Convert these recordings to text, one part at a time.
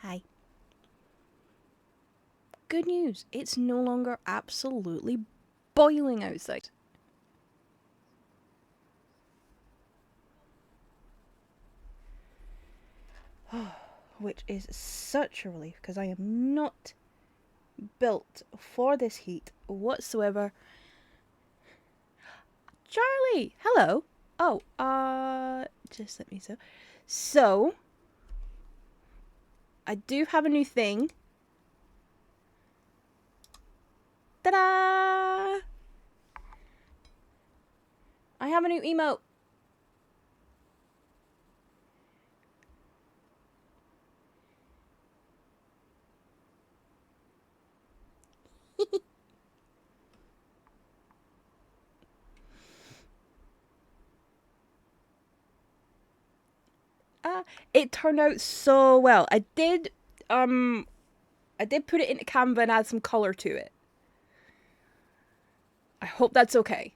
Hi. Good news, it's no longer absolutely boiling outside. Which is such a relief, because I am not built for this heat whatsoever. Charlie! Hello! Oh, just let me so. So, I do have a new thing. Ta-da! I have a new emote. It turned out so well. I did put it into Canva and add some color to it. I hope that's okay.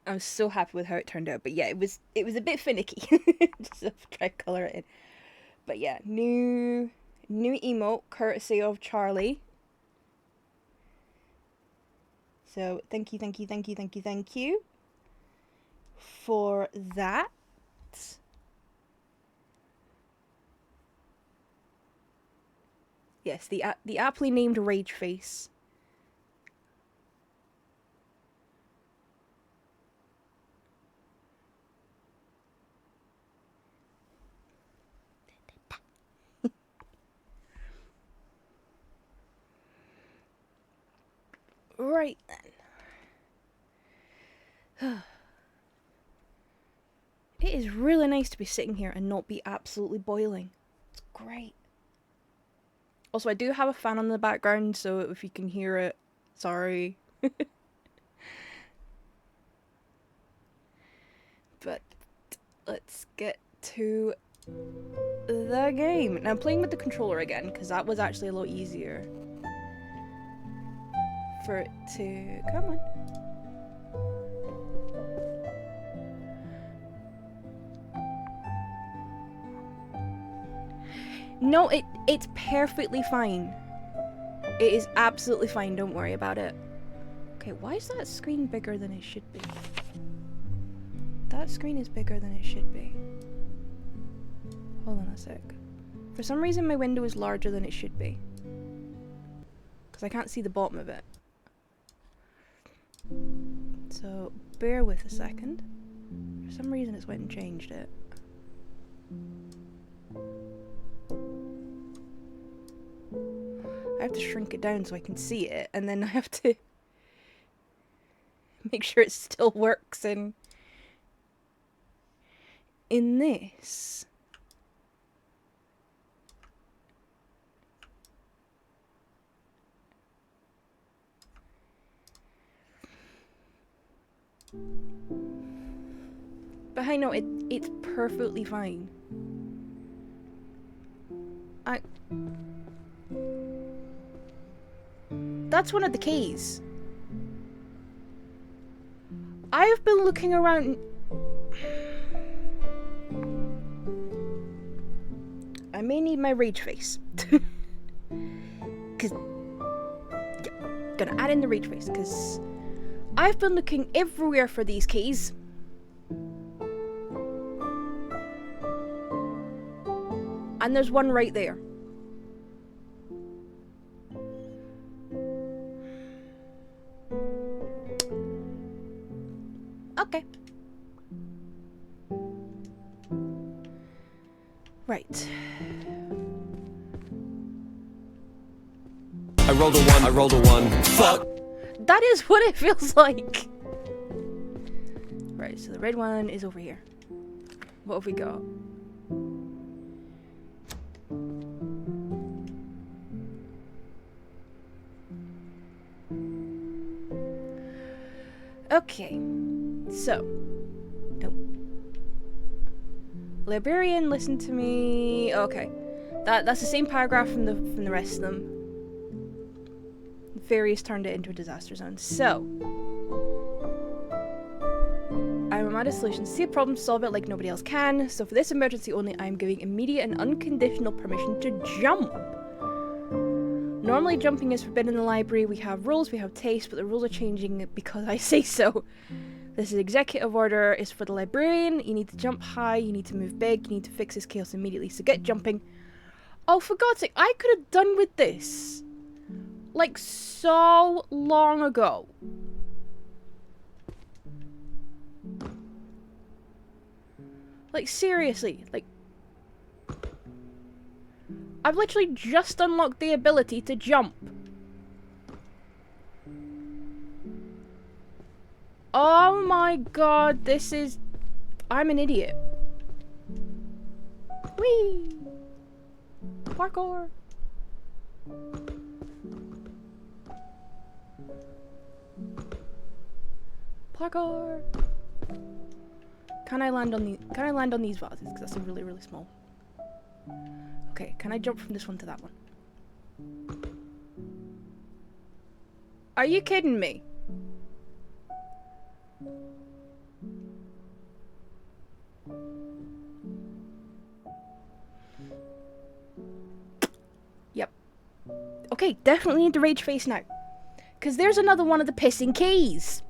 I'm so happy with how it turned out. But yeah, it was a bit finicky. Just try to color it in. But yeah, new emote courtesy of Charlie. So thank you for that. Yes, the aptly named Rage Face. Right then. It is really nice to be sitting here and not be absolutely boiling. It's great. Also, I do have a fan on the background, so if you can hear it, sorry. But let's get to the game. Now I'm playing with the controller again, because that was actually a lot easier for it to... Come on. No, it's perfectly fine. It is absolutely fine, don't worry about it. Okay, why is that screen bigger than it should be? That screen is bigger than it should be. Hold on a sec. For some reason my window is larger than it should be. Because I can't see the bottom of it. So, bear with a second. For some reason it's went and changed it. I have to shrink it down so I can see it, and then I have to make sure it still works in this. But I know it's perfectly fine. That's one of the keys. I've been looking around. I may need my rage face. Cause gonna add in the rage face, cause I've been looking everywhere for these keys. And there's one right there. Okay. Right. I rolled a one. Fuck! That is what it feels like. Right, so the red one is over here. What have we got? Okay, so Nope. Librarian, listen to me. Okay. That's the same paragraph from the rest of them. The fairies turned it into a disaster zone. So I'm a mad at solutions. See a problem, solve it like nobody else can. So for this emergency only, I'm giving immediate and unconditional permission to jump. Normally jumping is forbidden in the library. We have rules, we have taste, but the rules are changing because I say so. This is executive order, is for the librarian. You need to jump high, you need to move big, you need to fix this chaos immediately. So get jumping. Oh, for God's sake, I could have done with this like so long ago. Like seriously, like I've literally just unlocked the ability to jump. Oh my God, this is... I'm an idiot. Whee! Parkour! Parkour! Can I land on these vases? Because that's really, really small. Okay, can I jump from this one to that one? Are you kidding me? Yep. Okay, definitely need to rage face now. Because there's another one of the pissing keys.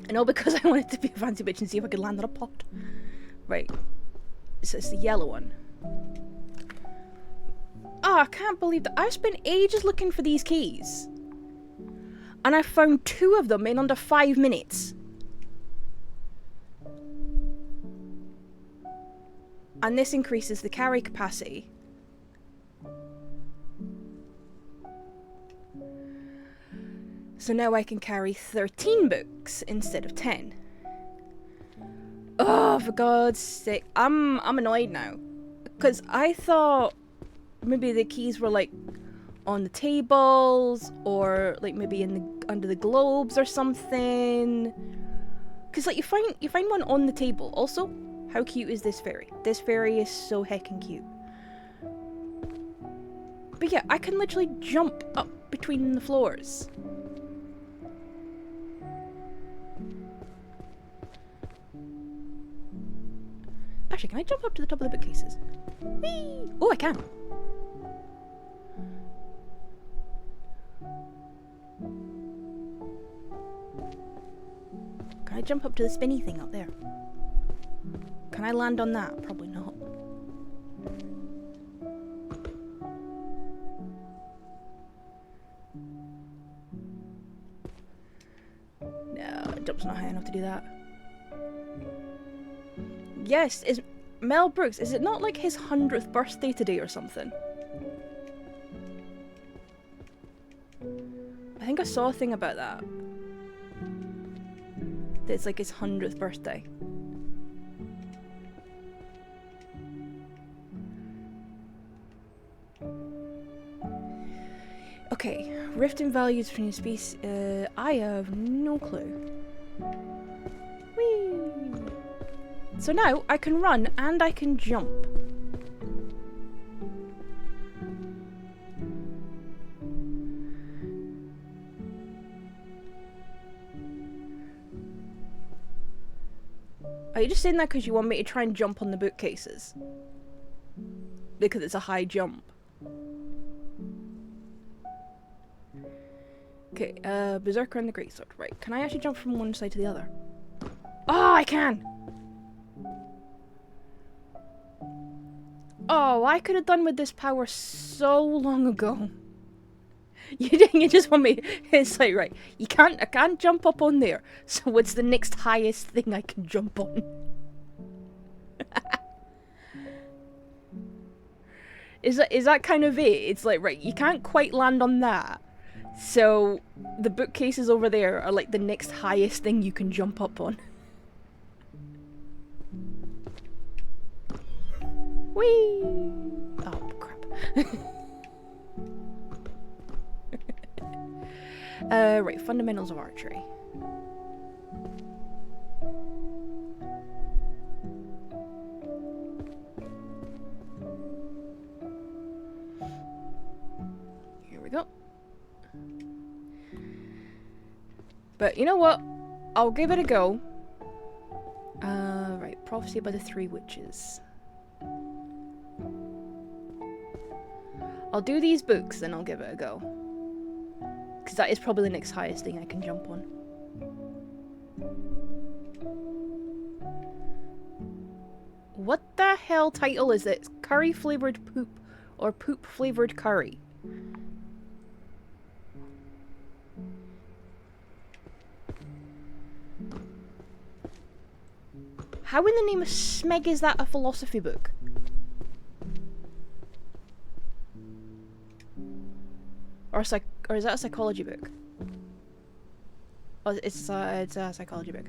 I know, because I wanted to be a fancy bitch and see if I could land on a pot. Right. So it's the yellow one. Oh, I can't believe that. I've spent ages looking for these keys. And I found 2 of them in under 5 minutes. And this increases the carry capacity. So now I can carry 13 books instead of 10. Oh, for God's sake. I'm annoyed now. Because I thought maybe the keys were like on the tables, or like maybe in the under the globes or something. Because like you find one on the table. Also, how cute is this fairy? This fairy is so heckin' cute. But yeah, I can literally jump up between the floors. Actually, can I jump up to the top of the bookcases? Whee! Oh, I can. Can I jump up to the spinny thing up there? Can I land on that? Probably not. No, jump's not high enough to do that. Yes, is Mel Brooks, is it not like his 100th birthday today or something? I think I saw a thing about that. That it's like his 100th birthday. Okay, rift in values between species. I have no clue. Whee! So now I can run and I can jump. Are you just saying that because you want me to try and jump on the bookcases? Because it's a high jump. Okay, Berserker and the Greatsword. Right, can I actually jump from one side to the other? Oh, I can! Oh, I could have done with this power so long ago. You just want me... It's like, right, I can't jump up on there. So what's the next highest thing I can jump on? Is that kind of it? It's like, right, you can't quite land on that. So the bookcases over there are like the next highest thing you can jump up on. Whee! Oh, crap. Right, fundamentals of archery. Here we go. But you know what? I'll give it a go. Right, Prophecy by the Three Witches. I'll do these books, then I'll give it a go. Because that is probably the next highest thing I can jump on. What the hell title is it? Curry flavored poop or poop flavored curry? How in the name of Smeg is that a philosophy book? Or is that a psychology book? Oh, it's a psychology book.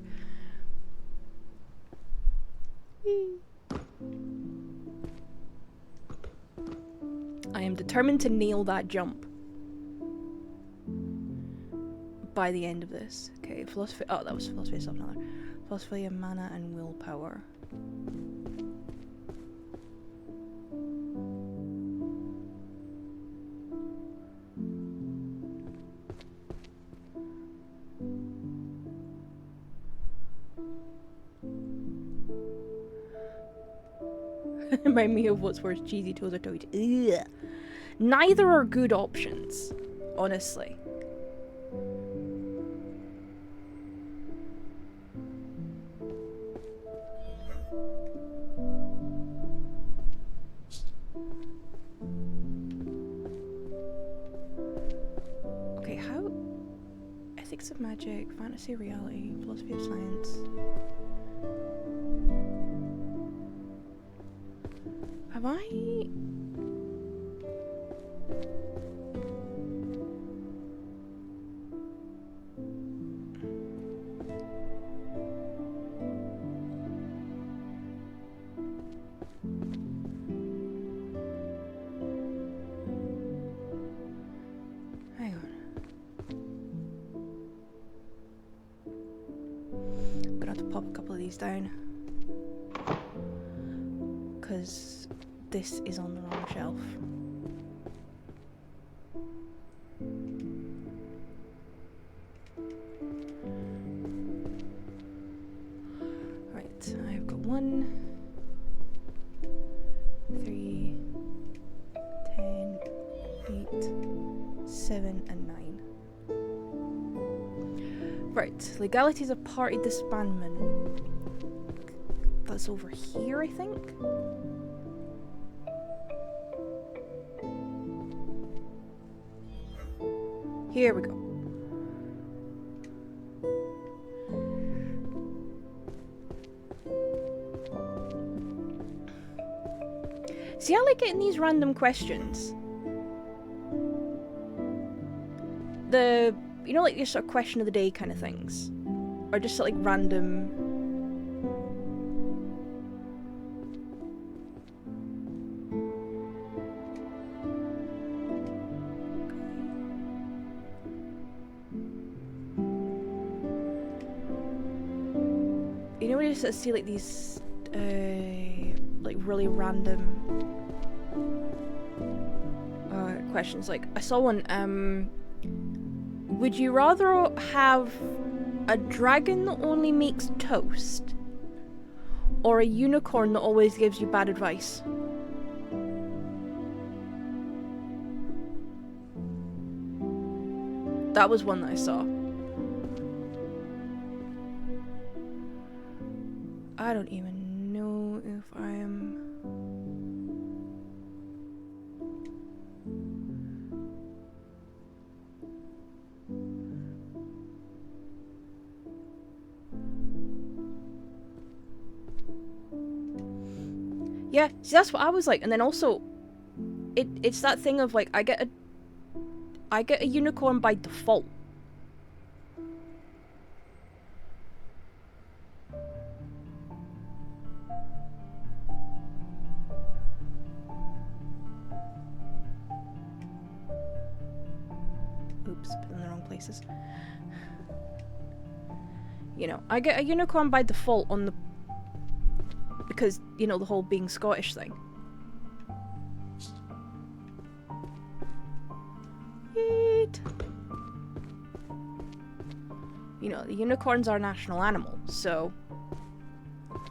I am determined to nail that jump by the end of this. Okay, philosophy. Oh, that was philosophy of self-knowledge. Philosophy of mana and willpower. Remind me of what's worse, cheesy toes or toad. Ugh. Neither are good options, honestly. Okay, how? Ethics of magic, fantasy reality, philosophy of science. Have I? Hang on. I'm gonna have to pop a couple of these down. Because this is on the wrong shelf. Right, I've got 1, 3, 10, 8, 7, and 9. Right, legalities of party disbandment. That's over here, I think. Here we go. See, I like getting these random questions. You know, like your sort of question of the day kind of things. Or just like random. You know when you just see like these like really random questions, like I saw one, would you rather have a dragon that only makes toast or a unicorn that always gives you bad advice? That was one that I saw. I don't even know if I'm... Yeah, see, that's what I was like. And then also, it's that thing of like, I get a unicorn by default. places. You know, I get a unicorn by default on the... because, you know, the whole being Scottish thing. Yeet. You know, the unicorn's our national animal, so...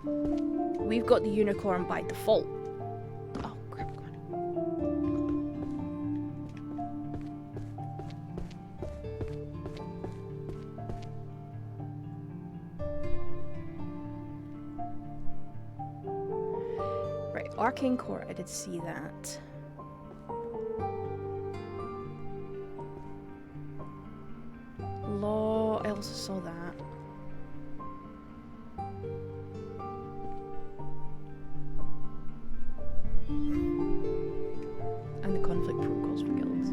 we've got the unicorn by default. Oh, crap, God. Right, Arcane Court, I did see that. Law, I also saw that. And the conflict protocols for guilds.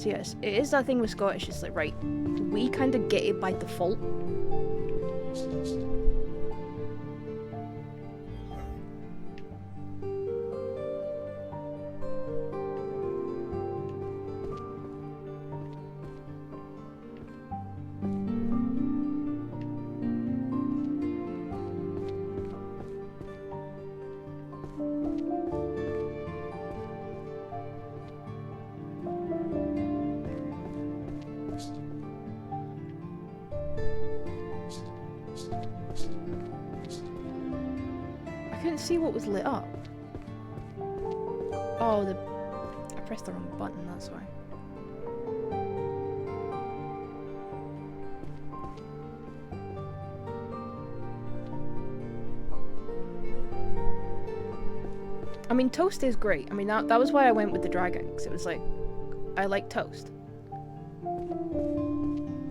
So yes, it is that thing with Scottish, it's like, right, we kind of get it by default. I couldn't see what was lit up. Oh, I pressed the wrong button, that's why. I mean, toast is great. I mean, that was why I went with the dragon, because it was like, I like toast.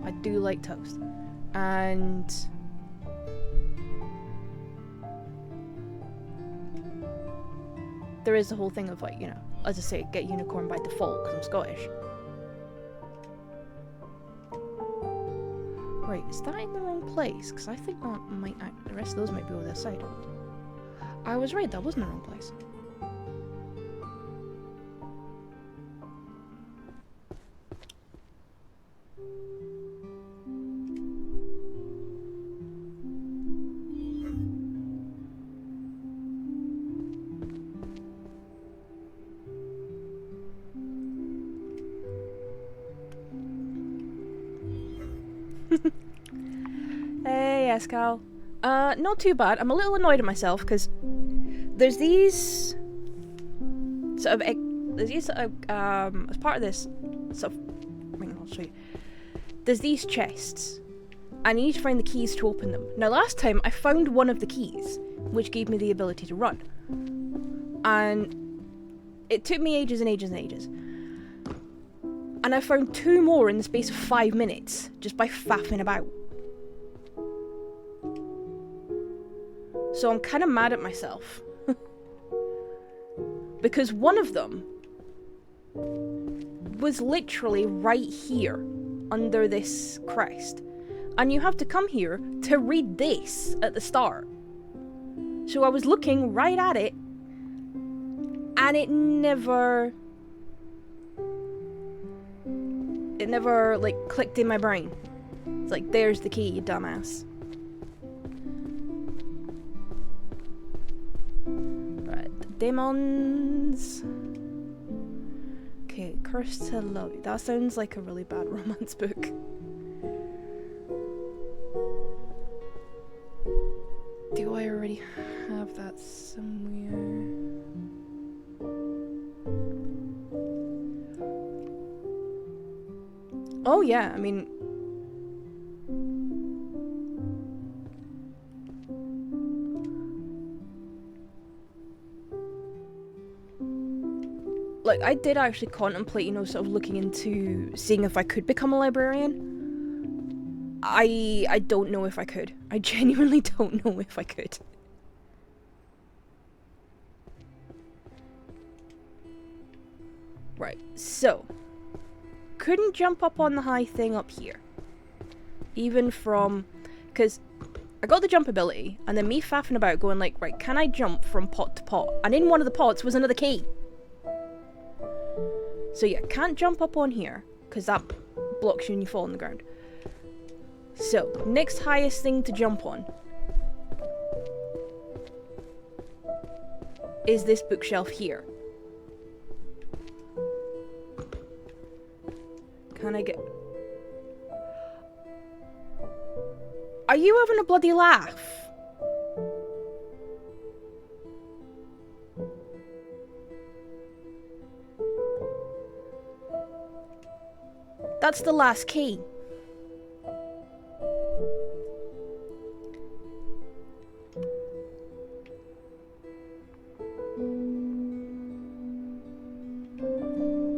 I do like toast. And... there is the whole thing of, like, you know, as I say, get unicorn by default, because I'm Scottish. Right, is that in the wrong place? Because I think that might... the rest of those might be over the other side. I was right, that was in the wrong place. Hey, Escal. Not too bad. I'm a little annoyed at myself because there's these sort of as part of this sort of, hang on, I'll show you. There's these chests. I need to find the keys to open them. Now, last time I found one of the keys, which gave me the ability to run, and it took me ages and ages and ages. And I found 2 more in the space of 5 minutes, just by faffing about. So I'm kind of mad at myself. Because one of them was literally right here, under this crest. And you have to come here to read this at the start. So I was looking right at it, and it never, like, clicked in my brain. It's like, there's the key, you dumbass. Right, the demons. Okay, Cursed to Love You. That sounds like a really bad romance book. Do I already have that somewhere? Oh yeah, I mean... like, I did actually contemplate, you know, sort of looking into seeing if I could become a librarian. I don't know if I could. I genuinely don't know if I could. Right, so... couldn't jump up on the high thing up here. Even from... because I got the jump ability, and then me faffing about going like, right, can I jump from pot to pot? And in one of the pots was another key. So yeah, can't jump up on here. because that blocks you and you fall on the ground. So, next highest thing to jump on is this bookshelf here. Can I get... Are you having a bloody laugh? That's the last key.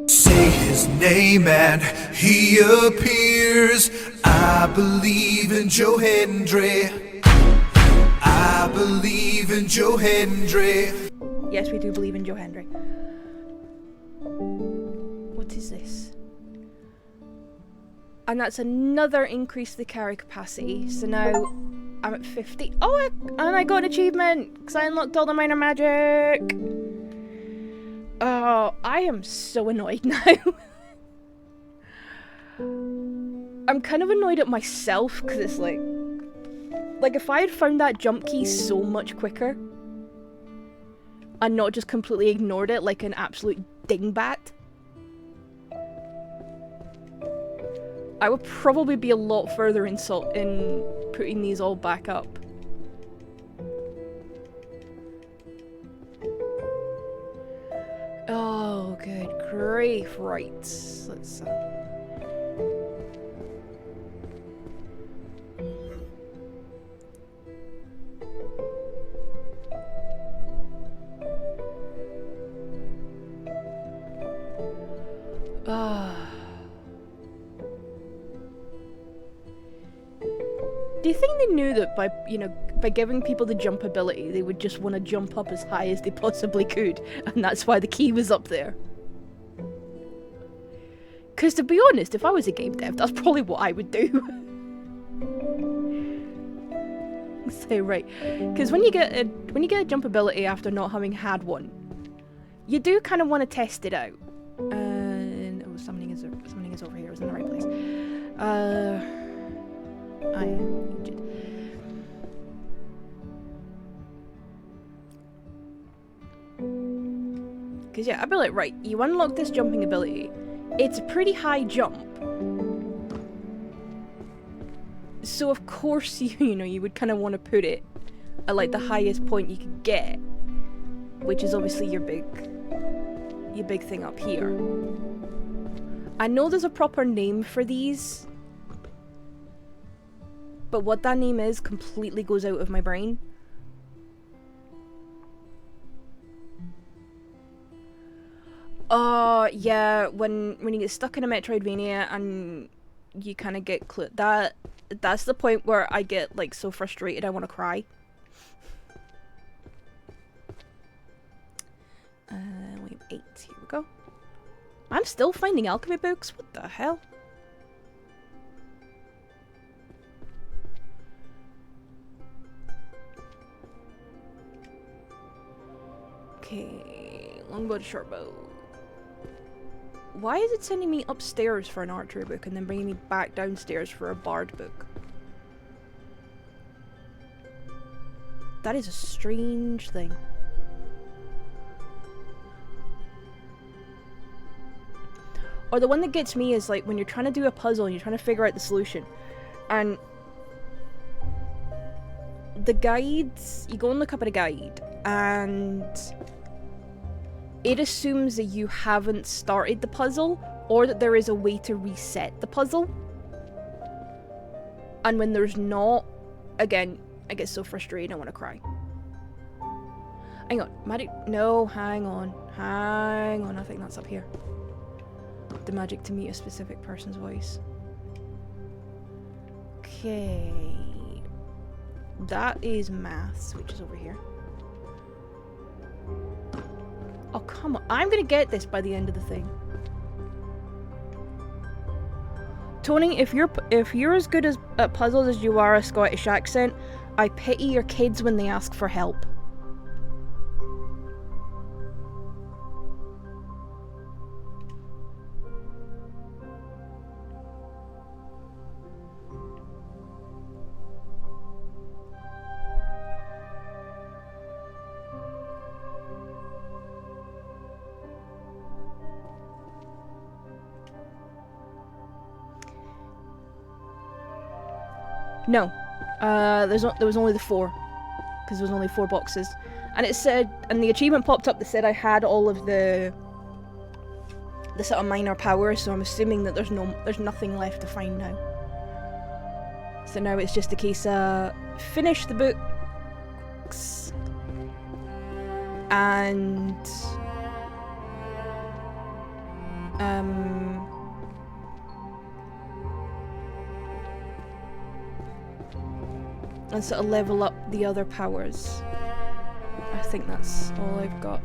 Say his name and he appears. I believe in Joe Hendry. I believe in Joe Hendry. Yes, we do believe in Joe Hendry. What is this? And that's another increase the carry capacity. So now I'm at 50. Oh, and I got an achievement because I unlocked all the minor magic. Oh, I am so annoyed now. I'm kind of annoyed at myself because it's like if I had found that jump key so much quicker and not just completely ignored it like an absolute dingbat, I would probably be a lot further in putting these all back up. Oh, good grief. Right. Let's... Do you think they knew that by giving people the jump ability, they would just want to jump up as high as they possibly could, and that's why the key was up there? Because to be honest, if I was a game dev, that's probably what I would do. So right, because when you get a jump ability after not having had one, you do kind of want to test it out. And oh, summoning is over here. I was in the right place. I am injured. Because yeah, I'd be like, right, you unlock this jumping ability. It's a pretty high jump. So of course you would kind of want to put it at like the highest point you could get, which is obviously your big thing up here. I know there's a proper name for these, but what that name is completely goes out of my brain. Yeah, when you get stuck in a Metroidvania and you kind of get that's the point where I get like so frustrated I want to cry. We have 8. Here we go. I'm still finding alchemy books. What the hell? Okay, longbow to shortbow. Why is it sending me upstairs for an archery book and then bringing me back downstairs for a bard book? That is a strange thing. Or the one that gets me is like when you're trying to do a puzzle and you're trying to figure out the solution. And the guides, you go and look up at a guide and it assumes that you haven't started the puzzle or that there is a way to reset the puzzle. And when there's not, again, I get so frustrated I want to cry. Hang on, magic, no, hang on, I think that's up here. The magic to meet a specific person's voice. Okay. That is maths, which is over here. Oh, come on. I'm gonna get this by the end of the thing. Tony, if you're as good at puzzles as you are a Scottish accent, I pity your kids when they ask for help. No. There was only the 4. Because there was only 4 boxes. And it said, and the achievement popped up that said I had all of the sort of minor powers, so I'm assuming that there's nothing left to find now. So now it's just a case of finish the books and sort of level up the other powers. I think that's all I've got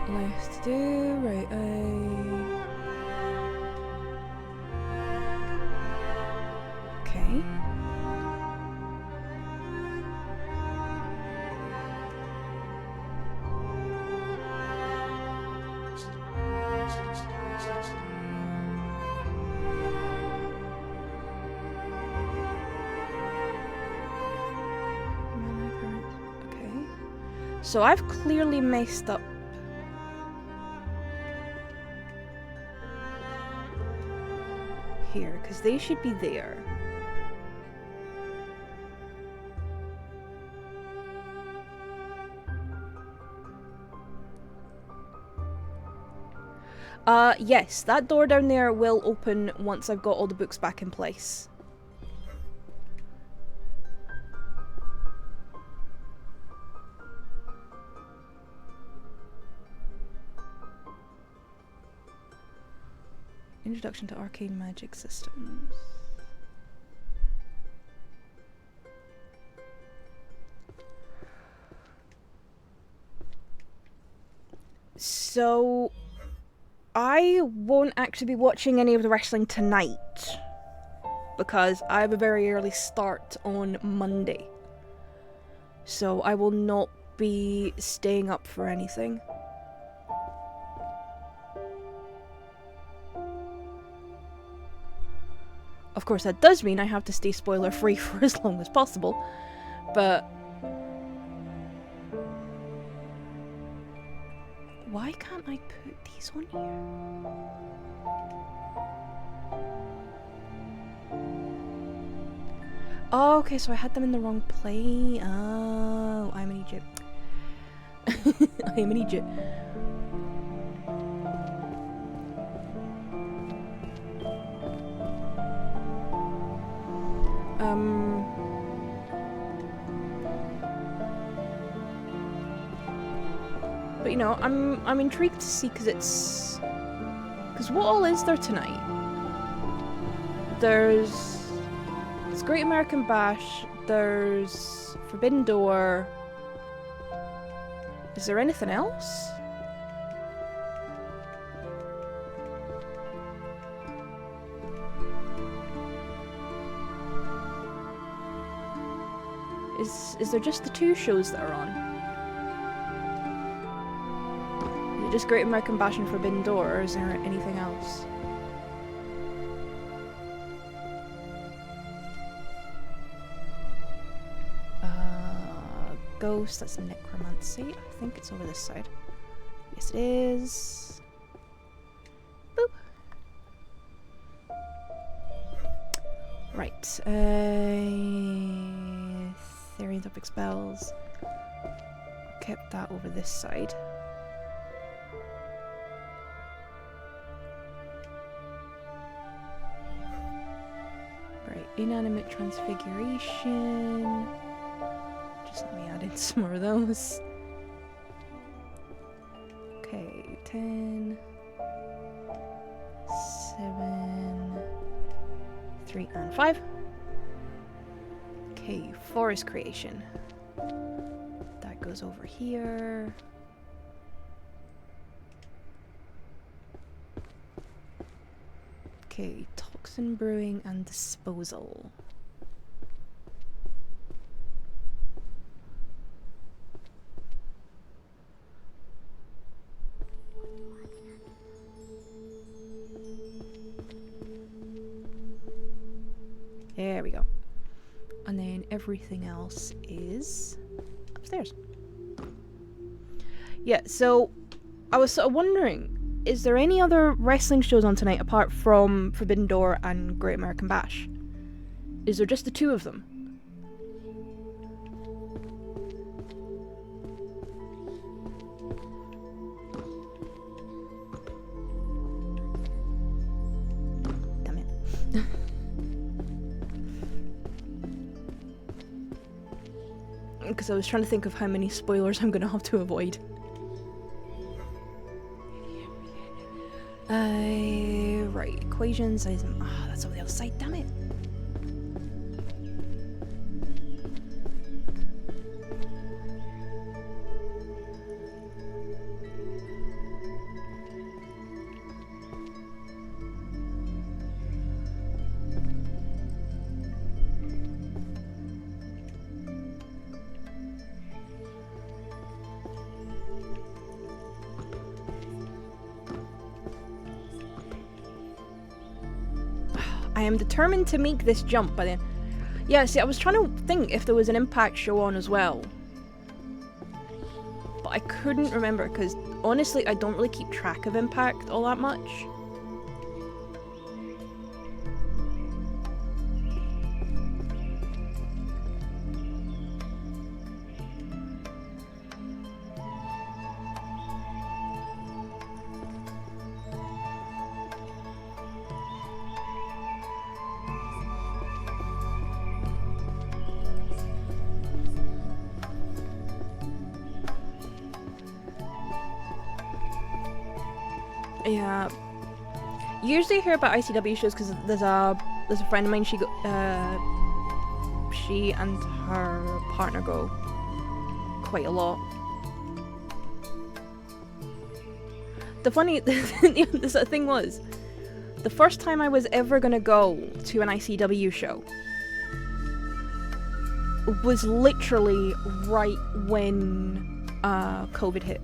left to do. Right, okay. So I've clearly messed up here, because they should be there. Yes, that door down there will open once I've got all the books back in place. Introduction to arcane magic systems. So I won't actually be watching any of the wrestling tonight because I have a very early start on Monday. So I will not be staying up for anything. Of course, that does mean I have to stay spoiler-free for as long as possible, but why can't I put these on here? Oh, okay, so I had them in the wrong place. Oh, I'm an idiot. I am an idiot. But you know, I'm intrigued to see because what all is there tonight? There's Great American Bash. There's Forbidden Door. Is there anything else? Is there just the 2 shows that are on? Is it just Great American Bash and Forbidden Door, or is there anything else? Ghost, that's necromancy. I think it's over this side. Yes, it is. Boop. Right. Therian topic spells. Kept that over this side. Right. Inanimate transfiguration. Just let me add in some more of those. Okay, 10, 7, 3, and 5. Okay, forest creation. That goes over here. Okay, toxin brewing and disposal. There we go. And then everything else is upstairs. Yeah, so I was sort of wondering, is there any other wrestling shows on tonight apart from Forbidden Door and Great American Bash? Is there just the two of them? Damn it. Because I was trying to think of how many spoilers I'm going to have to avoid. Right, equations, that's over the other side, damn it. I am determined to make this jump by then. Yeah, see, I was trying to think if there was an Impact show on as well. But I couldn't remember, because honestly, I don't really keep track of Impact all that much. Yeah. Usually I hear about ICW shows because there's a friend of mine. She and her partner go quite a lot. The funny the thing was, the first time I was ever gonna go to an ICW show was literally right when COVID hit.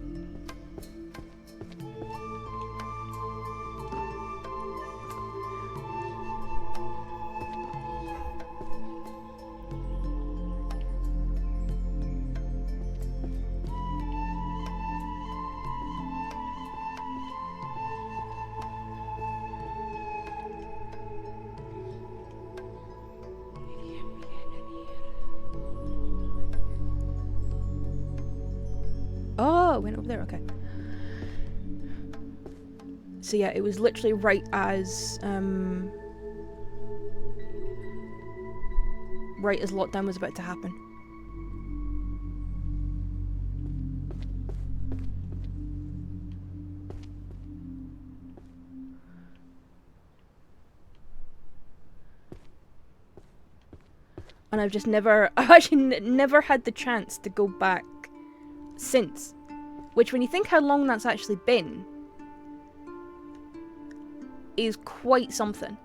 Oh, it went over there, okay. So yeah, it was literally right as lockdown was about to happen. And I've actually never had the chance to go back since. Which, when you think how long that's actually been, is quite something.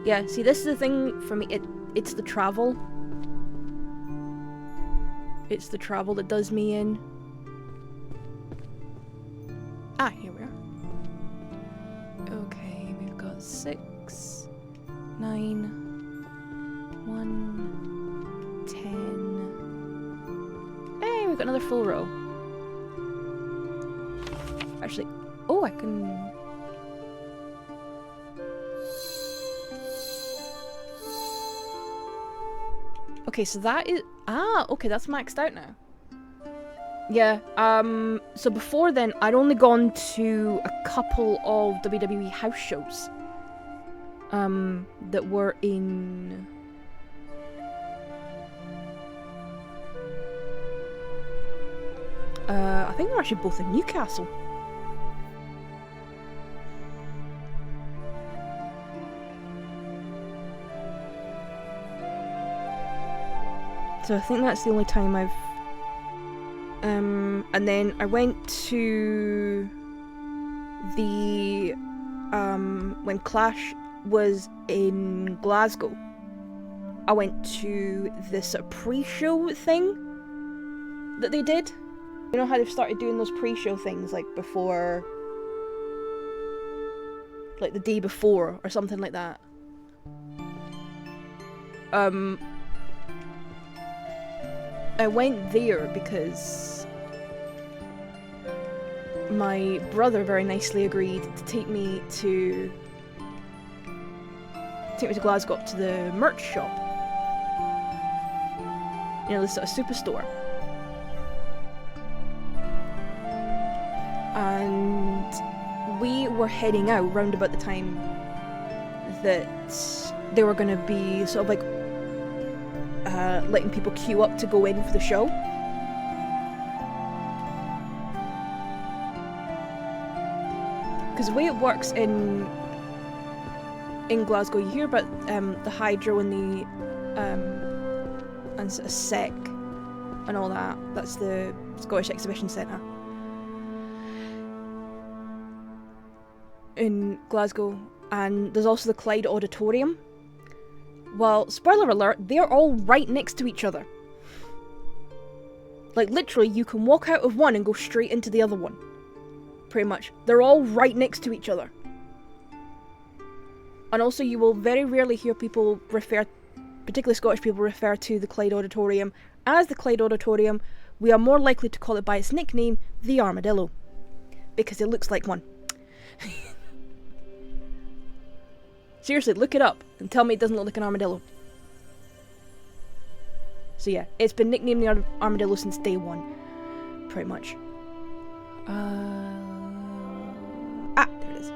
Yeah, see, this is the thing for me, it's the travel. It's the travel that does me in. Ah, here we are. Okay, we've got 6, 9, 1, 10. Hey, we've got another full row. Actually, oh, I can... Okay, so that is... Ah, okay, that's maxed out now. Yeah, so before then, I'd only gone to a couple of WWE house shows. That were in... I think they're actually both in Newcastle. So I think that's the only time I've... and then I went to the... when Clash was in Glasgow. I went to this pre-show thing that they did. You know how they've started doing those pre-show things, like before, like the day before or something like that. I went there because my brother very nicely agreed to take me to Glasgow, up to the merch shop. You know, this sort of superstore. And we were heading out round about the time that they were going to be sort of like letting people queue up to go in for the show. Because the way it works in Glasgow, you hear about the Hydro and the and sort of SEC and all that. That's the Scottish Exhibition Centre in Glasgow, and there's also the Clyde Auditorium. Well, spoiler alert, they're all right next to each other. Like, literally, you can walk out of one and go straight into the other one. Pretty much. They're all right next to each other. And also, you will very rarely hear people refer, particularly Scottish people, refer to the Clyde Auditorium as the Clyde Auditorium. We are more likely to call it by its nickname, the Armadillo. Because it looks like one. Seriously, look it up and tell me it doesn't look like an armadillo. So yeah, it's been nicknamed the Armadillo since day one, pretty much. There it is.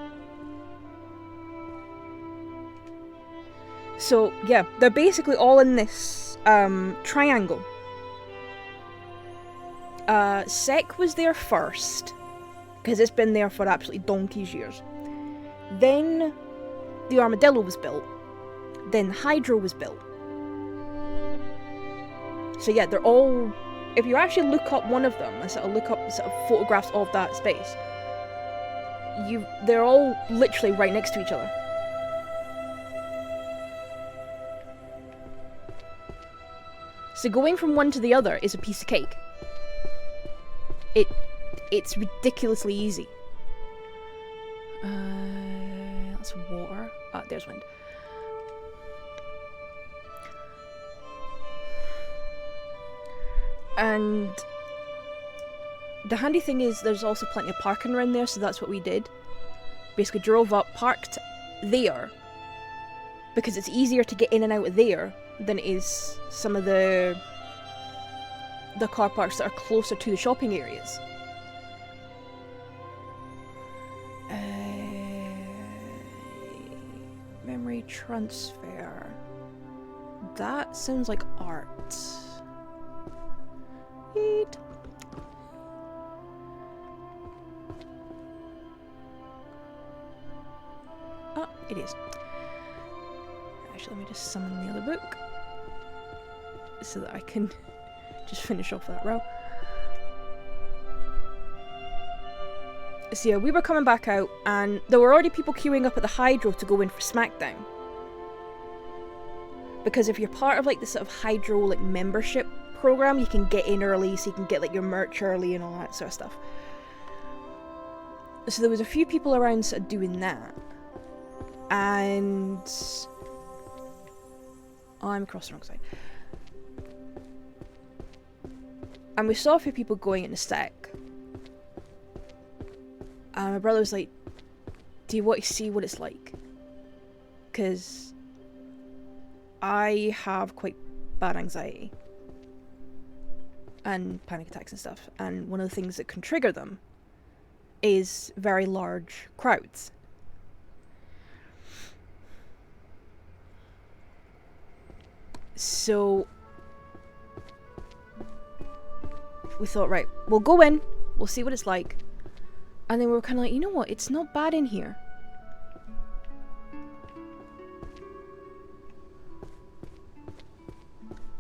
So yeah, they're basically all in this triangle. SEC was there first, because it's been there for absolutely donkey's years. Then the Armadillo was built. Then Hydro was built. So yeah, they're all... If you actually look up one of them and sort of look up sort of photographs of that space, they're all literally right next to each other. So going from one to the other is a piece of cake. It's ridiculously easy. That's water. Ah, there's wind. And the handy thing is there's also plenty of parking around there, so that's what we did. Basically drove up, parked there, because it's easier to get in and out of there than it is some of the car parks that are closer to the shopping areas. Memory transfer. That sounds like art. Yeet. Oh, it is. Actually, let me just summon the other book so that I can just finish off that row. So yeah, we were coming back out and there were already people queuing up at the Hydro to go in for SmackDown. Because if you're part of like the sort of Hydro like membership program, you can get in early, so you can get like your merch early and all that sort of stuff. So there was a few people around sort of doing that. And... oh, I'm across the wrong side. And we saw a few people going in the SEC. And my brother was like, do you want to see what it's like? Because I have quite bad anxiety. And panic attacks and stuff. And one of the things that can trigger them is very large crowds. So we thought, right, we'll go in, we'll see what it's like. And then we were kind of like, you know what, it's not bad in here.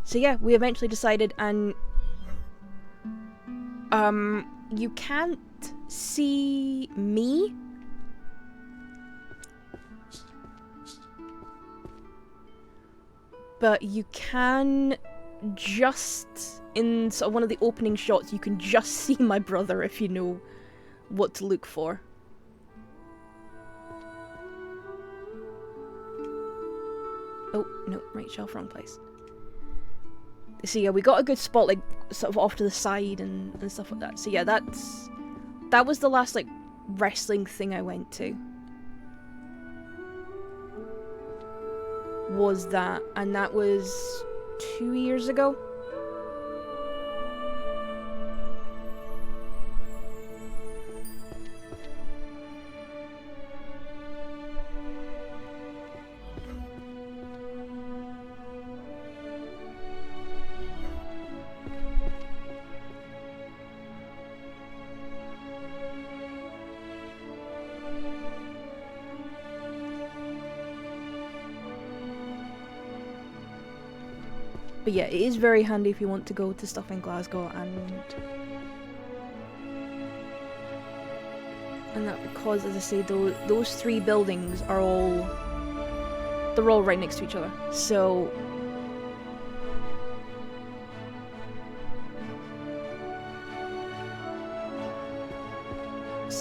So yeah, we eventually decided, and you can't see me. but you can just, in sort of one of the opening shots, you can just see my brother if you know what to look for. Oh, no, right shelf, wrong place. So yeah, we got a good spot, like, sort of off to the side and stuff like that. So yeah, that was the last, like, wrestling thing I went to. Was that, and that was 2 years ago. But yeah, it is very handy if you want to go to stuff in Glasgow, and that because, as I say, those three buildings are they're all right next to each other. So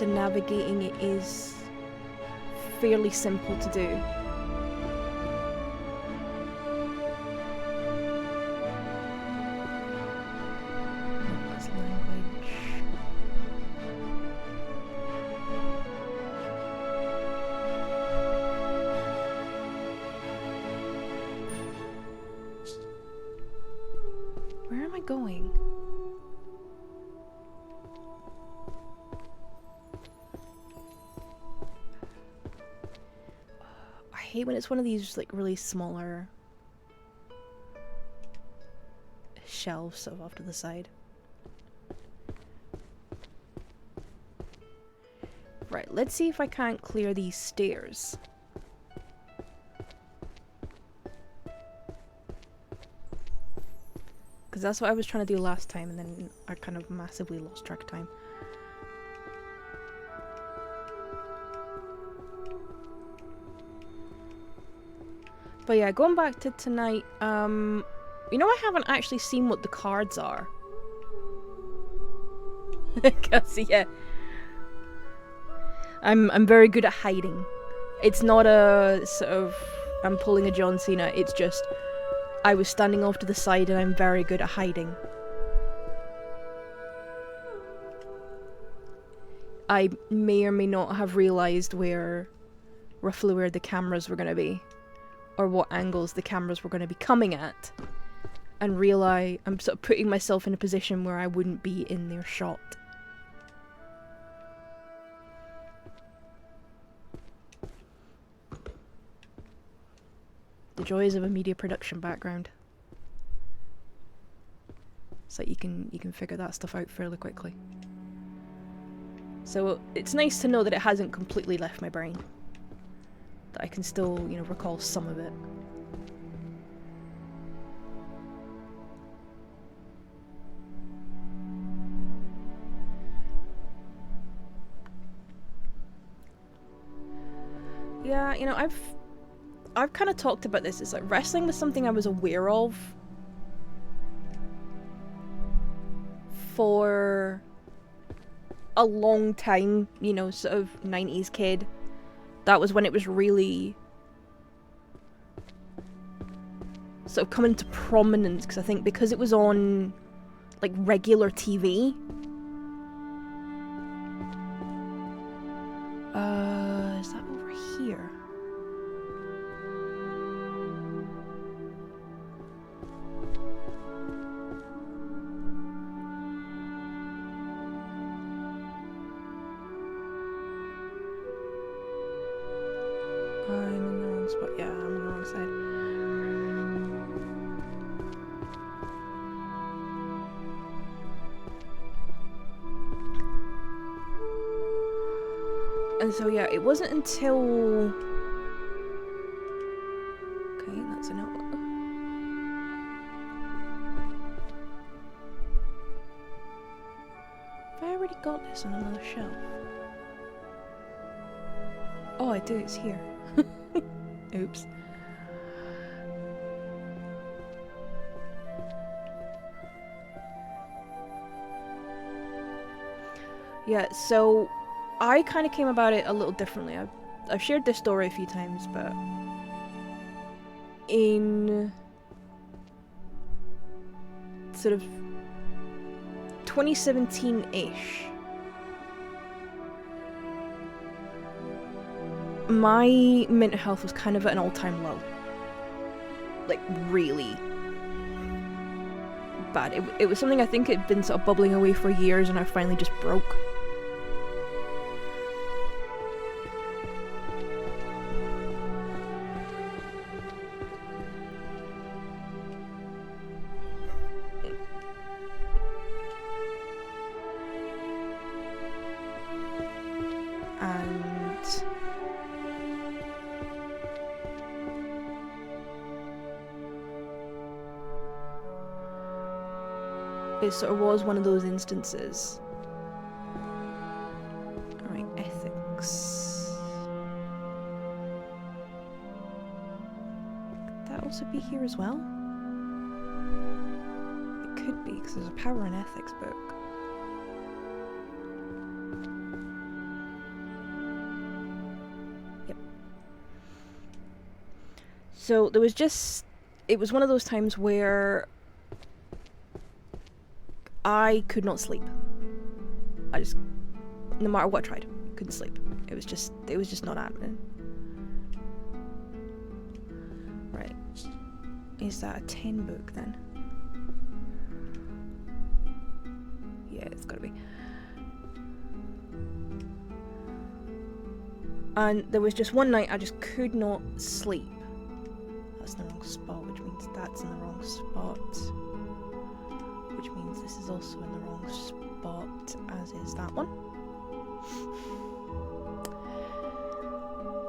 navigating it is fairly simple to do. Going? I hate when it's one of these like really smaller shelves sort of off to the side. Right, let's see if I can't clear these stairs. Because that's what I was trying to do last time, and then I kind of massively lost track of time. But yeah, going back to tonight, you know, I haven't actually seen what the cards are. Cause yeah, I'm very good at hiding. It's not a sort of I'm pulling a John Cena. It's just I was standing off to the side and I'm very good at hiding. I may or may not have realised roughly where the cameras were going to be, or what angles the cameras were going to be coming at, and realise I'm sort of putting myself in a position where I wouldn't be in their shot. The joys of a media production background. It's like you can figure that stuff out fairly quickly. So it's nice to know that it hasn't completely left my brain. That I can still, you know, recall some of it. Yeah, you know, I've kind of talked about this. It's like wrestling was something I was aware of for a long time, you know, sort of 90s kid. That was when it was really sort of coming to prominence, because I think because it was on like regular TV. Is that over here? I'm in the wrong spot. Yeah, I'm on the wrong side. And so yeah, it wasn't until... Okay, that's a note. Have I already got this on another shelf? Oh, I do, it's here. Oops. Yeah, so I kind of came about it a little differently. I've shared this story a few times, but in sort of 2017-ish, my mental health was kind of at an all-time low. Like, really bad. It was something I think had been sort of bubbling away for years, and I finally just broke. It sort of was one of those instances. Alright, ethics. Could that also be here as well? It could be, because there's a power and ethics book. Yep. So there was just... It was one of those times where I could not sleep. I just, no matter what I tried, couldn't sleep. It was just not happening. Right. Is that a 10 book then? Yeah, it's gotta be. And there was just one night I just could not sleep. That's in the wrong spot, which means that's in the wrong spot. Which means this is also in the wrong spot, as is that one.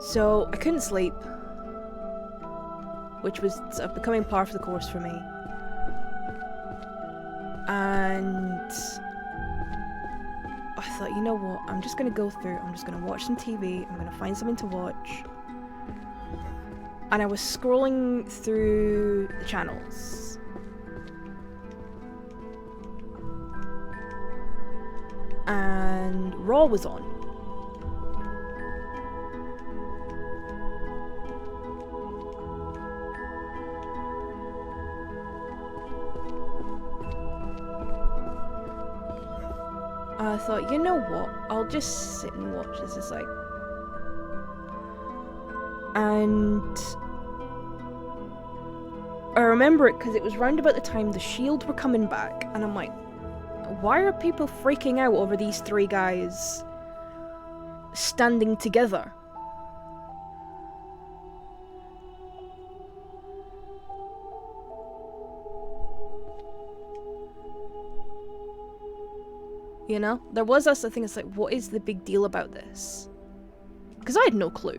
So I couldn't sleep, which was sort of becoming par for the course for me. And I thought, you know what, I'm just going to go through, I'm just going to watch some TV, I'm going to find something to watch. And I was scrolling through the channels. And Raw was on. I thought, you know what, I'll just sit and watch this. It's like... And I remember it because it was round about the time the Shield were coming back, and I'm like, why are people freaking out over these three guys standing together? You know? There was this, I think it's like, what is the big deal about this? Because I had no clue.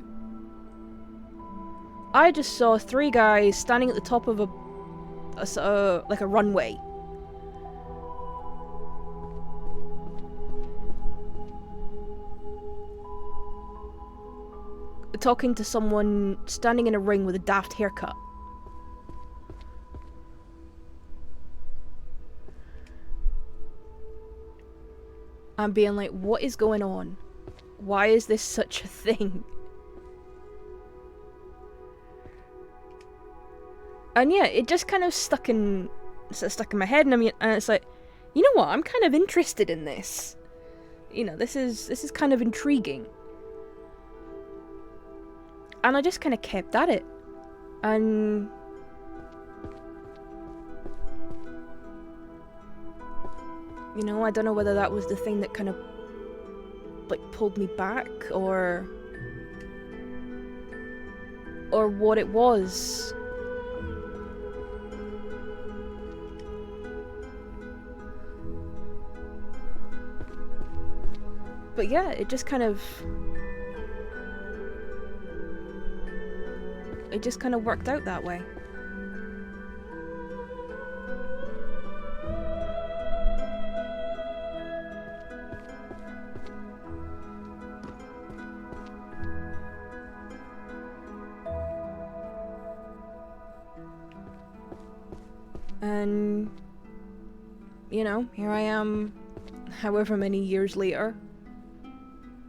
I just saw three guys standing at the top of like a runway. Talking to someone standing in a ring with a daft haircut. I'm being like, what is going on? Why is this such a thing? And yeah, it just kind of stuck in my head, and and it's like, you know what? I'm kind of interested in this. You know, this is kind of intriguing. And I just kind of kept at it. And you know, I don't know whether that was the thing that kind of like pulled me back or what it was. But yeah, it just kind of worked out that way. And you know, here I am however many years later,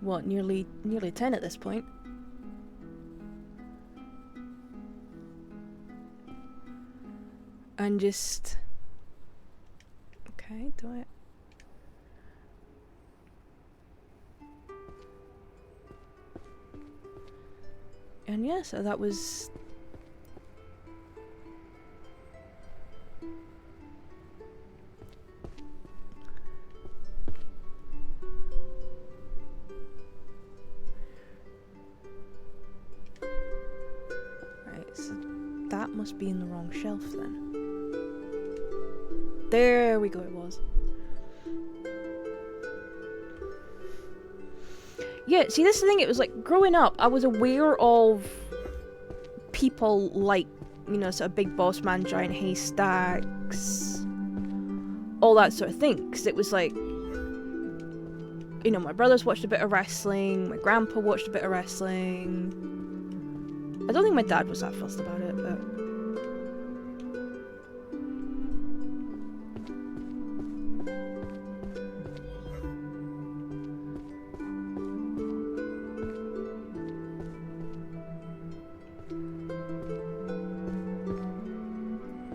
what, nearly 10 at this point. And just... Okay, do it. And yeah, so that was... Right, so that must be in the wrong shelf then. There we go, it was. Yeah, see, this is the thing, it was like, growing up, I was aware of people like, you know, sort of Big Boss Man, Giant Haystacks, all that sort of thing, because it was like, you know, my brothers watched a bit of wrestling, my grandpa watched a bit of wrestling. I don't think my dad was that fussed about it, but...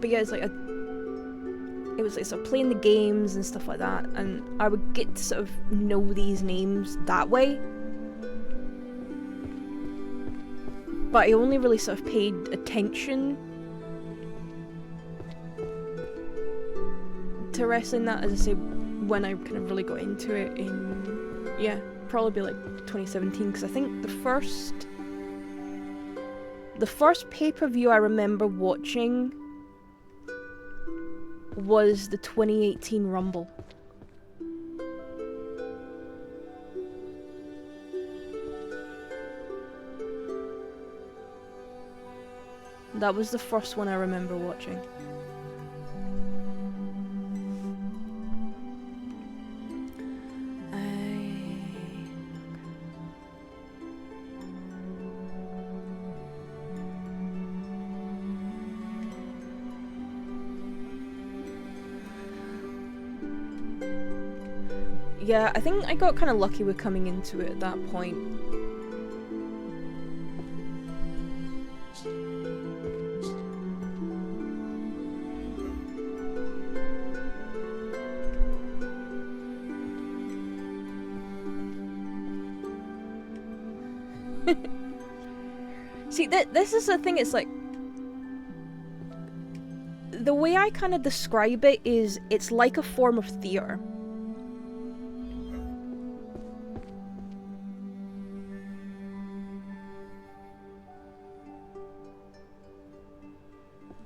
But yeah, it's like it was like sort of playing the games and stuff like that, and I would get to sort of know these names that way. But I only really sort of paid attention to wrestling that, as I say, when I kind of really got into it in, yeah, probably like 2017, because I think the first pay-per-view I remember watching was the 2018 Rumble. That was the first one I remember watching. Yeah, I think I got kind of lucky with coming into it at that point. See, this is the thing, it's like... The way I kind of describe it is, it's like a form of theatre.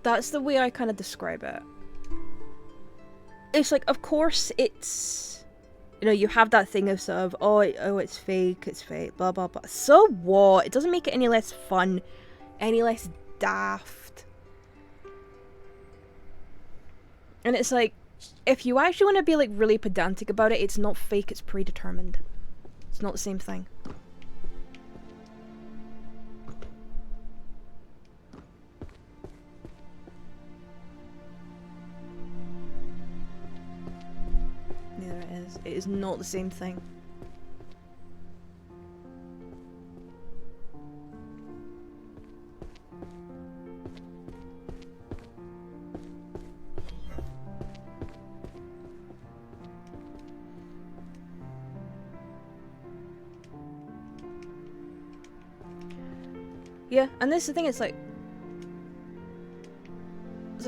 That's the way I kind of describe it. It's like, of course, it's... You know, you have that thing of sort of, oh, it's fake, blah, blah, blah. So what? It doesn't make it any less fun, any less daft. And it's like, if you actually want to be, like, really pedantic about it, it's not fake, it's predetermined. It's not the same thing. It is not the same thing. Yeah, and this is the thing, it's like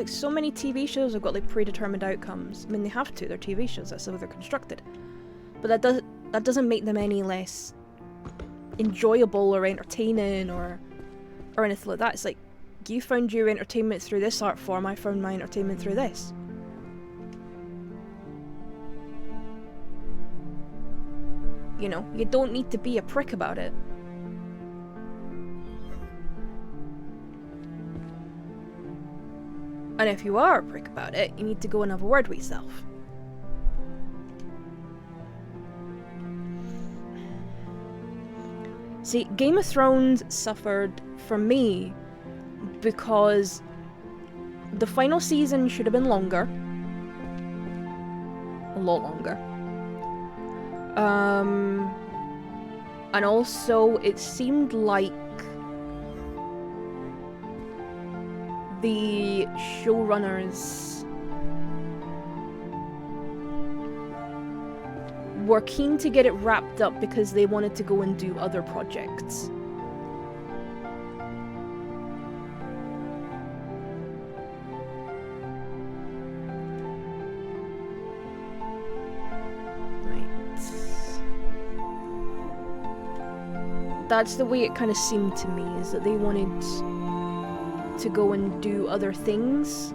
so many TV shows have got like predetermined outcomes. I mean, they have to, they're TV shows, that's how they're constructed. But that doesn't make them any less enjoyable or entertaining or anything like that. It's like, you found your entertainment through this art form, I found my entertainment through this. You know, you don't need to be a prick about it. And if you are a prick about it, you need to go and have a word with yourself. See, Game of Thrones suffered for me because the final season should have been longer. A lot longer. And also, it seemed like the showrunners were keen to get it wrapped up because they wanted to go and do other projects. That's the way it kind of seemed to me, is that they wanted to go and do other things.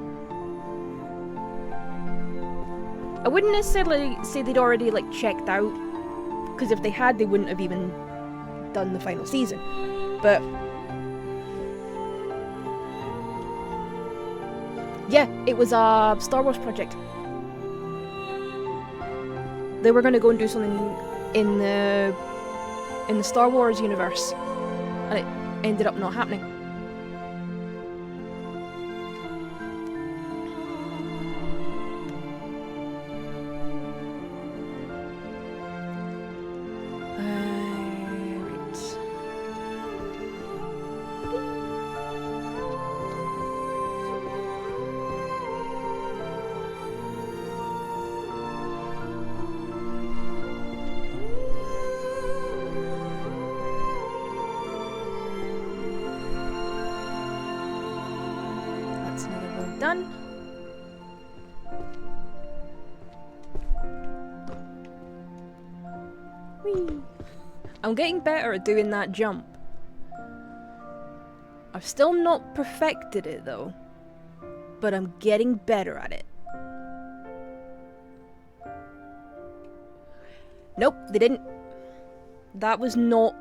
I wouldn't necessarily say they'd already like checked out, because if they had, they wouldn't have even done the final season. But yeah, it was a Star Wars project. They were going to go and do something in the Star Wars universe, and it ended up not happening. Done. Whee. I'm getting better at doing that jump. I've still not perfected it though, but I'm getting better at it. Nope, they didn't. That was not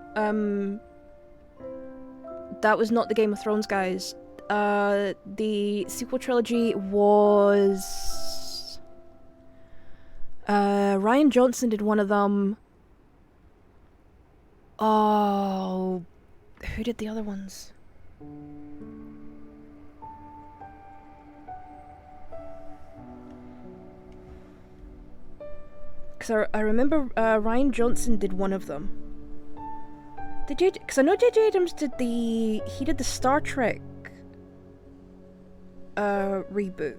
the Game of Thrones guys. The sequel trilogy was Rian Johnson did one of them. Oh, who did the other ones? Because I remember Rian Johnson did one of them. Did you? Because I know J.J. Abrams did he did the Star Trek reboot.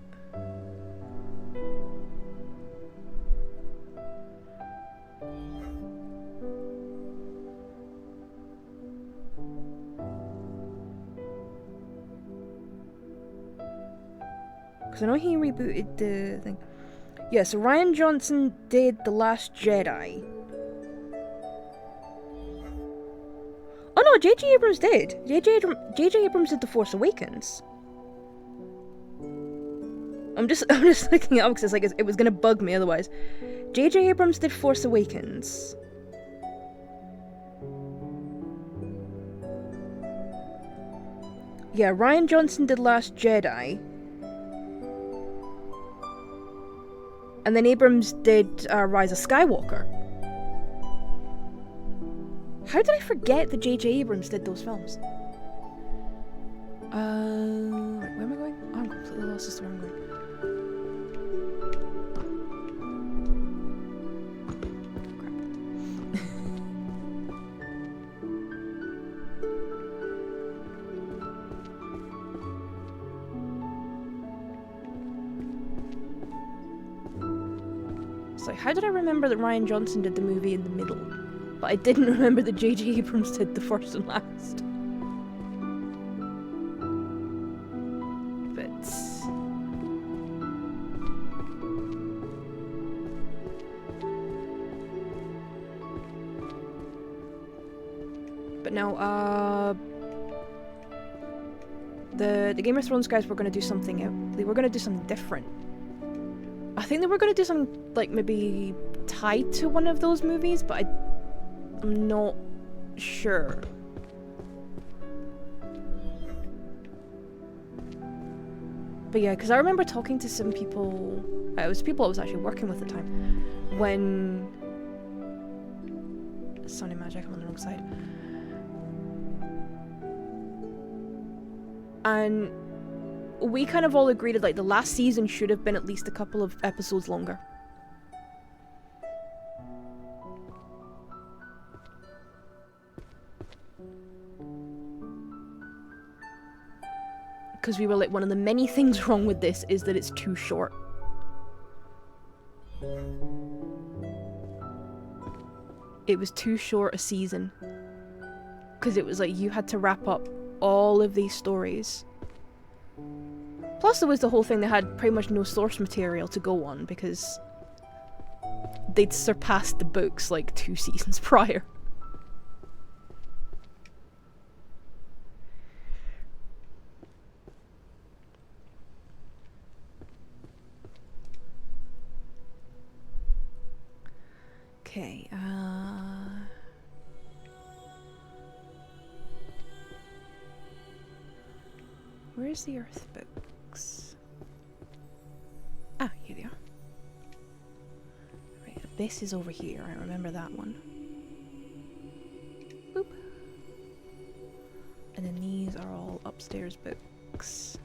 Because I know he rebooted the thing. Yeah, so Rian Johnson did The Last Jedi. Oh no, J.J. Abrams did. J.J. Abrams did The Force Awakens. I'm just looking it up because it was gonna bug me otherwise. J.J. Abrams did Force Awakens. Yeah, Rian Johnson did Last Jedi. And then Abrams did Rise of Skywalker. How did I forget that J.J. Abrams did those films? Where am I going? Oh, I'm completely lost as to where I'm going. So how did I remember that Rian Johnson did the movie in the middle, but I didn't remember that J.J. Abrams did the first and last? But no, the Game of Thrones guys were going to do something else. They were going to do something different. I think they were going to do something, like, maybe tied to one of those movies, but I'm not sure. But yeah, because I remember talking to some people, it was people I was actually working with at the time, when... Sunny Magic, I'm on the wrong side. And we kind of all agreed that, like, the last season should have been at least a couple of episodes longer. because we were like, one of the many things wrong with this is that it's too short. It was too short a season. Because it was like you had to wrap up all of these stories. Plus there was the whole thing, they had pretty much no source material to go on because they'd surpassed the books like 2 seasons prior. Okay, where's the Earth books? Ah, here they are. Right, Abyss is over here, I remember that one. Boop. And then these are all upstairs books.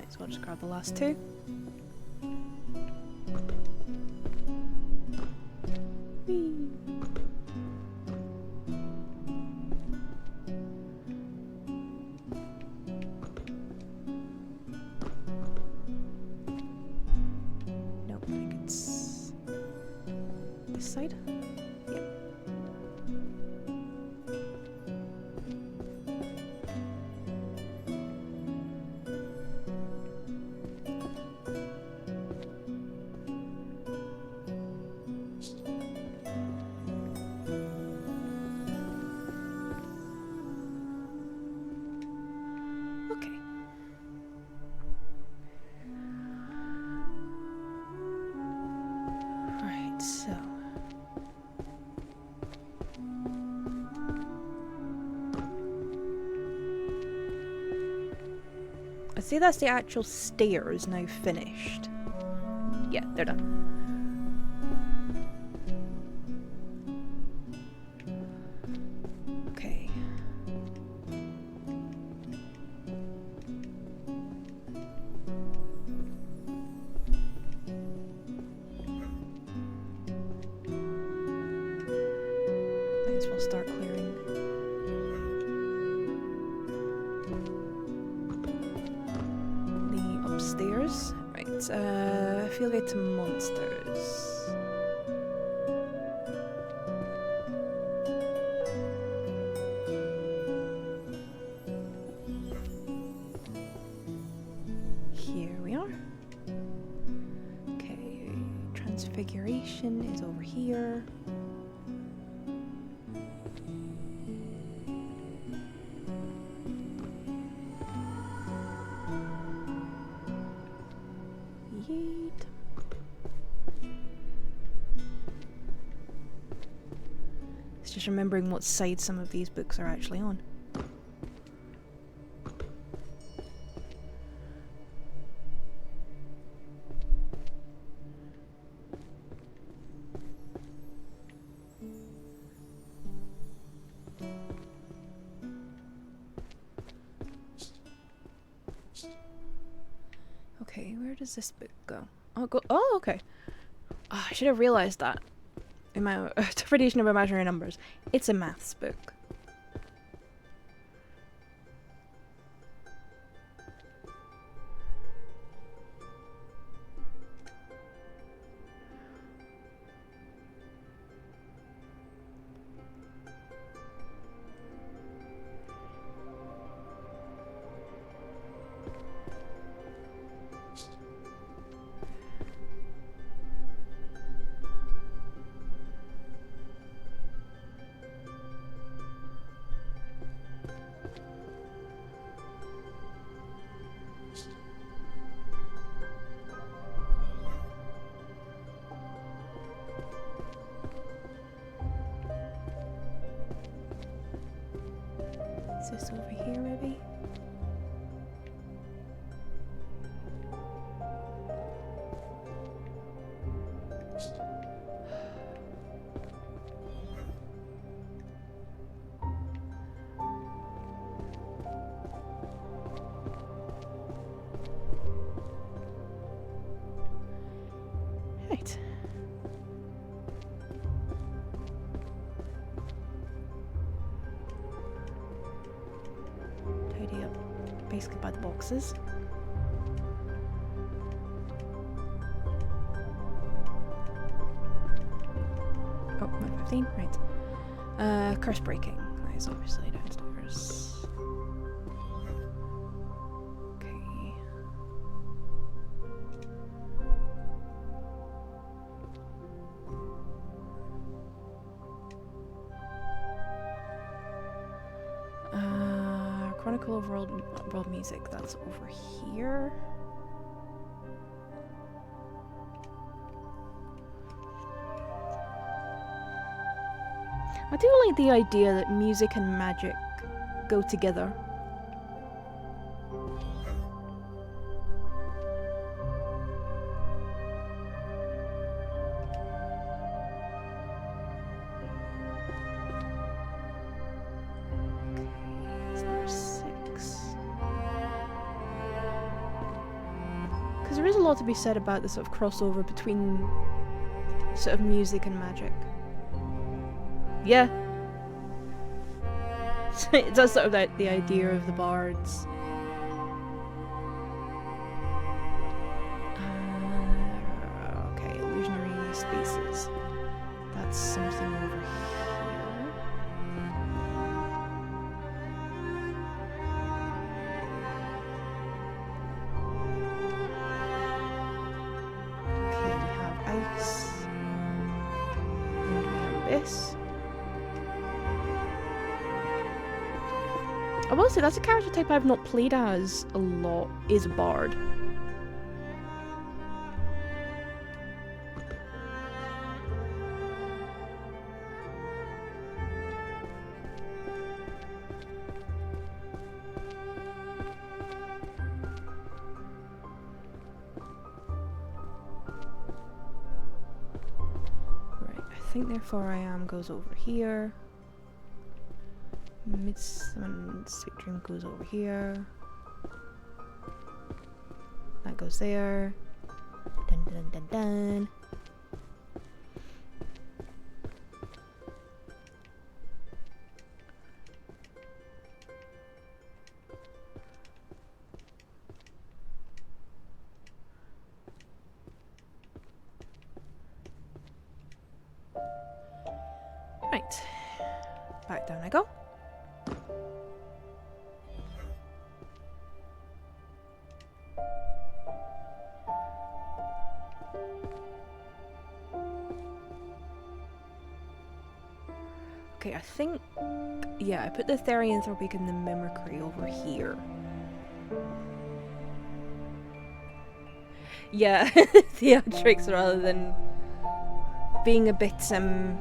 So I'll just grab the last 2. Whee. Nope, I think it's this side. Yep. See, that's the actual stairs now finished. Yeah, they're done. Okay. Might as well start clearing. Upstairs. Right, affiliate to monsters. Here we are. Okay, transfiguration is over here. Just remembering what side some of these books are actually on. Okay, where does this book go? Oh, okay. Oh, I should have realized that. In my interpretation of imaginary numbers. It's a maths book. Is this over here, maybe? Right. Tidy up basically by the boxes. Oh, 1:15, right. Curse breaking. That is obviously downstairs. Okay. Chronicle of World Music, that's over here. I do like the idea that music and magic go together. That's number 6. Because there is a lot to be said about the sort of crossover between sort of music and magic. Yeah. It does sort of the idea of the bards. Okay, illusionary spaces. That's something over here. Okay, we have ice. And we have abyss. I will say that's a character type I've not played as a lot, is a bard. Right, I think therefore I am goes over here. Midsummer Sweet Dream goes over here. That goes there. Dun dun dun dun. Right. Back down I go. Okay, I think... yeah, I put the Therianthropic and the Mimicry over here. Yeah, theatrics rather than being a bit, okay.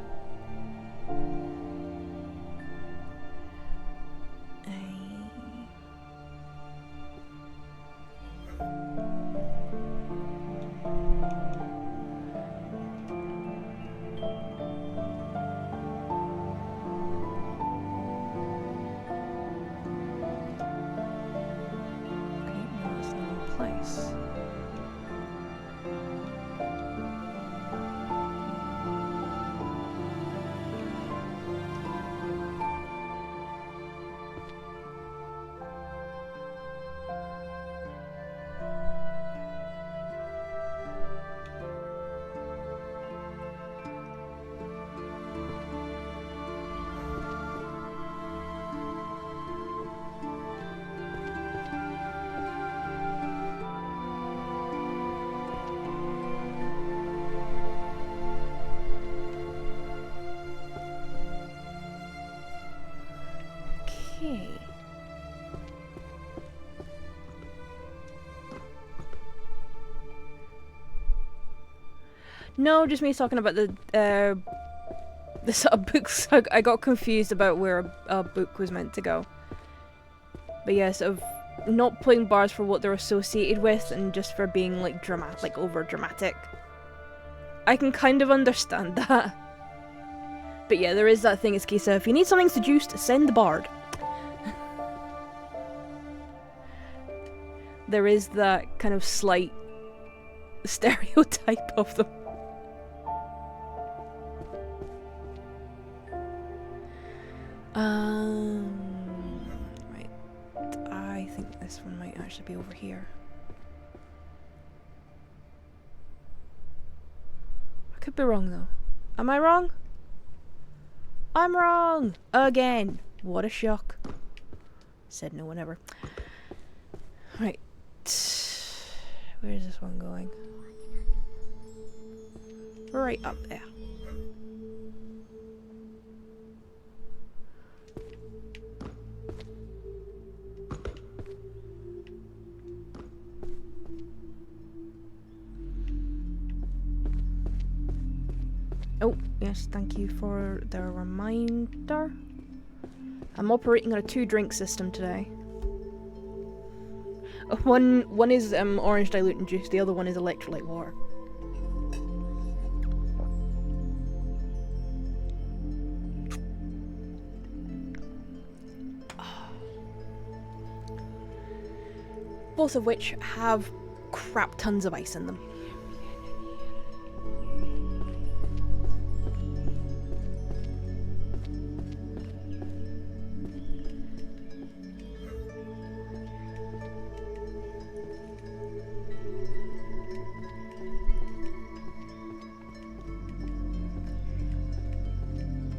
No, just me talking about the sort of books. I got confused about where a book was meant to go. But yeah, sort of not playing bards for what they're associated with and just for being like dramatic, like over dramatic. I can kind of understand that. But yeah, there is that thing, it's a case of, if you need something seduced, send the bard. There is that kind of slight stereotype of them. be over here. I could be wrong though. Am I wrong? I'm wrong! Again! What a shock. Said no one ever. Right. Where is this one going? Right up there. Oh, yes, thank you for the reminder. I'm operating on a 2-drink system today. One is orange diluting juice, the other one is electrolyte water. Both of which have crap tons of ice in them.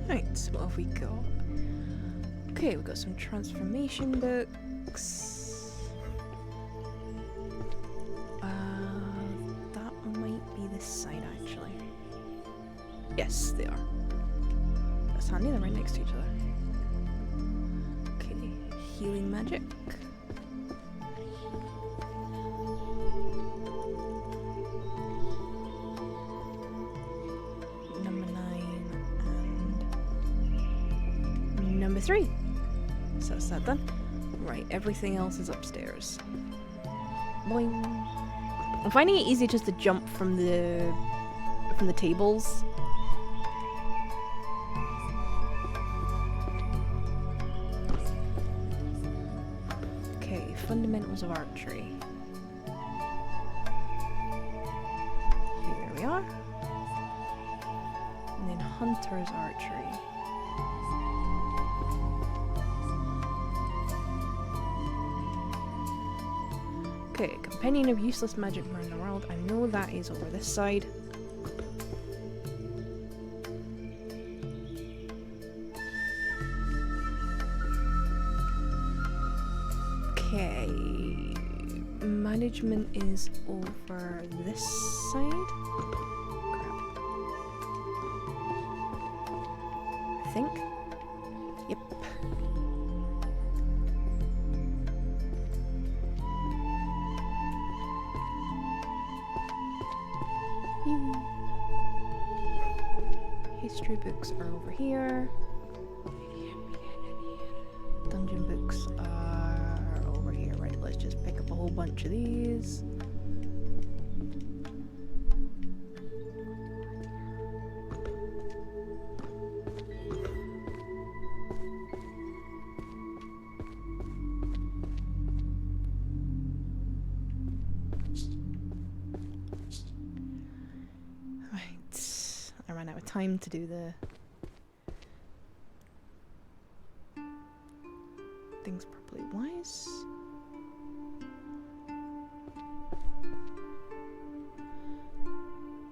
Right, so what have we got? Okay, we've got some transformation books. That might be this side actually. Yes, they are. That's handy, they're right next to each other. Okay, healing magic. Number 9 and number 3. So that's that done. Right, everything else is upstairs. Boing. I'm finding it easy just to jump from the tables. Okay, fundamentals of archery. Here we are. And then hunter's archery. Okay, companion of useless magic around the world. I know that is over this side. Okay, management is over this side. Crap. I think. Yep. History books are over here. Dungeon books are over here. Right, let's just pick up a whole bunch of these. I ran out of time to do the things properly. Wise.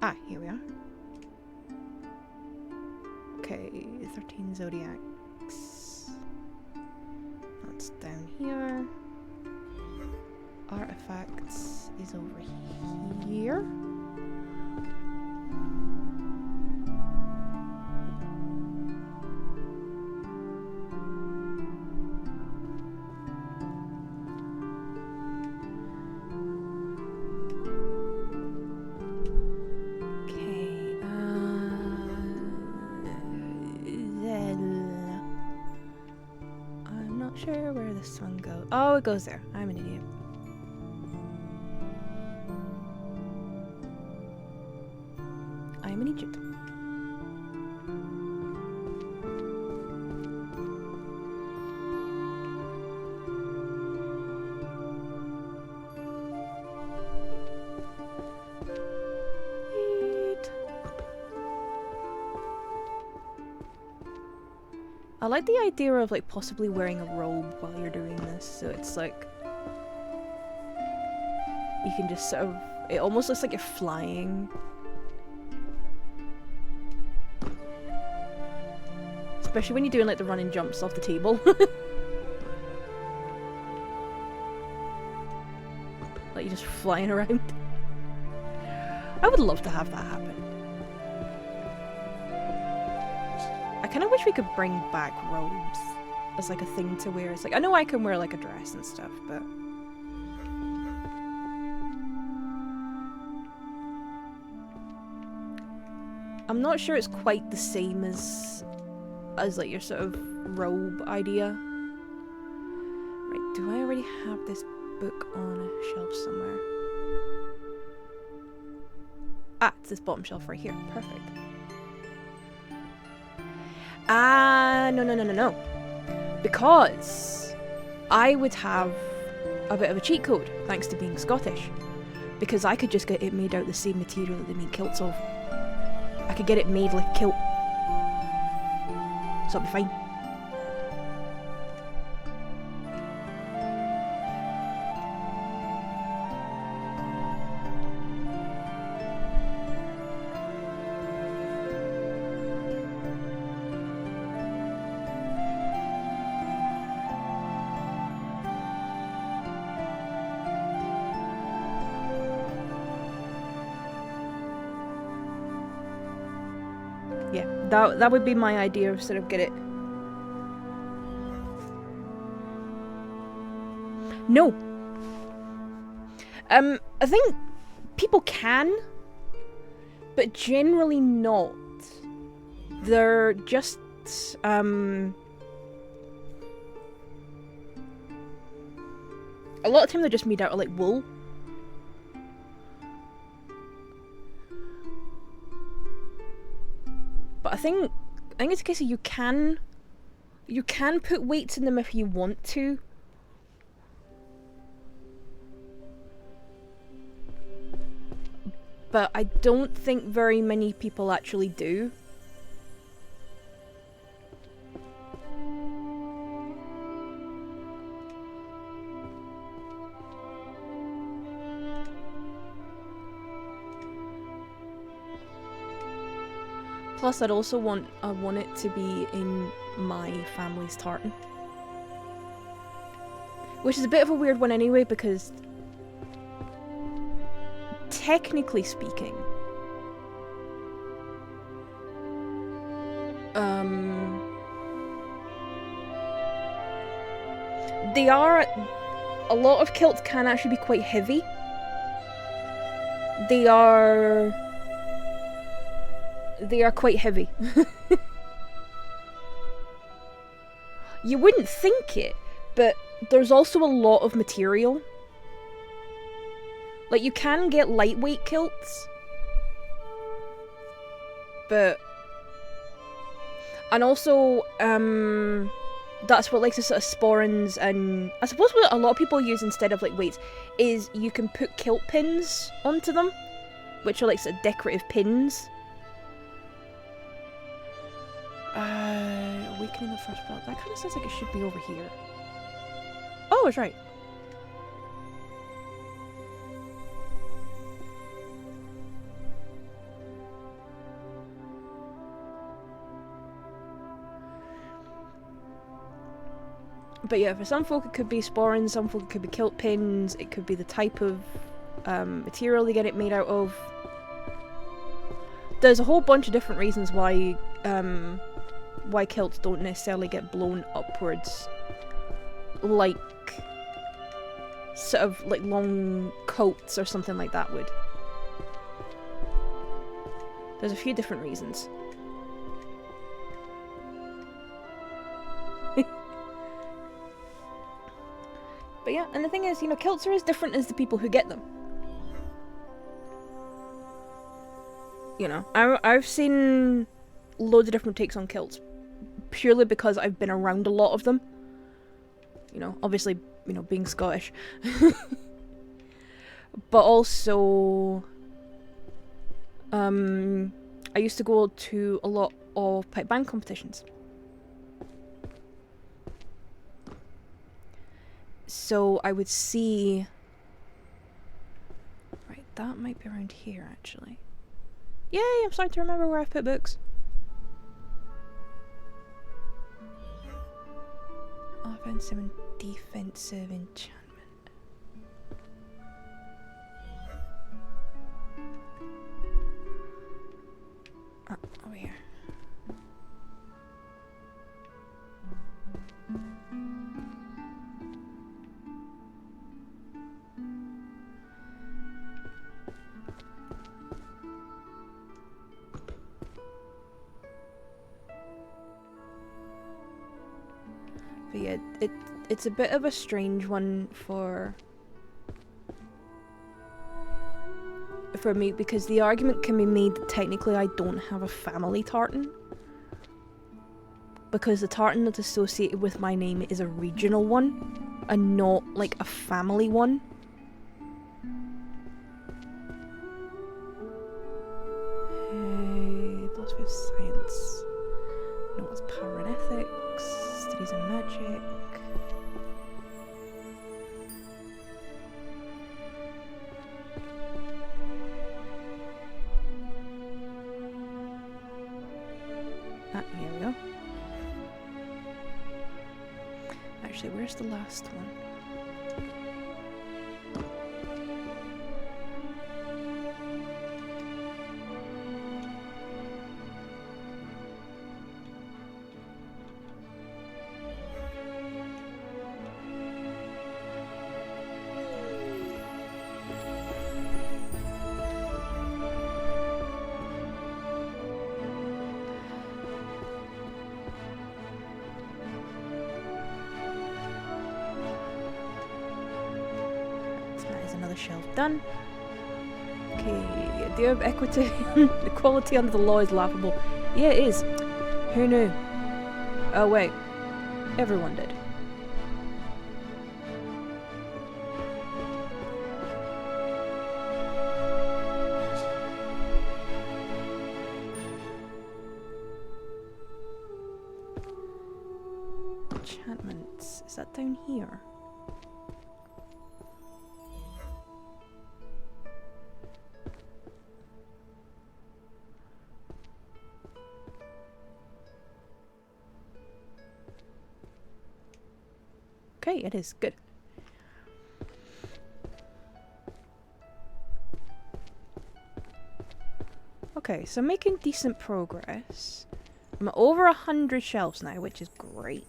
Ah, here we are. Okay, 13 zodiacs. That's down here. Artifacts is over here. Sure where this one goes. Oh, it goes there. I'm an idiot. I'm in Egypt. I like the idea of like possibly wearing a robe while you're doing this, so it's like you can just sort of, it almost looks like you're flying. Especially when you're doing like the running jumps off the table. Like you're just flying around. I would love to have that happen. I kind of wish we could bring back robes as like a thing to wear. It's like, I know I can wear like a dress and stuff, but I'm not sure it's quite the same as like your sort of robe idea. Right, do I already have this book on a shelf somewhere? Ah, it's this bottom shelf right here. Perfect. Ah, no. Because I would have a bit of a cheat code, thanks to being Scottish. Because I could just get it made out of the same material that they make kilts of. I could get it made like a kilt. So it'll be fine. Yeah, that would be my idea of sort of get it. No. I think people can, but generally not. They're just a lot of time they're just made out of like wool. But I think it's a case of you can put weights in them if you want to. But I don't think very many people actually do. Plus, I want it to be in my family's tartan. Which is a bit of a weird one anyway, because technically speaking, they are, a lot of kilts can actually be quite heavy. They are quite heavy. You wouldn't think it, but there's also a lot of material. Like, you can get lightweight kilts, but... And also, that's what, like, the sort of sporrans and... I suppose what a lot of people use instead of, like, weights is you can put kilt pins onto them, which are, like, sort of decorative pins. Awakening the First Belt. That kind of sounds like it should be over here. Oh, it's right. But yeah, for some folk it could be sporrans, some folk it could be kilt pins, it could be the type of material they get it made out of. There's a whole bunch of different reasons why kilts don't necessarily get blown upwards like sort of like long coats or something like that would. There's a few different reasons. But yeah, and the thing is, you know, kilts are as different as the people who get them. You know, I've seen loads of different takes on kilts, purely because I've been around a lot of them. You know, obviously, you know, being Scottish. But also, I used to go to a lot of pipe band competitions. So I would see that might be around here, actually. Yay, I'm starting to remember where I've put books. Offensive and defensive enchantment. Oh, over here. But yeah, it's a bit of a strange one for me, because the argument can be made that technically I don't have a family tartan, because the tartan that's associated with my name is a regional one and not like a family one. Philosophy of science. No, it's power and ethics. Studies in magic. Here we go. Actually, where's the last one? Shelf done. Okay, the idea of equity equality under the law is laughable. Yeah, it is. Who knew? Oh wait, everyone did. Enchantments. Is that down here? Okay, it is. Good. Okay, so making decent progress. I'm at over 100 shelves now, which is great.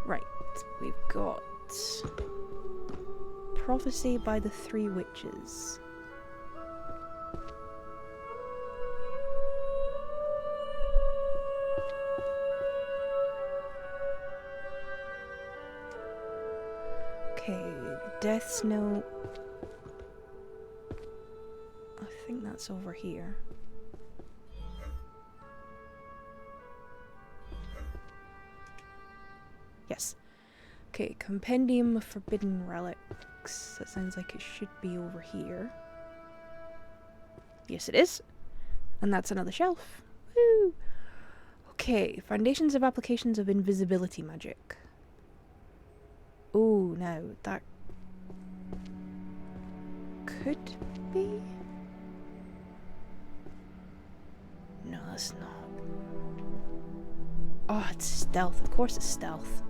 Right, we've got Prophecy by the Three Witches. Okay, Death's Note. I think that's over here. Yes. Okay, Compendium of Forbidden Relics. That sounds like it should be over here. Yes, it is. And that's another shelf. Woo! Okay, Foundations of Applications of Invisibility Magic. Oh, now that could be. No, that's not. Oh, it's stealth. Of course, it's stealth.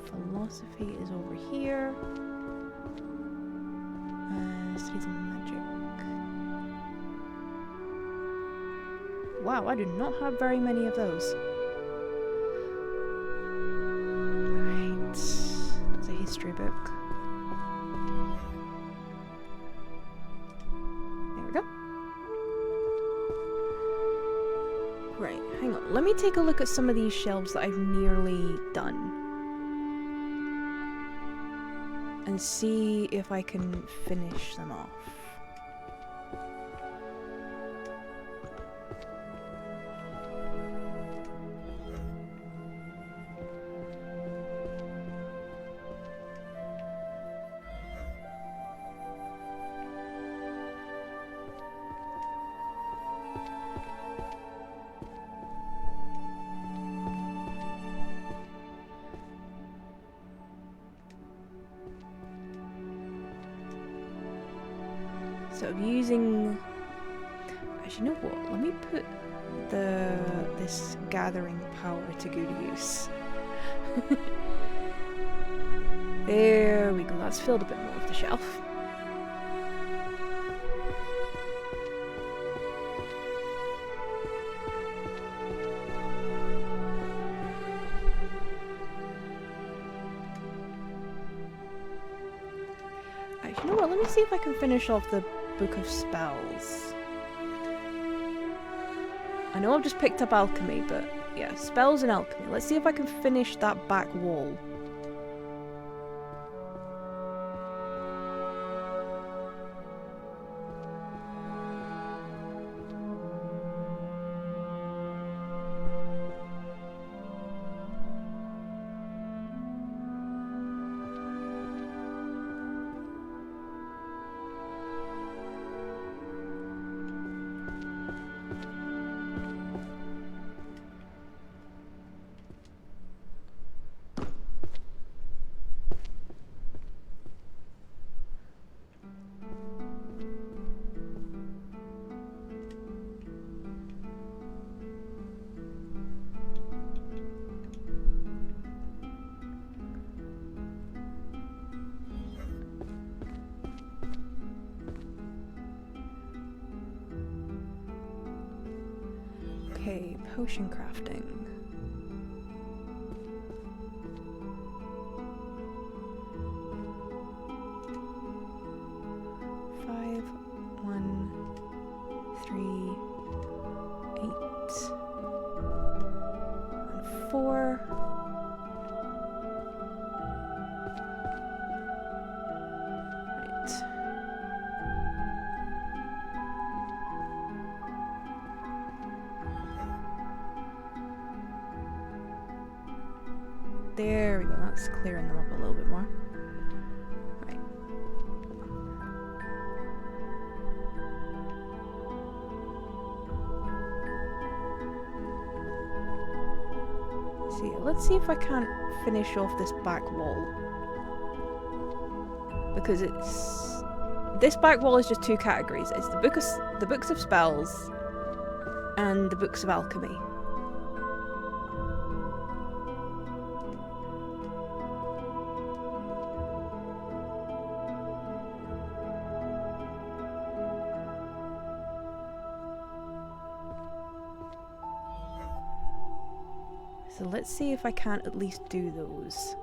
Philosophy is over here. Studies in magic. Wow, I do not have very many of those. Right. That's a history book. There we go. Right, hang on. Let me take a look at some of these shelves that I've nearly done. And see if I can finish them off. So I'm using... Actually, you know what? Let me put this gathering power to good use. There we go. That's filled a bit more of the shelf. Actually, you know what? Let me see if I can finish off the Book of Spells. I know I've just picked up alchemy, but yeah, spells and alchemy. Let's see if I can finish that back wall. Okay, potion crafting. Five, 1, 3, 8, and 4. Right. There we go, that's clearing them up a little bit more. Right. So yeah, let's see if I can't finish off this back wall. Because it's... This back wall is just two categories. It's the books of spells and the books of alchemy. So let's see if I can't at least do those.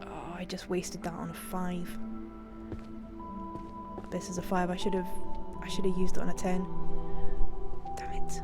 Oh, I just wasted that on a 5. This is a 5. I should have used it on a 10. Damn it.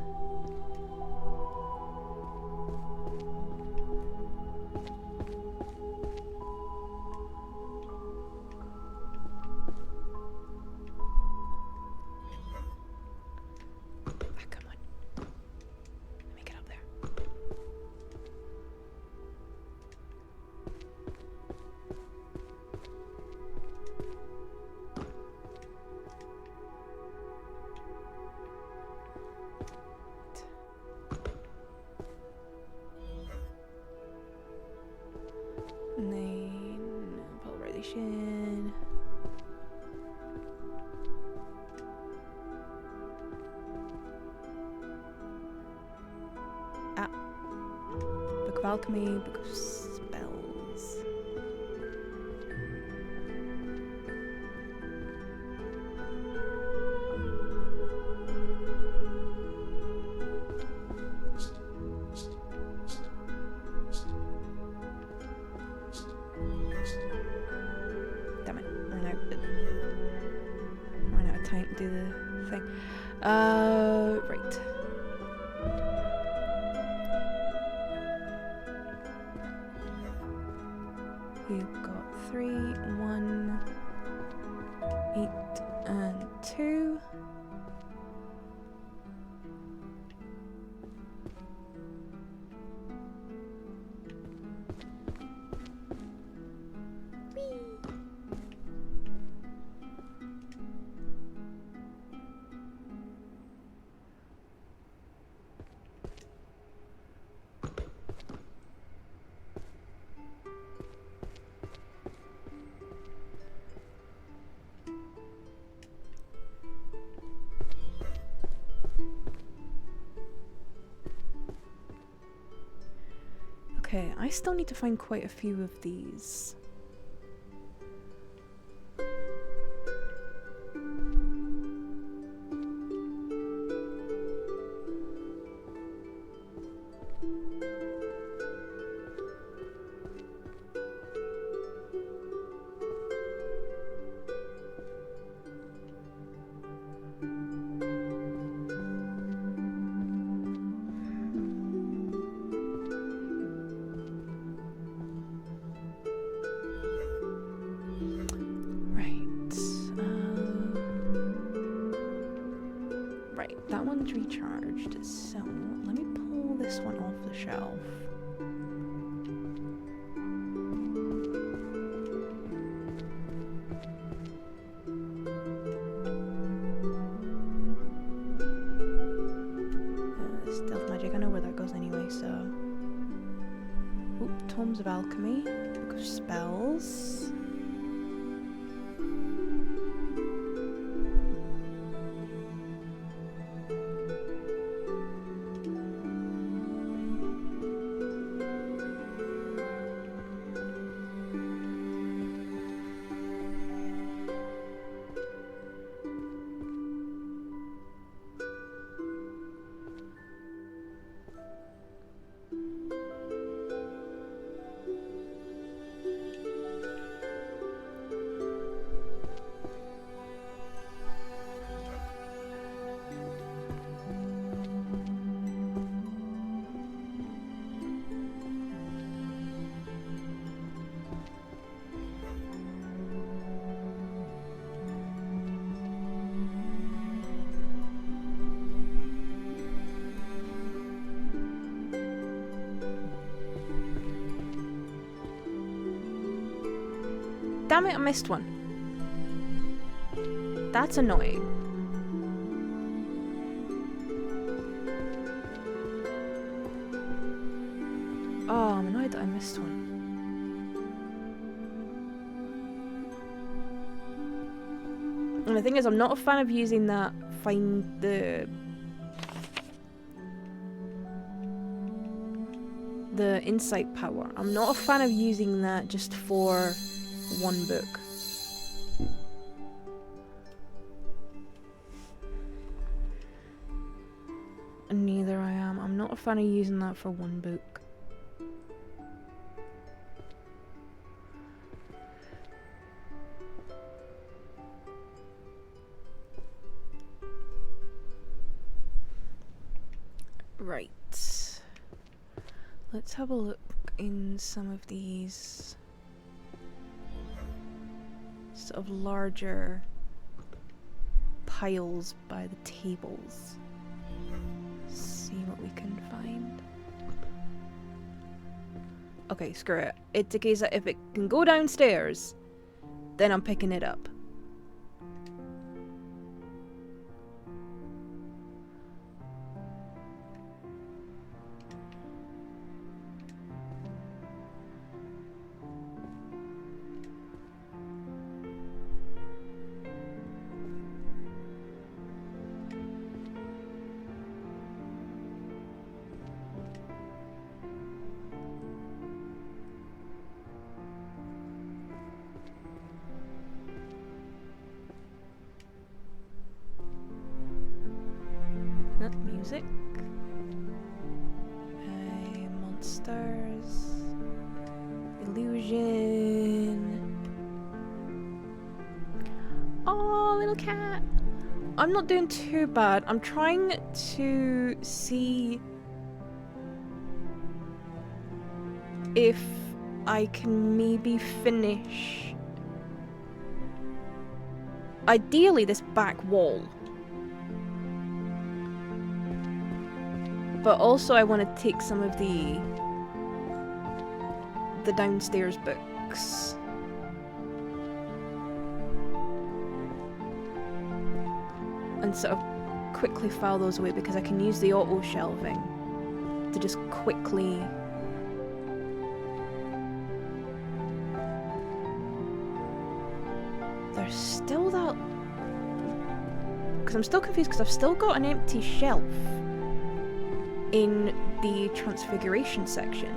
And then polarization. Book of Alchemy, Book of Spells. time to do the thing. Right. We've got 3, 1, 8, and 2. Okay, I still need to find quite a few of these. That one's recharged, so let me pull this one off the shelf. Stealth magic, I know where that goes anyway, so... Ooh, Tomes of Alchemy, Book of Spells... Damn it, I missed one. That's annoying. Oh, I'm annoyed that I missed one. And the thing is, I'm not a fan of using that find the insight power. I'm not a fan of using that just for one book. And neither I am. I'm not a fan of using that for one book. Right. Let's have a look in some of these sort of larger piles by the tables. See what we can find. Okay, screw it. It's a case that if it can go downstairs, then I'm picking it up. Music. Monsters. Illusion. Oh, little cat. I'm not doing too bad. I'm trying to see if I can maybe finish, ideally, this back wall. But also I want to take some of the downstairs books. And sort of quickly file those away because I can use the auto shelving to just quickly there's still that, because I'm still confused because I've still got an empty shelf in the transfiguration section.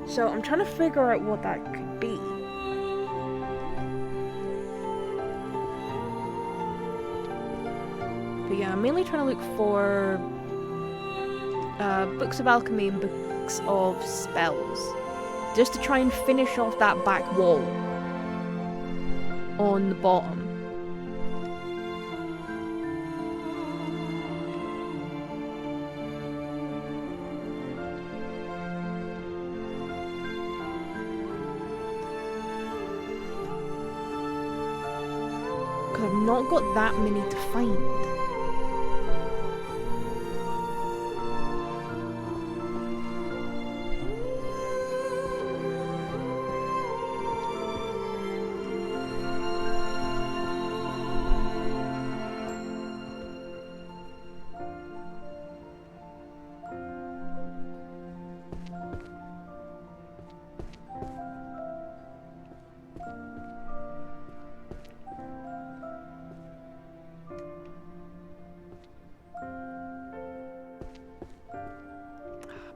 So I'm trying to figure out what that could be. But yeah, I'm mainly trying to look for books of alchemy and books of spells, just to try and finish off that back wall on the bottom. Because I've not got that many to find.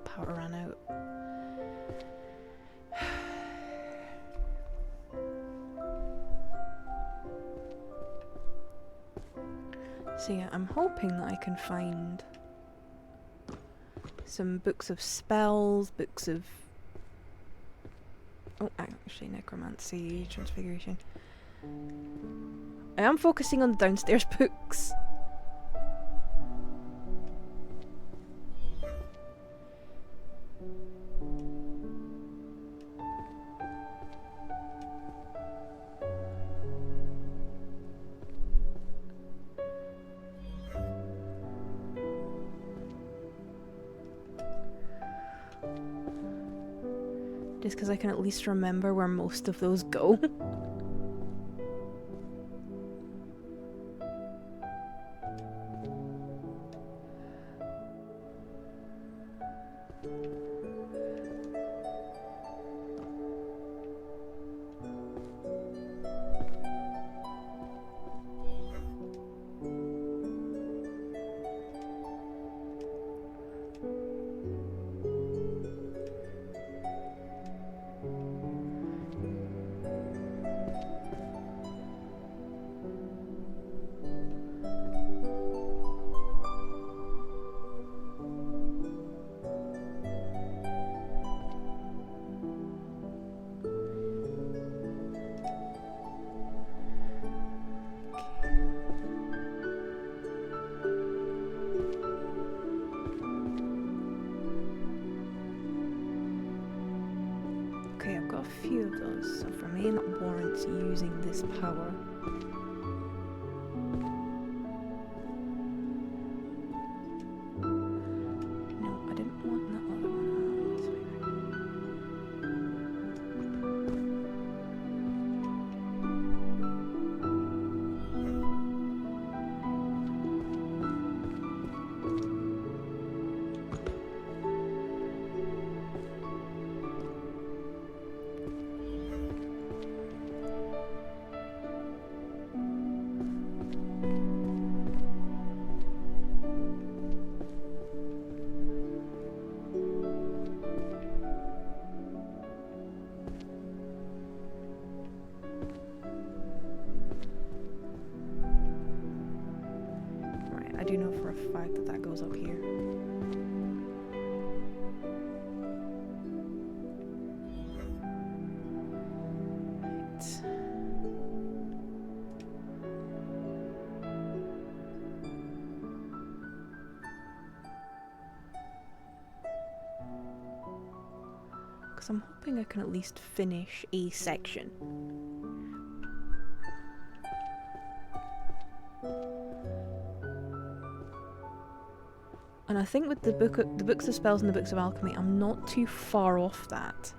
Power ran out. So yeah, I'm hoping that I can find some books of spells, books of... Oh, actually, necromancy, transfiguration. I am focusing on the downstairs books. Just because I can at least remember where most of those go. Okay, I've got a few of those, so for me that warrants using this power. No, I didn't want that other do know for a fact that that goes up here. Because I'm hoping I can at least finish a section. And I think with the books of spells and the books of alchemy, I'm not too far off that.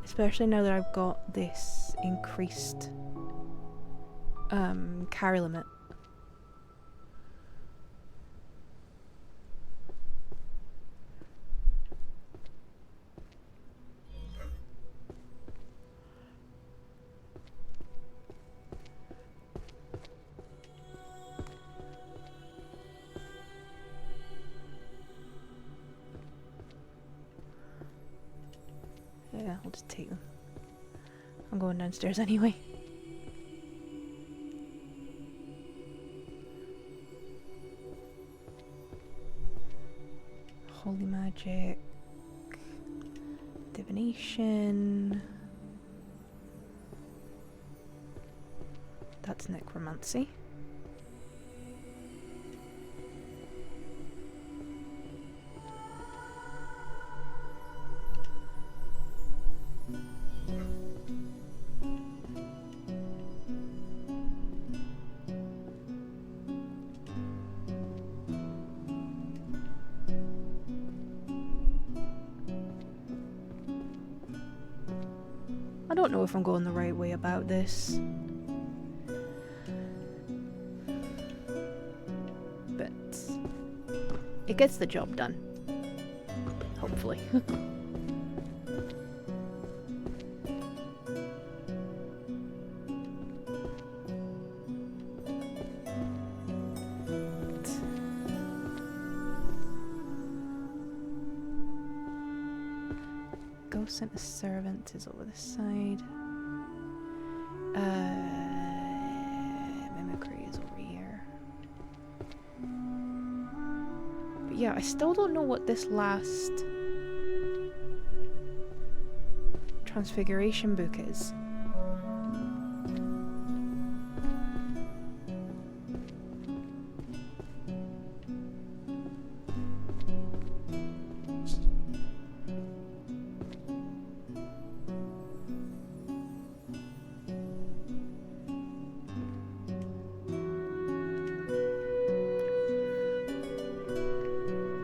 Especially now that I've got this increased carry limit. Yeah, I'll just take them. I'm going downstairs anyway. Holy magic. Divination. That's necromancy. I don't know if I'm going the right way about this. But it gets the job done. Hopefully. Ghost sent a servant is over the side. Mimicry is over here. But yeah, I still don't know what this last Transfiguration book is.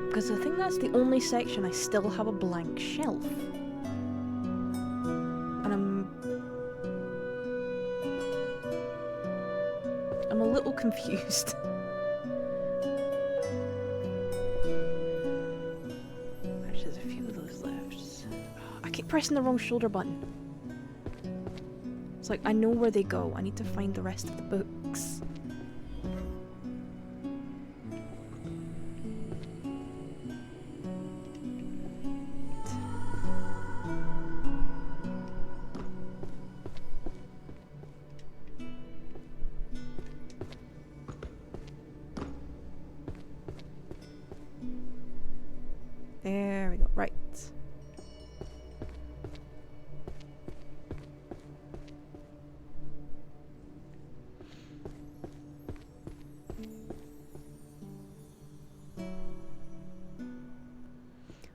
Because I think that's the only section I still have a blank shelf. And I'm a little confused. There's just a few of those left. I keep pressing the wrong shoulder button. It's like, I know where they go. I need to find the rest of the books. There we go, right.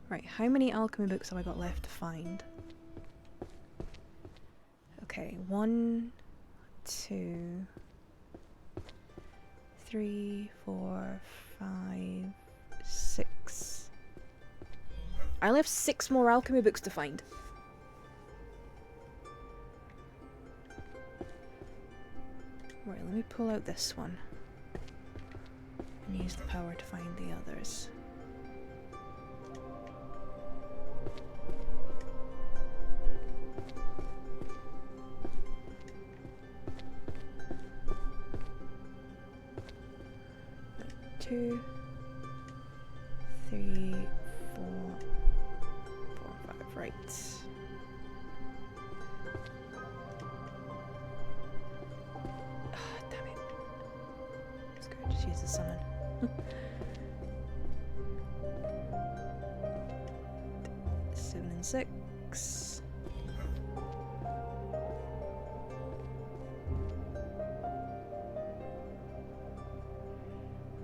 Right, how many alchemy books have I got left to find? Okay, 1, 2, 3, 4, 5, 6. I only have 6 more alchemy books to find. Right, let me pull out this one and use the power to find the others. Two, 3, 4, 4, 5, right. 6.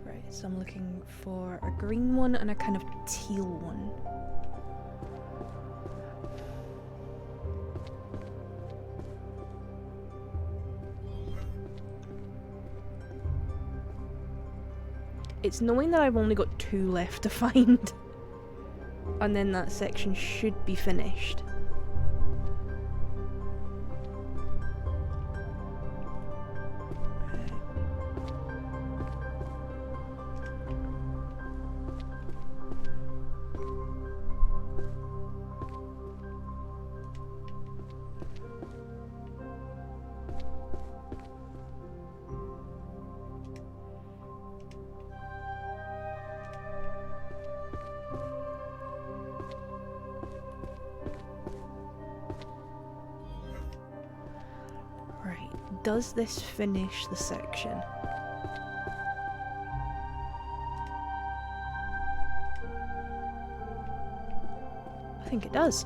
Right, so I'm looking for a green one and a kind of teal one. It's knowing that I've only got 2 left to find. And then that section should be finished. Does this finish the section? I think it does.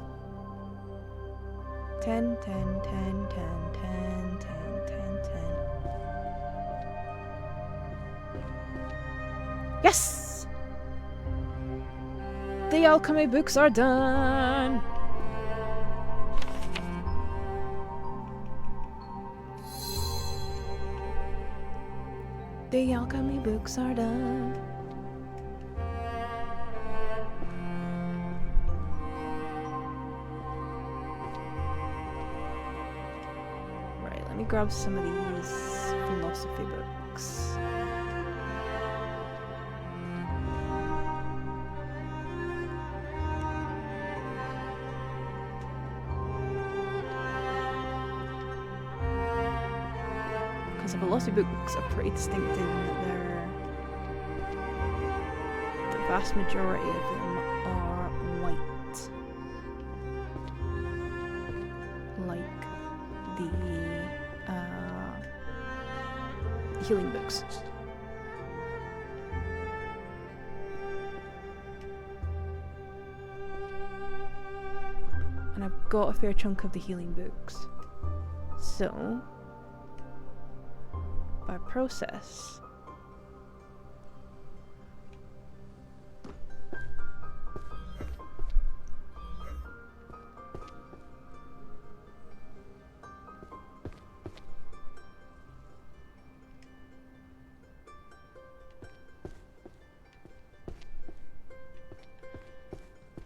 10, 10, 10, 10, 10, 10, 10, 10. Yes! The alchemy books are done! The alchemy books are done. Right, let me grab some of these philosophy books. Because the philosophy books are pretty distinctive in that the vast majority of them are white. Like the healing books. And I've got a fair chunk of the healing books. So by process,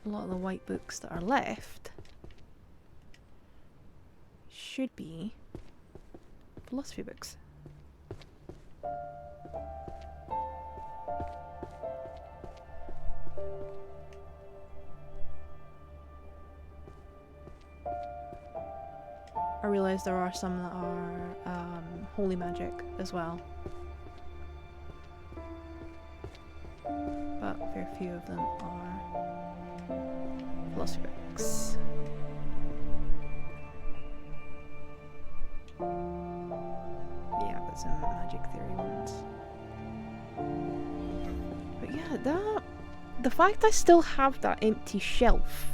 a lot of the white books that are left should be philosophy books. I realise there are some that are holy magic as well, but a fair few of them are philosophy books. Yeah, but some magic theory ones. But yeah, the fact I still have that empty shelf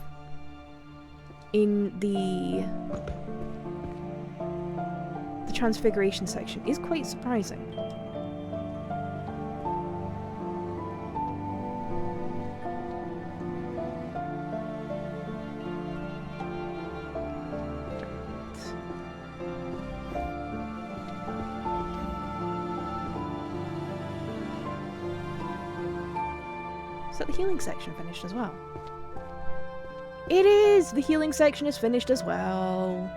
in the Transfiguration section is quite surprising. Is that the healing section finished as well? It is! The healing section is finished as well.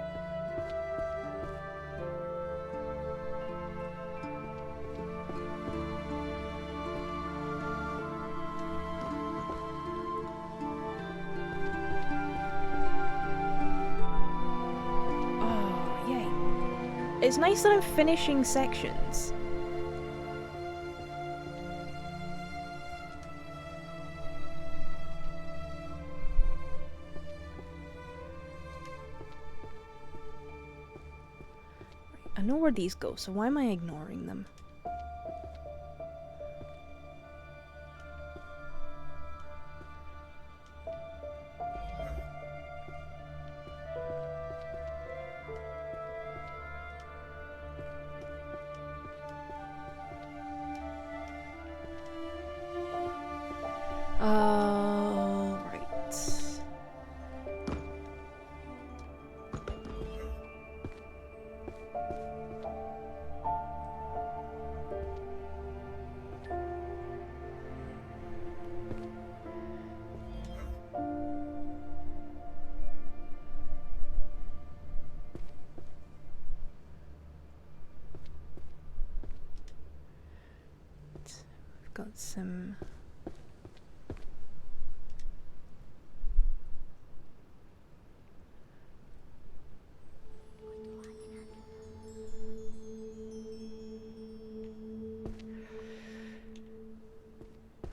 It's nice that I'm finishing sections. I know where these go, so why am I ignoring them? some.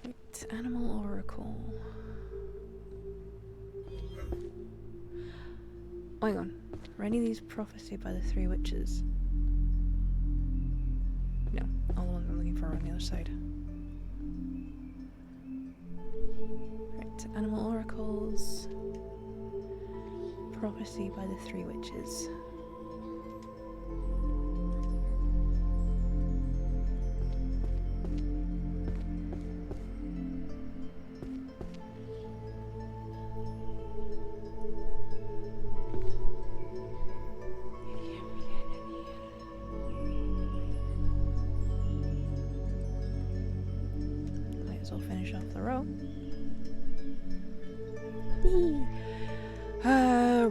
Right, Animal Oracle. Oh, hang on. Were any of these prophesied by the three witches? No, all the ones I'm looking for are on the other side. Right, Animal Oracles. Prophecy by the three witches. Might as well finish off the row.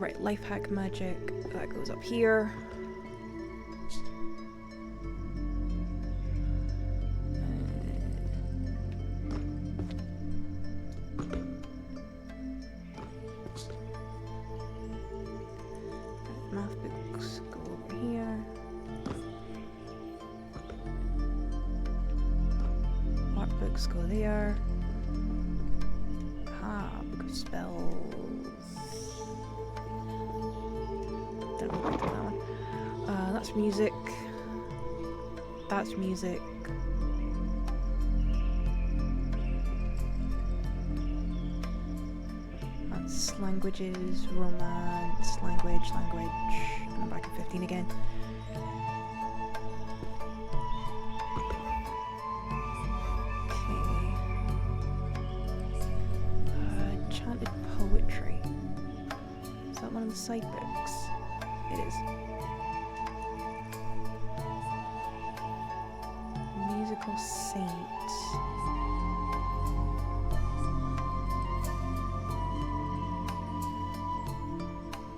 Right, life hack magic. That goes up here. Math books go over here. Art books go there. Book of spells. Don't go back to that one. That's music. That's music. That's languages, romance, language. I'm back at 15 again. Enchanted poetry. Is that one of the side books? It is. Musical Saint.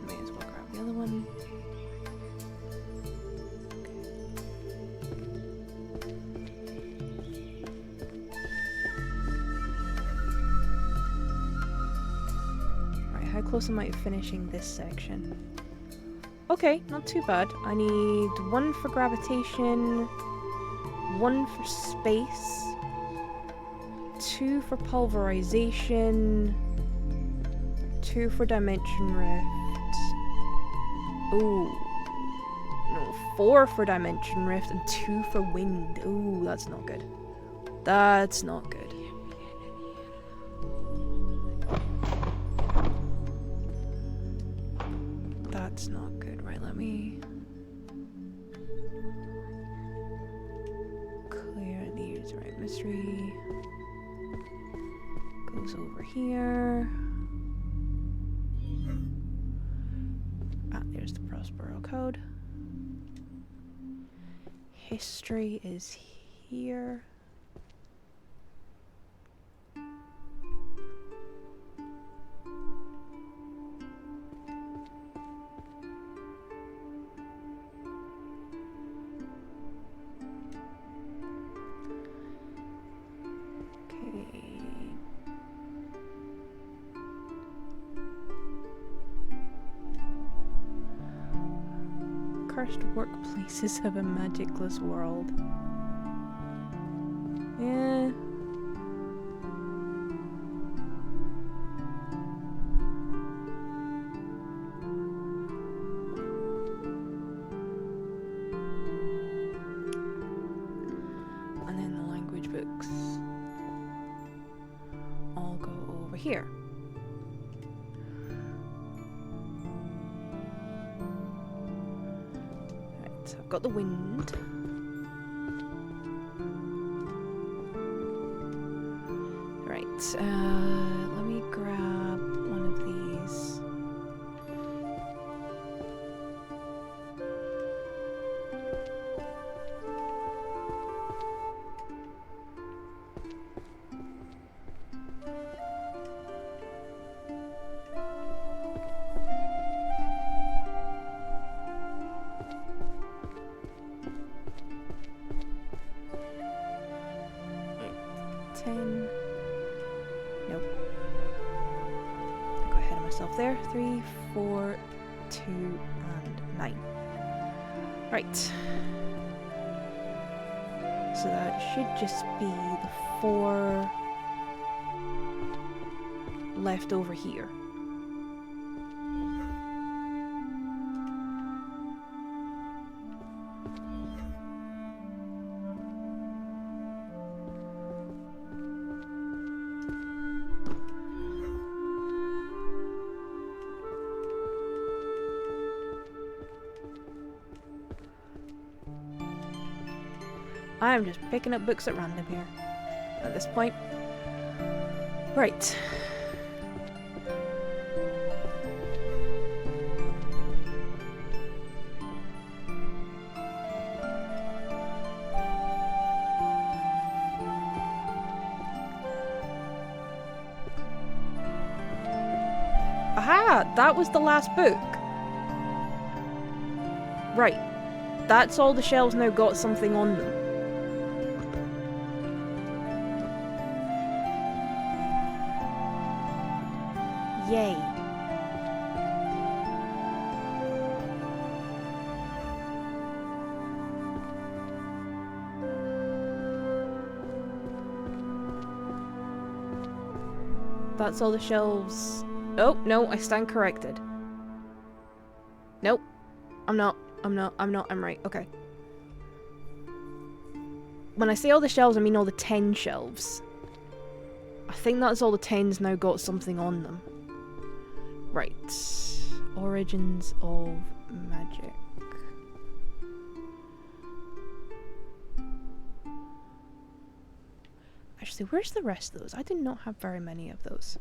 May as well grab the other one. Right, how close am I to finishing this section? Okay, not too bad. I need one for gravitation, one for space, two for pulverization, two for dimension rift. Ooh. No, 4 for dimension rift and 2 for wind. Ooh, that's not good. That's not good. That's not good. Right, let me clear these. Right, mystery goes over here. Ah, there's the Prospero code. History is here. Cursed workplaces of a magicless world. Yeah. And then the language books all go over here. I've got the wind. Right, let me grab one of these. myself there. 3, 4, 2, and 9. Right. So that should just be the 4 left over here. I'm just picking up books at random here at this point. Right. Aha! That was the last book. Right. That's all the shelves now got something on them. Yay. That's all the shelves. Oh, no, I stand corrected. Nope. I'm right, okay. When I say all the shelves, I mean all the 10 shelves. I think that's all the 10's now got something on them. Right. Origins of Magic. Actually, where's the rest of those? I did not have very many of those.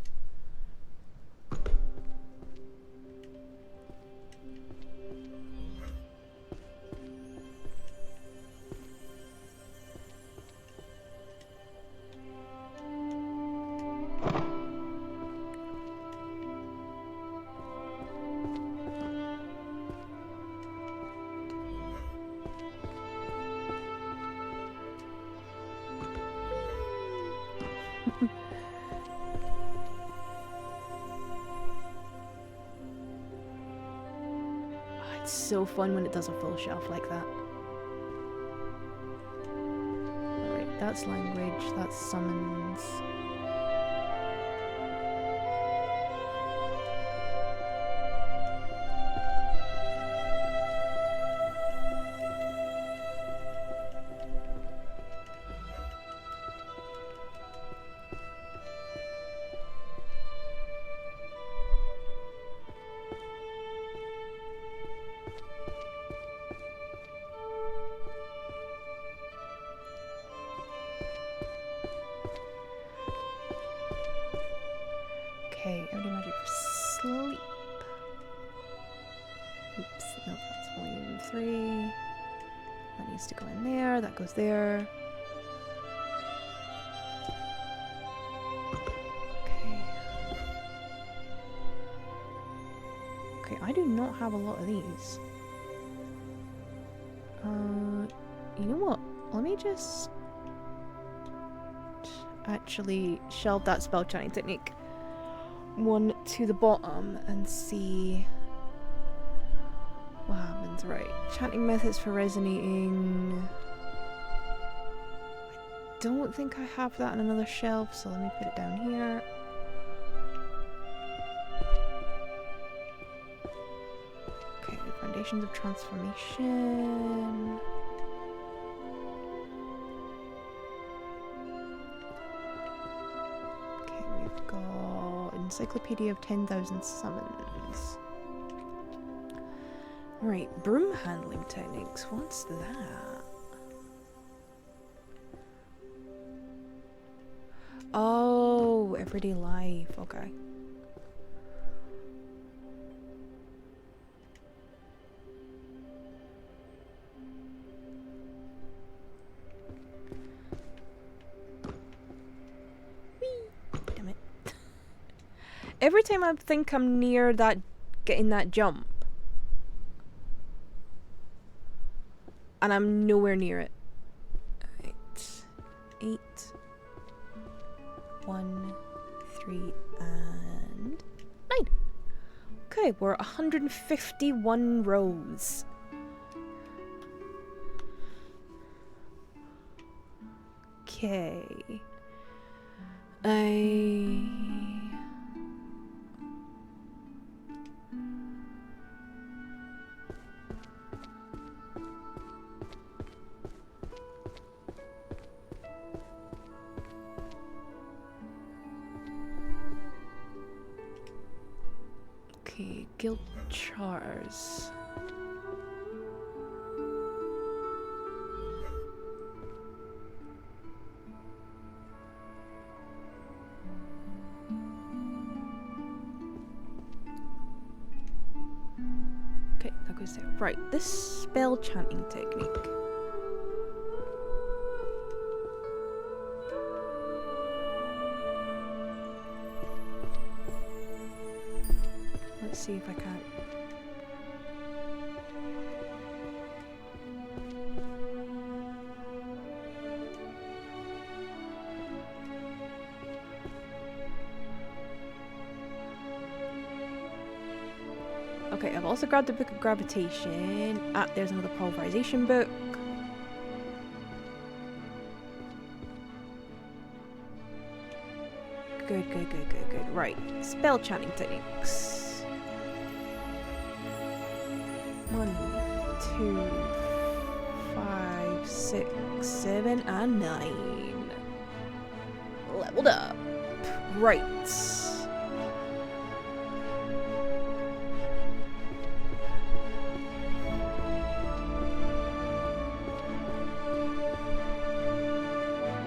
It's so fun when it does a full shelf like that. Alright, that's language, that's summons. Okay, everyday magic for sleep. Oops, no, that's volume 3. That needs to go in there, that goes there. Okay. Okay, I do not have a lot of these. You know what? Let me just actually shelve that spell chanting technique one to the bottom and see what happens. Right, chanting methods for resonating. I don't think I have that on another shelf, so let me put it down here. Okay, foundations of transformation. Okay, we've got Encyclopedia of 10,000 Summons. Right, broom handling techniques. What's that? Oh, everyday life. Okay. Damn it. Every time I think I'm near that, getting that jump, and I'm nowhere near it. Right. 8, 1, 3, and 9. Okay, we're at 151 rows. Okay. Okay, guild charters. Okay, that goes there. Right, this spell chanting technique. Let's see if I can. Okay, I've also grabbed the Book of Gravitation. Ah, there's another pulverization book. Good. Right, spell chanting techniques. 1, 2, 5, 6, 7, and 9. Leveled up. Right.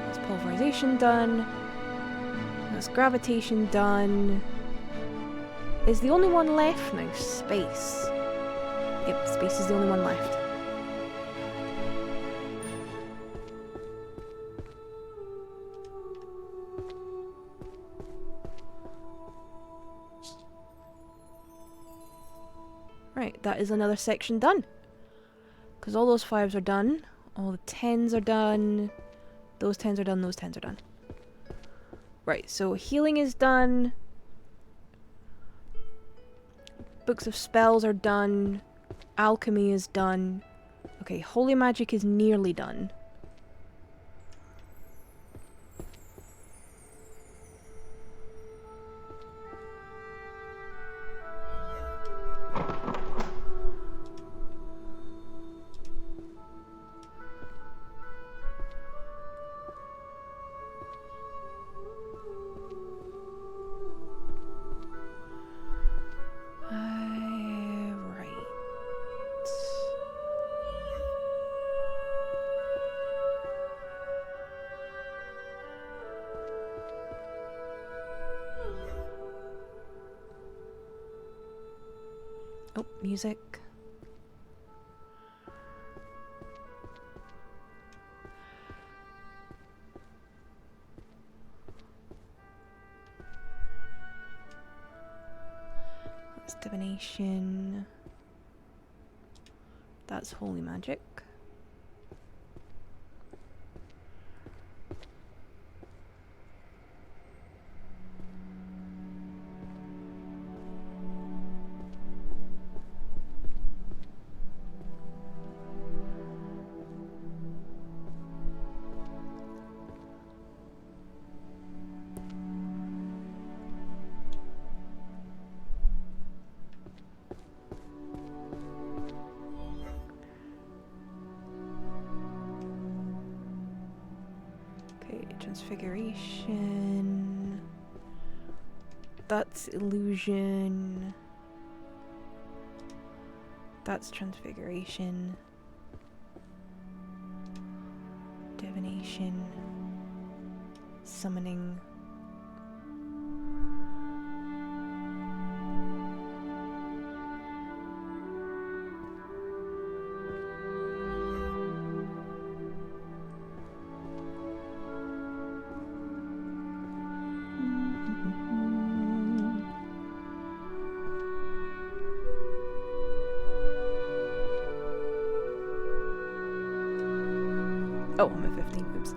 That's pulverization done. That's gravitation done. Is the only one left now space? Yep, space is the only one left. Right, that is another section done. Because all those 5s are done. All the 10s are done. Those 10s are done, those 10s are done. Right, so healing is done. Books of spells are done. Alchemy is done. Okay, holy magic is nearly done. Oh, music. That's divination. That's holy magic. Transfiguration. That's illusion. That's transfiguration. Divination. Summoning. Oh, I'm at 15. Oops.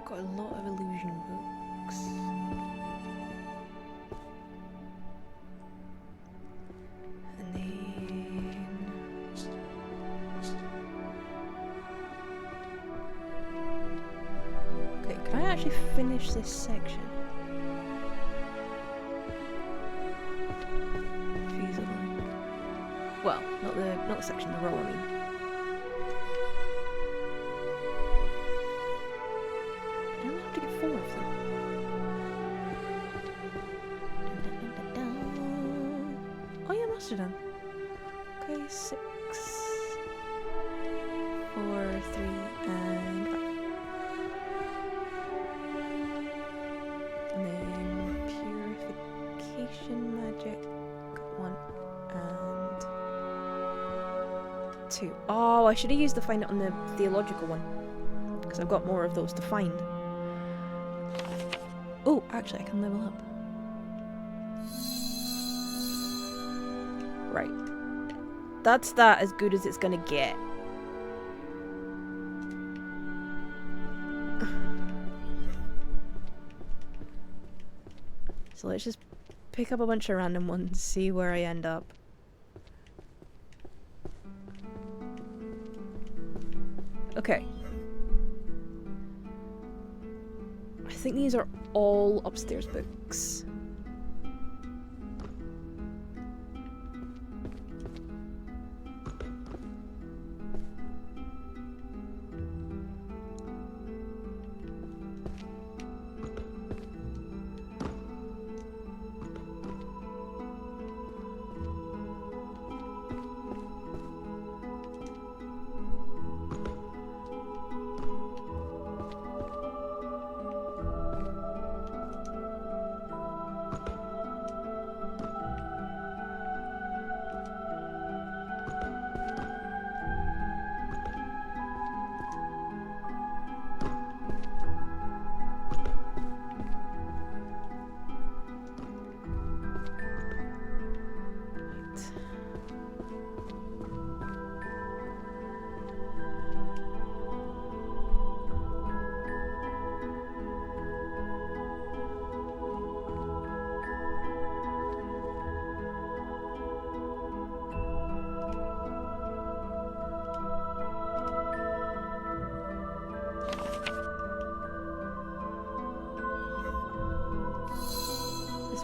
got a lot of illusion books. And then... Okay, can I actually finish this section? Feasibly. Well, not the section, the row, I mean. I only have to get 4 of them. Oh yeah, must have done. Okay, 6, 4, 3, and 5. And then purification magic, 1 and 2. Oh, I should have used the find it on the theological one, because I've got more of those to find. Oh, actually I can level up. Right. That's that as good as it's gonna get. So let's just pick up a bunch of random ones, see where I end up. Okay. I think these are all upstairs books.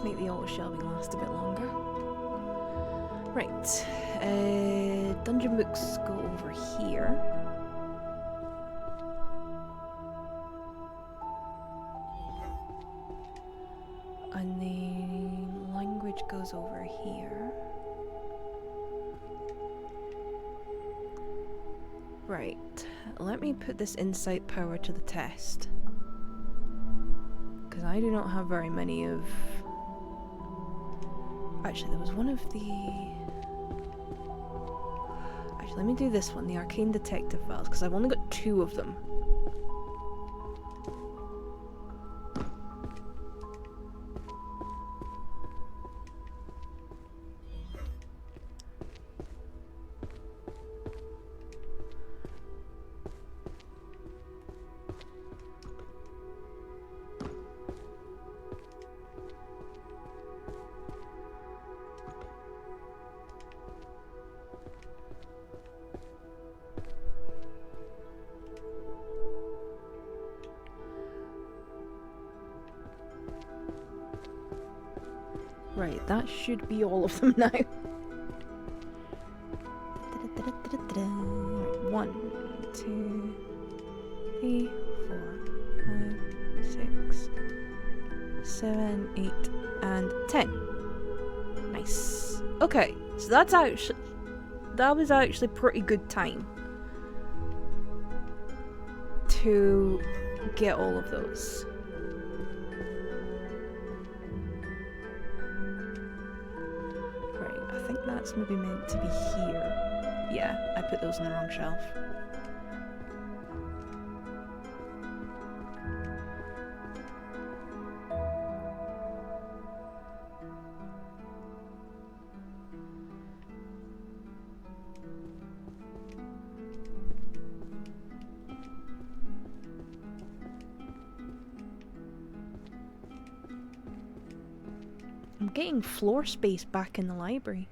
Make the auto shelving last a bit longer. Right, dungeon books go over here. And then language goes over here. Right, let me put this insight power to the test. Because I do not have very many of... Actually, there was one of the... Actually, let me do this one, the Arcane Detective Files, because I've only got 2 of them. Right, that should be all of them now. Right, 1, 2, 3, 4, 5, 6, 7, 8, and 10. Nice. Okay, so that was actually pretty good time to get all of those. That's maybe meant to be here. Yeah, I put those on the wrong shelf. I'm getting floor space back in the library.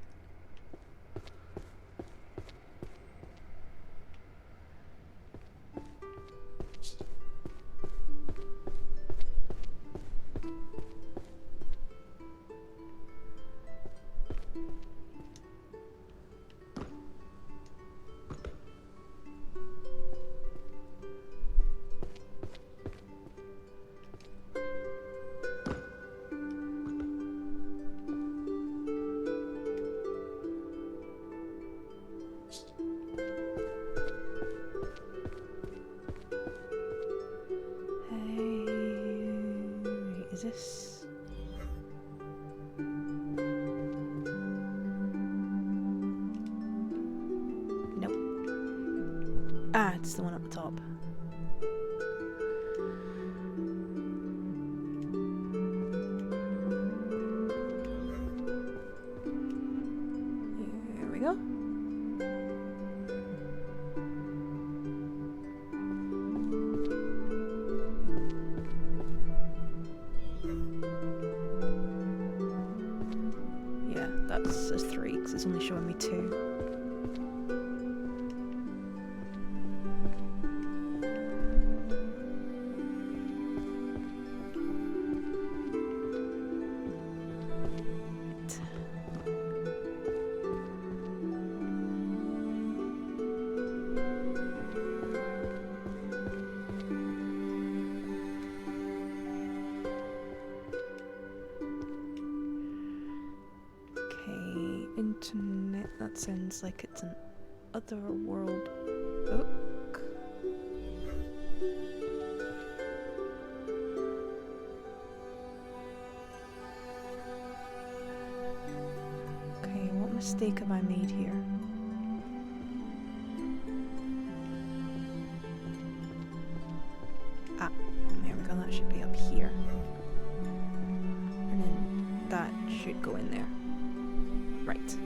Is this? Nope. Ah, it's the one at the top. Here we go. That says 3 because it's only showing me 2. Internet, that sounds like it's an otherworld book. Okay, what mistake have I made here? Ah, there we go, that should be up here. And then that should go in there. Right.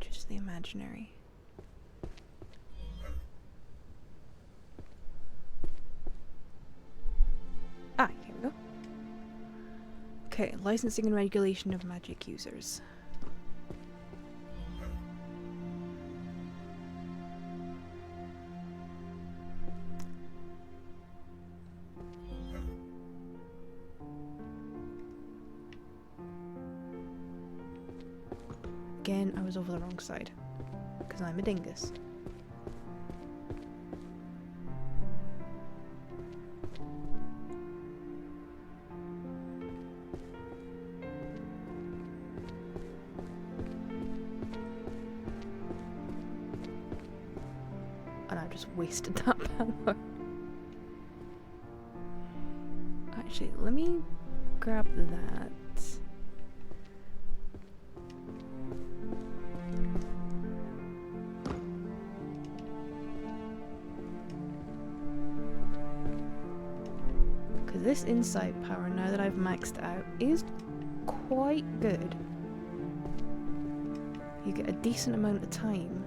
Just the imaginary. Ah, here we go. Okay, licensing and regulation of magic users. Again, I was over the wrong side, because I'm a dingus. And I just wasted that power. Actually, let me grab that. This insight power, now that I've maxed out, is quite good. You get a decent amount of time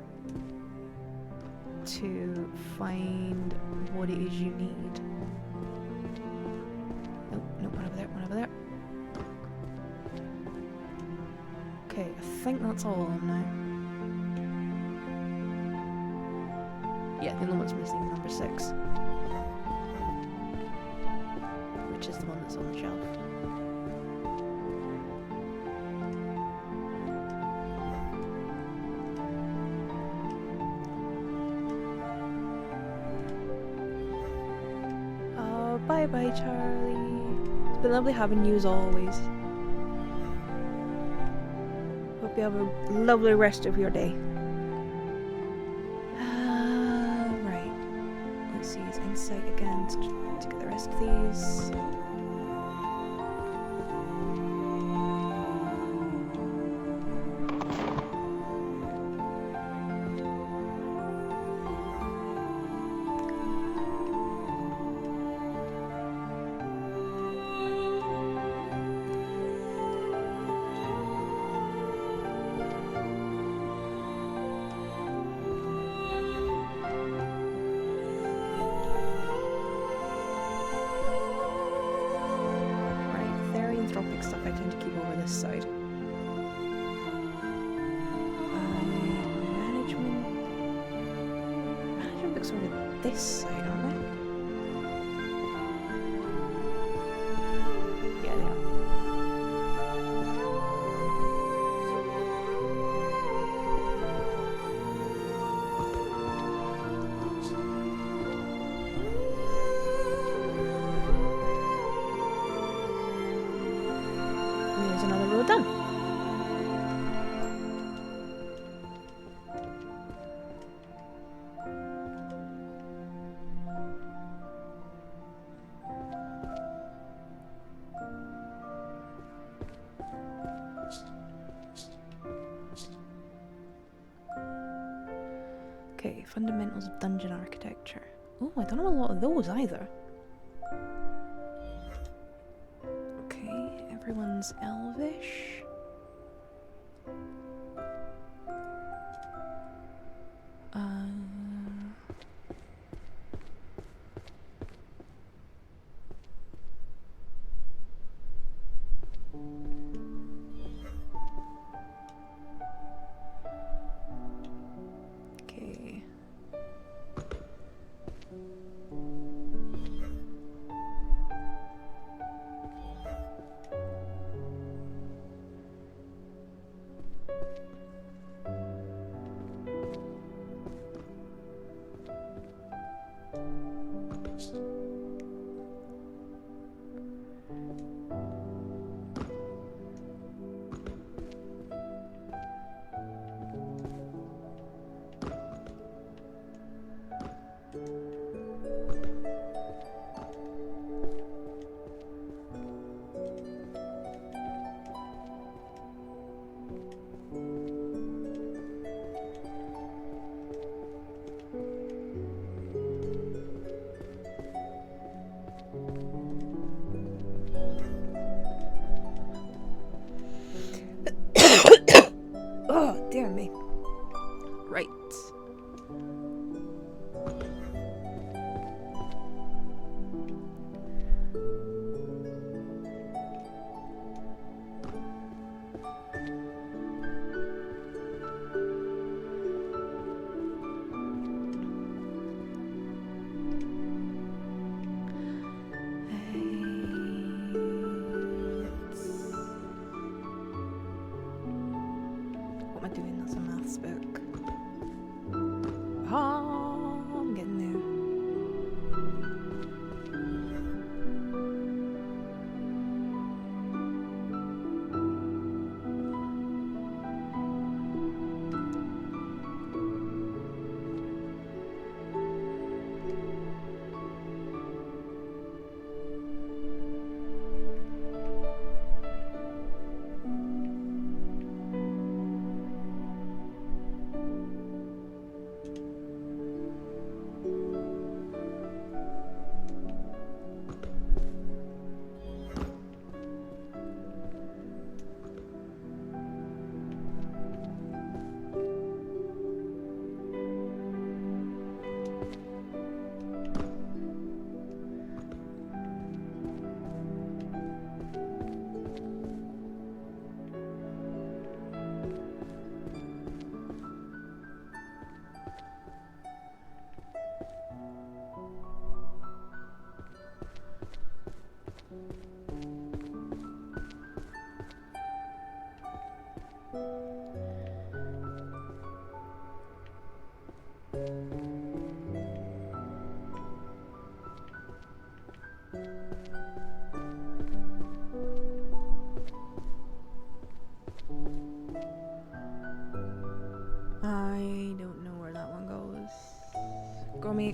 to find what it is you need. Nope, nope, one over there, one over there. Okay, I think that's all of them now. Yeah, the only one's missing is number 6. Which is the one that's on the shelf. Bye bye, Charlie. It's been lovely having you as always. Hope you have a lovely rest of your day. Right. Let's use insight again to get the rest of these. Stuff I tend to keep over this side. Management books over this side, aren't they? Yeah, they are. There's another row done. Okay, fundamentals of dungeon architecture. Oh, I don't know a lot of those either. Everyone's elvish. Okay. Oh, dear me. Right. What am I doing? That's a maths book. Oh, I'm getting there.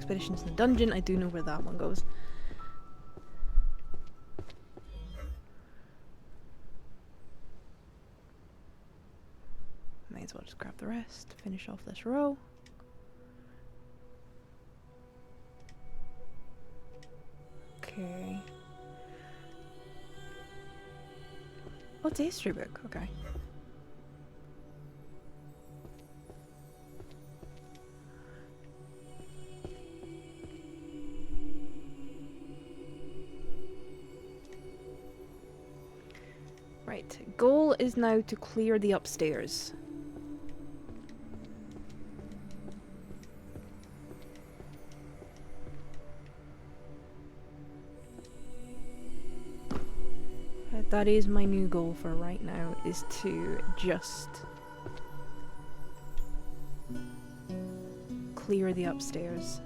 expeditions in the dungeon. I do know where that one goes. Might as well just grab the rest, finish off this row. Okay. Oh, it's a history book. Okay. Right. Goal is now to clear the upstairs. That is my new goal for right now, is to just clear the upstairs.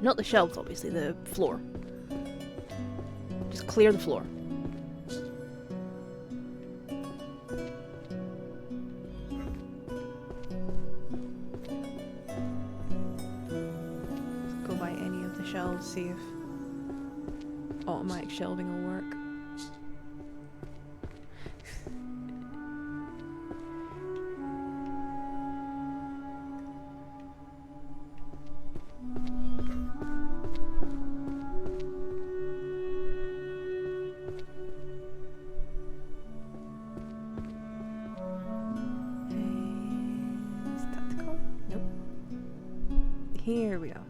Not the shelves, obviously, the floor. Just clear the floor. Let's go by any of the shelves, see if automatic shelving will work. Here we go.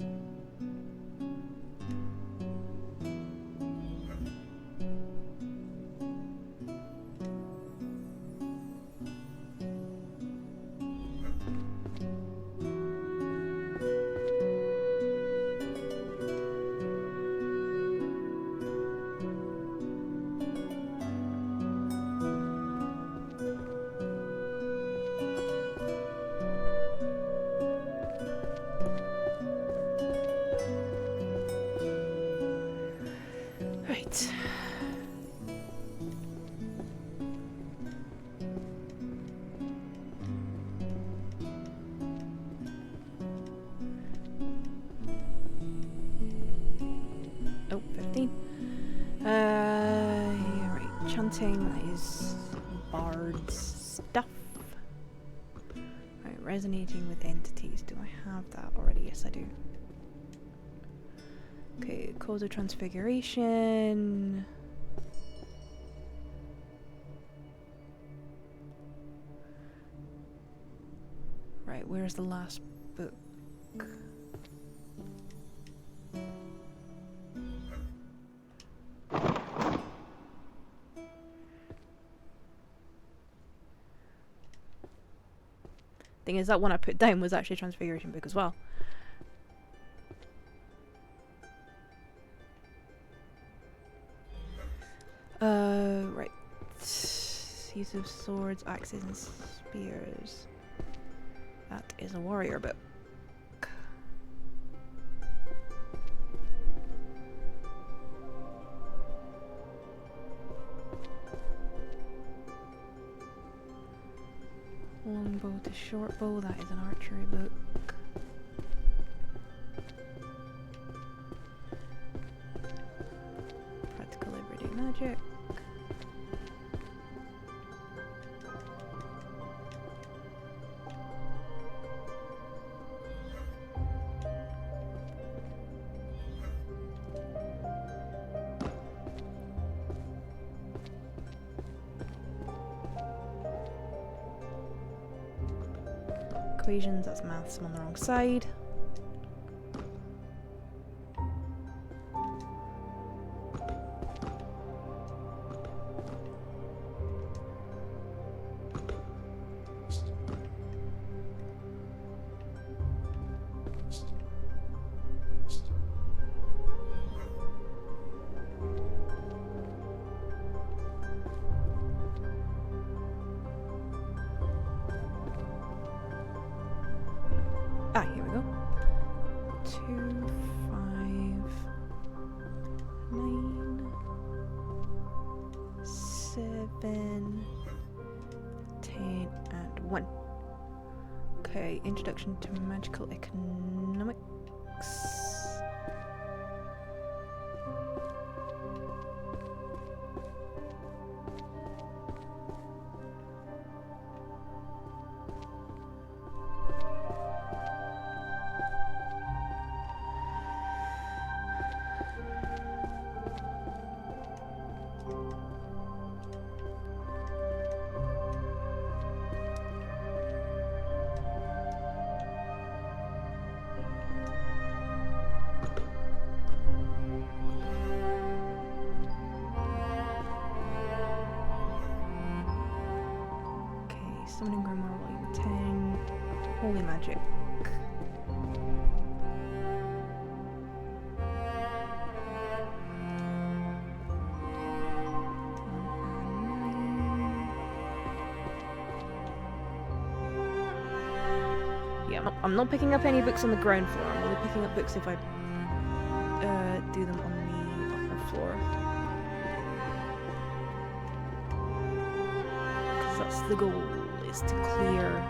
Right. Oh, 15. Yeah, right. Chanting, that is bard's stuff. Right, resonating with entities. Do I have that already? Yes, I do. Okay, Cause of Transfiguration. Right, where's the last book? Thing is, that one I put down was actually a Transfiguration book as well. Right. Use of swords, axes, and spears. That is a warrior book. Longbow to shortbow, that is an archery book. Practical everyday magic. Equations, that's maths, I'm on the wrong side. 11, 10, and 1. Okay, Introduction to Magical Economics. Summoning Grimoire Volume 10. Holy Magic. Yeah, I'm not picking up any books on the ground floor. I'm only picking up books if I do them on the upper floor. Because that's the goal. Is to clear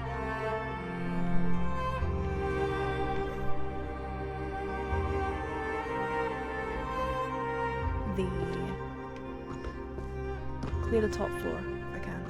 the top floor if I can.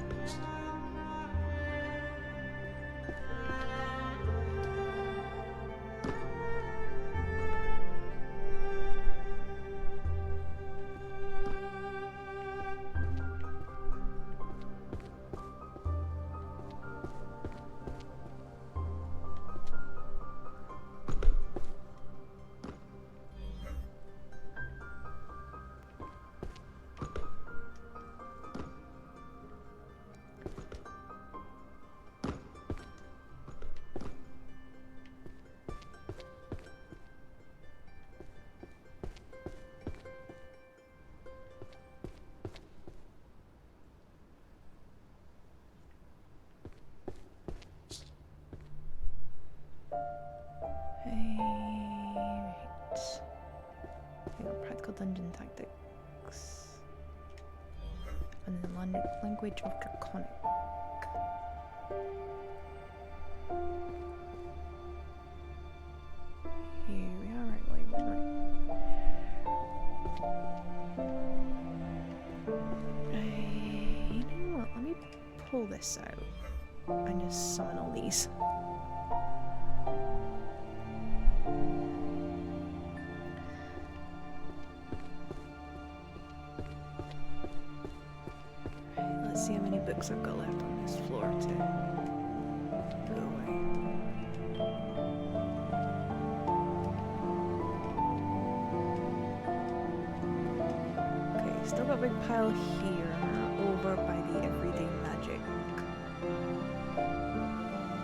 Dungeon Tactics. And then Language of Draconic. Here we are, right. You know what, let me pull this out and just summon all these. See how many books I've got left on this floor to go away. Okay, still got a big pile here over by the Everyday Magic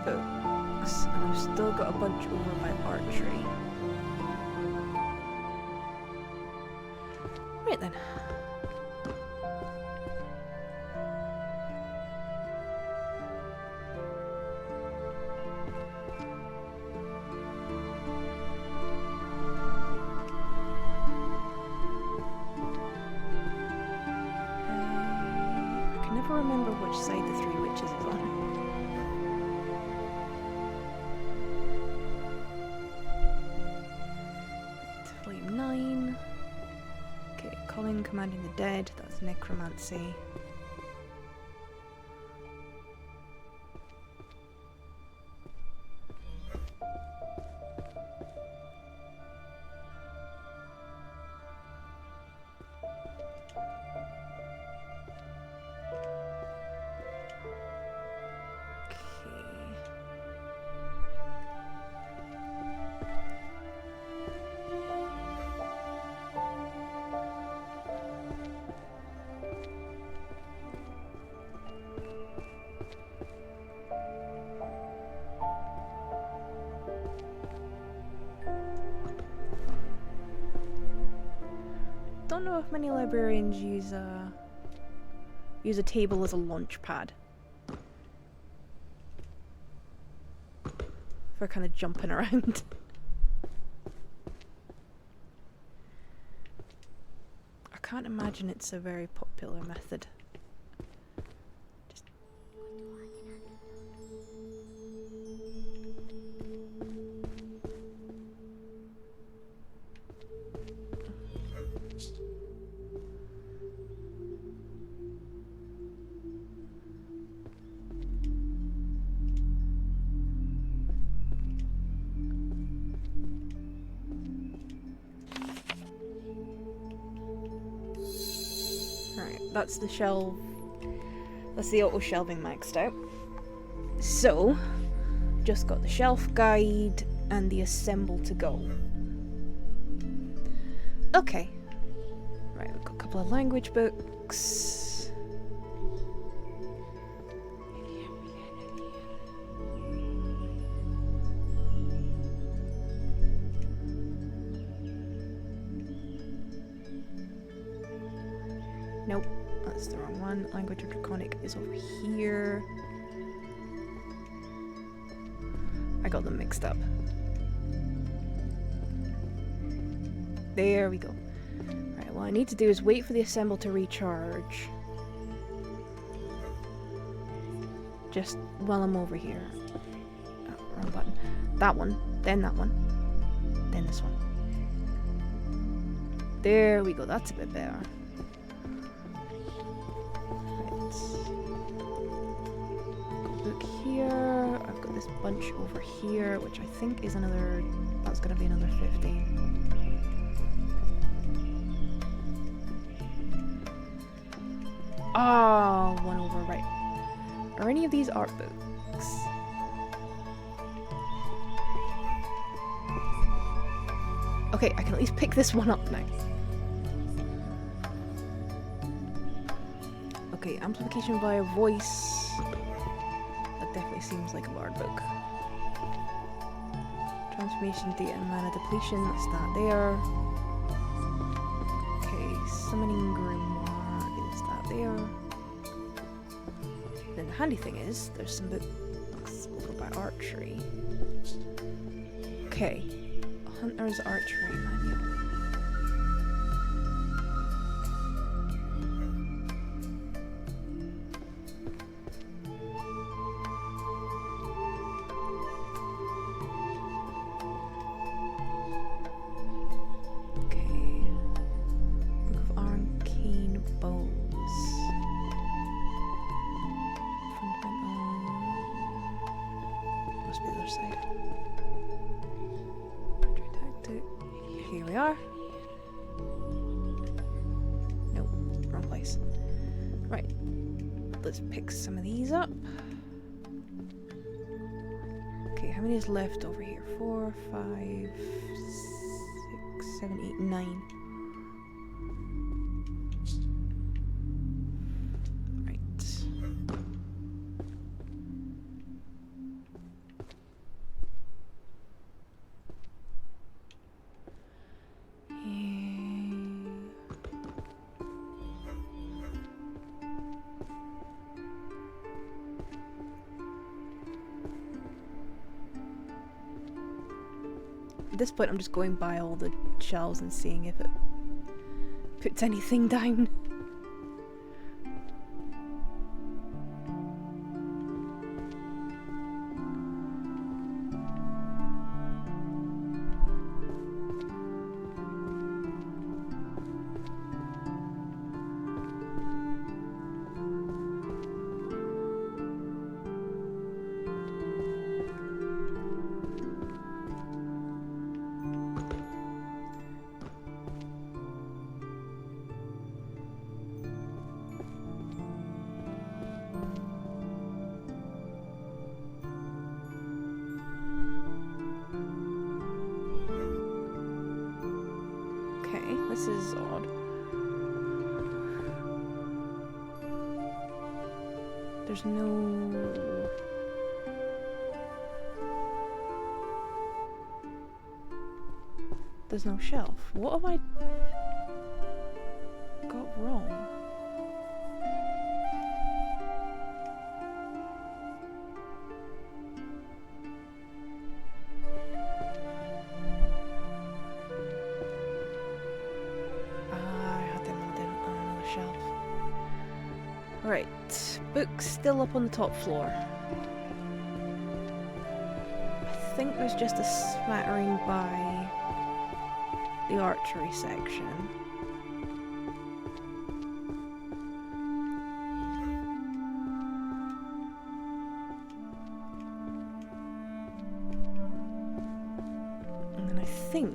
books. And I've still got a bunch over by Archery. Right then. Remember which side the Three Witches is on. Volume 9. Okay, Calling Commanding the Dead, that's Necromancy. Don't know if many librarians use a table as a launch pad for kind of jumping around. I can't imagine it's a very popular method. that's the shelf. That's the auto shelving maxed out. So, just got the shelf guide and the assemble to go. Okay. Right, we've got a couple of language books. Nope, that's the wrong one. Language of Draconic is over here. I got them mixed up. There we go. Right, what I need to do is wait for the assemble to recharge. Just while I'm over here. Oh, wrong button. That one, then that one, then this one. There we go, that's a bit better. Book here. I've got this bunch over here, which I think is another. That's gonna be another 50. Ah, one over, right. Are any of these art books? Okay, I can at least pick this one up now. Okay, amplification via voice. That definitely seems like a bard book. Transformation, data, and mana depletion. That's that there. Okay, summoning grimoire. Is that there? Then the handy thing is, there's some books over by archery. Okay, Hunter's Archery Manual. Here we are. Nope, wrong place. Right, let's pick some of these up. Okay, how many is left over here? 4, 5, 6, 7, 8, 9. Right. At this point, I'm just going by all the shelves and seeing if it puts anything down. This is odd. There's no... There's no shelf. What have I got wrong? Right, books still up on the top floor. I think there's just a smattering by the archery section. And then I think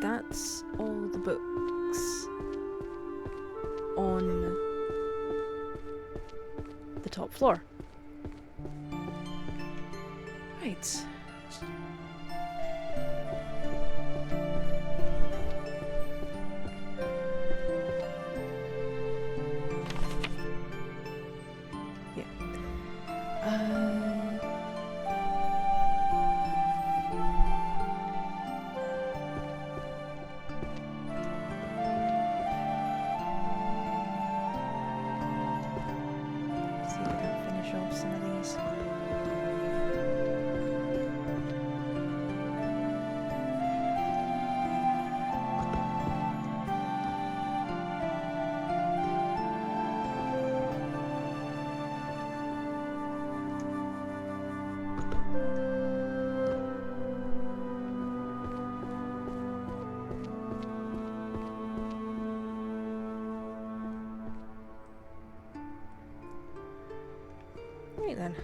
that's all the books. top floor. Right. Yeah. See if I can finish off some of these. Right then.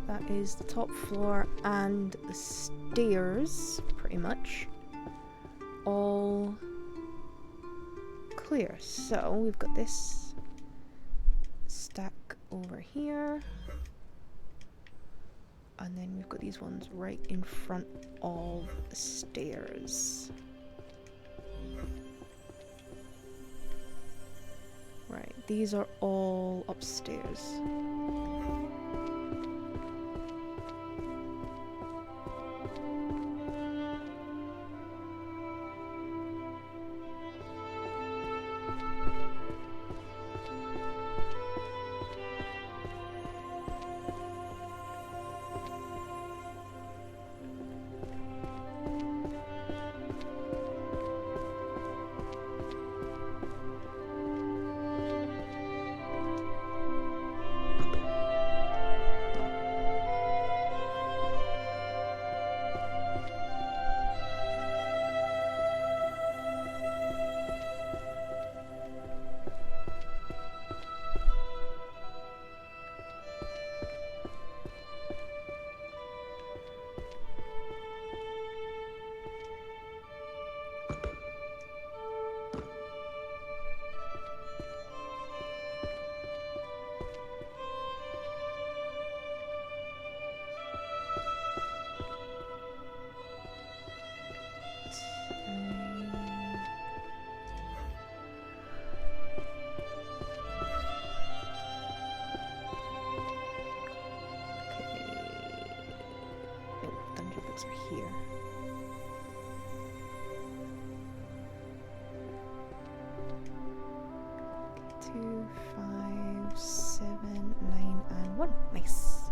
That is the top floor and the stairs, pretty much. All clear. So we've got this stack over here. And then we've got these ones right in front of the stairs. Right, these are all upstairs. Are here. Okay, 2, 5, 7, 9, and 1. Nice.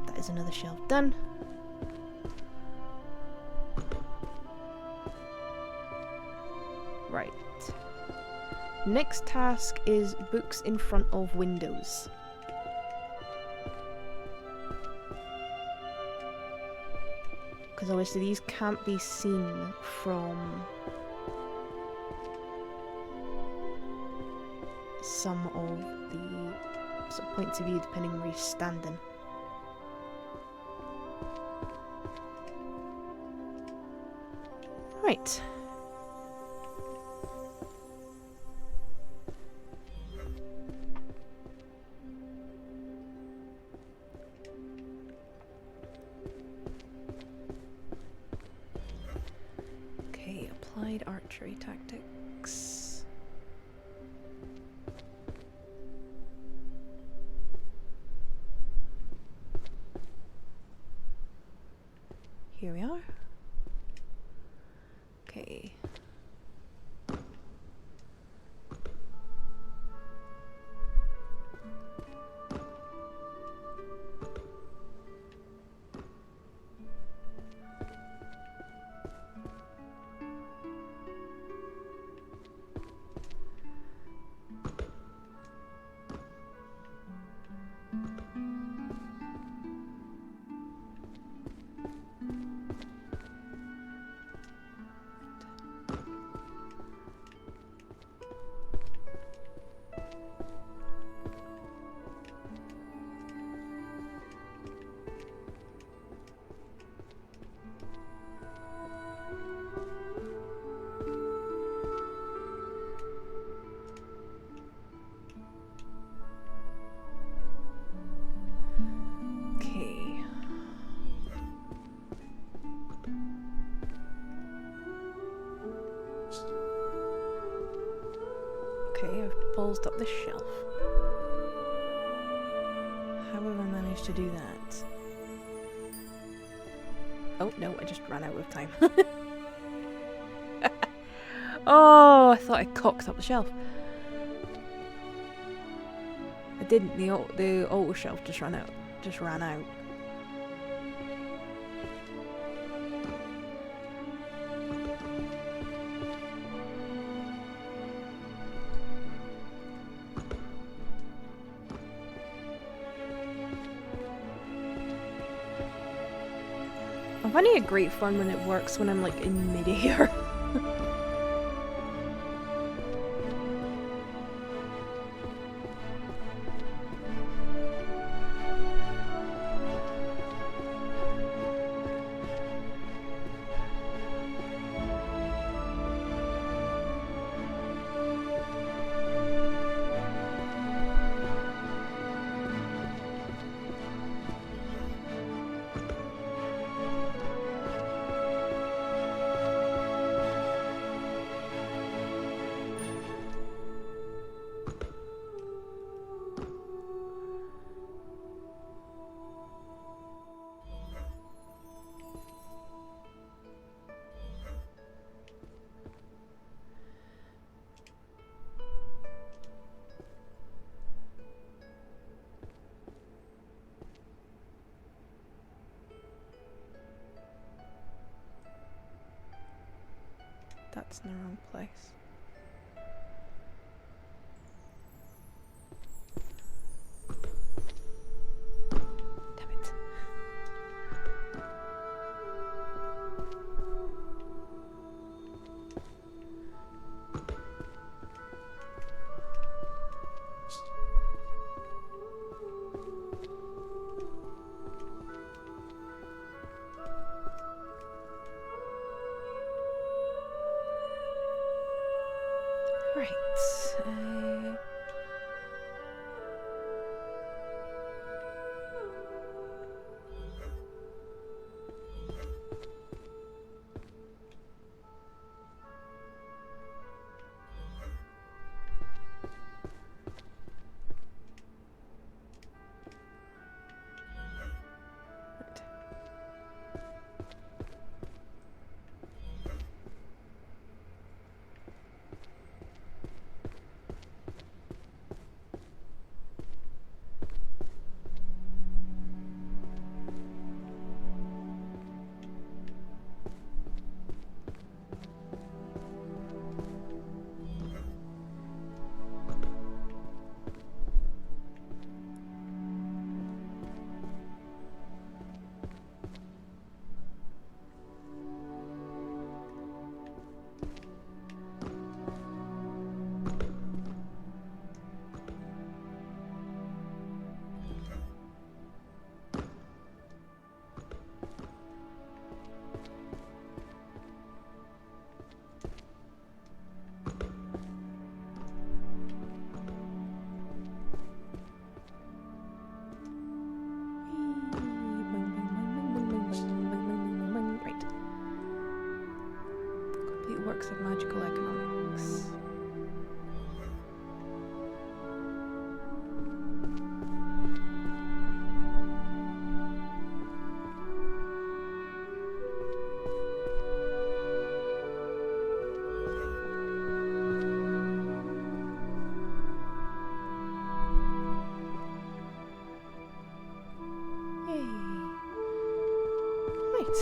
That is another shelf done. Right. Next task is books in front of windows. Because obviously these can't be seen from some of the sort of points of view depending on where you're standing. Right. Applied archery tactics. Here we are. Okay. closed up the shelf. How have I managed to do that? Oh no, I just ran out of time. Oh, I thought I cocked up the shelf. I didn't. The auto shelf just ran out. Just ran out. I'm finding it great fun when it works when I'm like in mid-air. That's in the wrong place. Damn it. Right. Right. Complete works of magical economics. Yay. Right.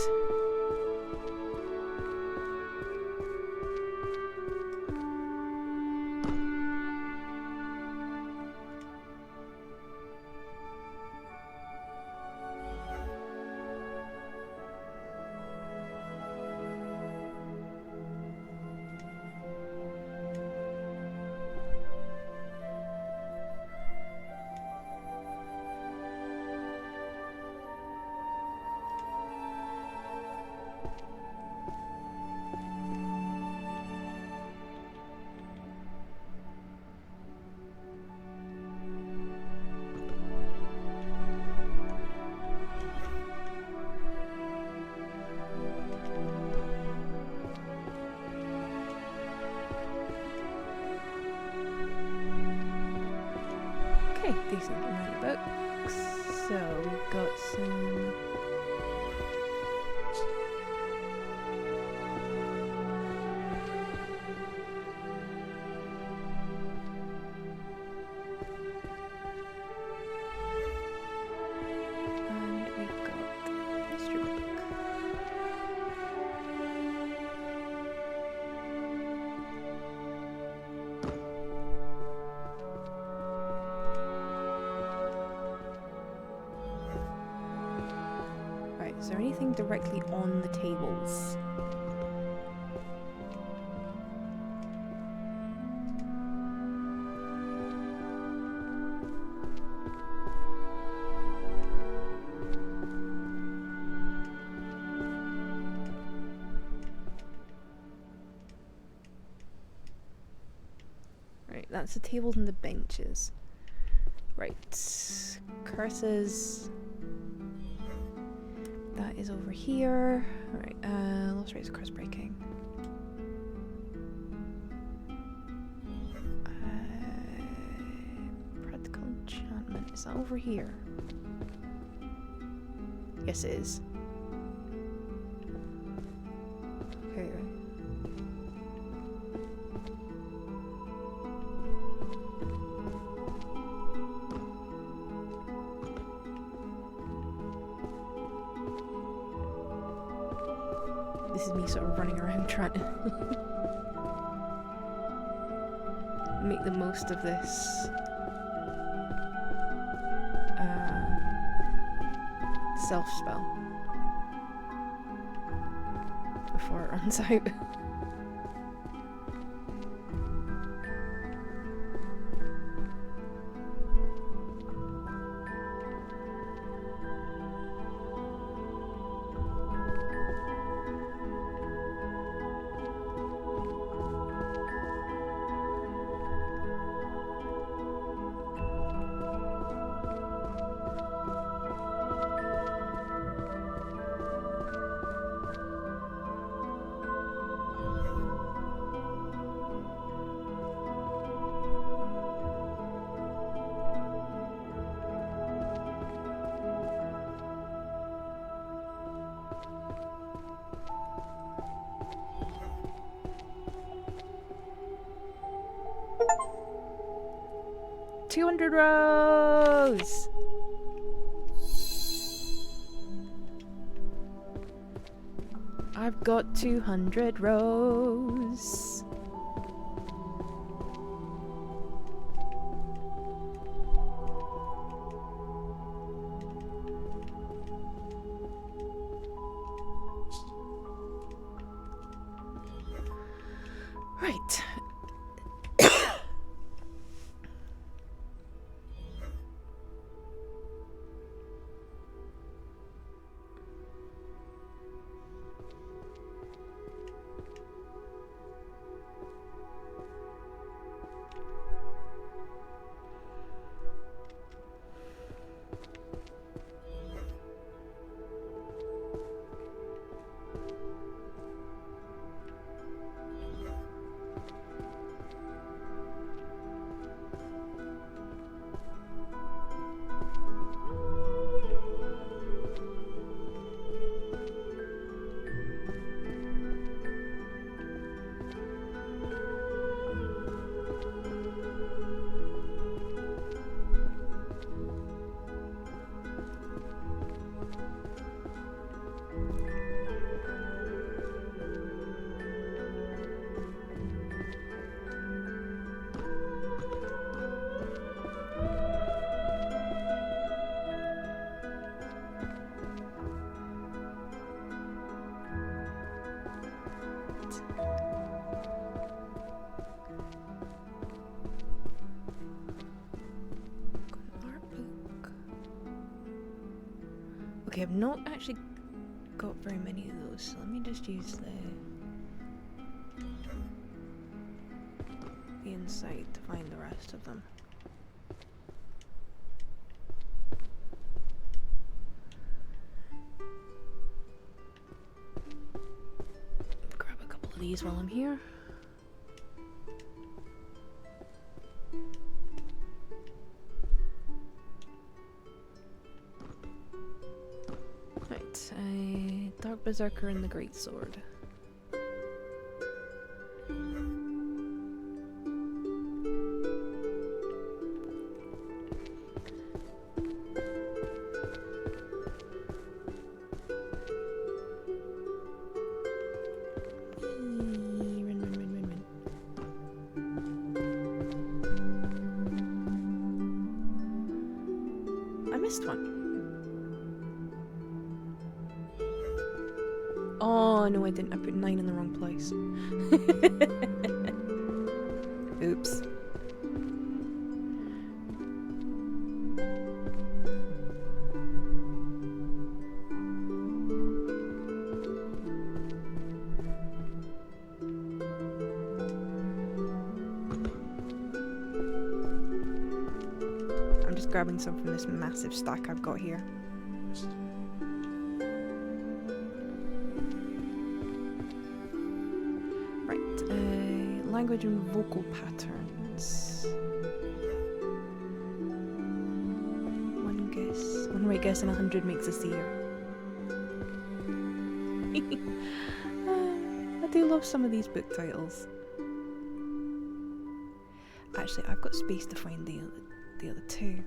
Okay, decent amount of books. So we've got some. And we've got history book. Right, is there anything directly on the tables? Right, that's the tables and the benches. Right, curses. That is over here. Alright, let's raise curse breaking. Practical enchantment. Is that over here? Yes, it is. Okay. This is me sort of running around trying to make the most of this self spell before it runs out. $200 I've got 200 rows. Right. Okay, I've not actually got very many of those, so let me just use the insight to find the rest of them. Grab a couple of these while I'm here. Right, Dark Berserker and the Great Sword. I missed one. Oh no, I didn't. I put 9 in the wrong place. Oops. I'm just grabbing some from this massive stack I've got here. Language and vocal patterns. One right guess and 100 makes a seer. I do love some of these book titles. Actually, I've got space to find the other two.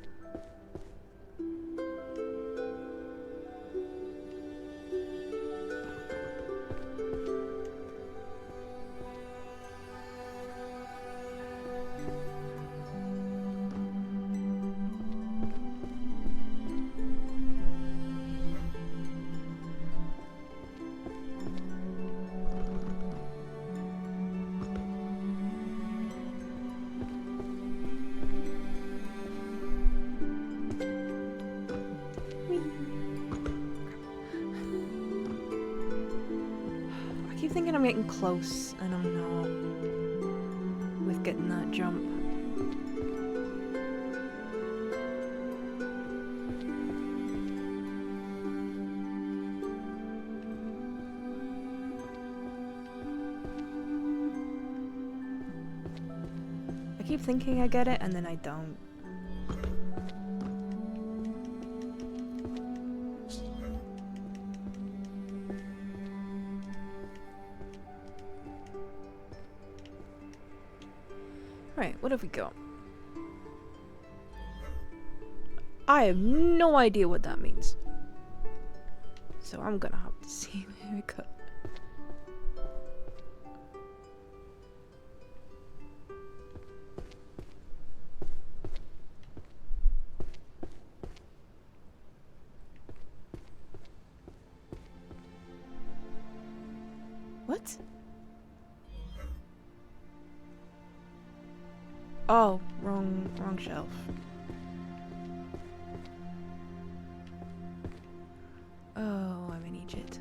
I keep thinking I'm getting close, and I'm not with getting that jump. I keep thinking I get it, and then I don't. Right, what have we got? I have no idea what that means. So I'm gonna have to see where we go. What? Oh, wrong shelf. Oh, I'm an idiot.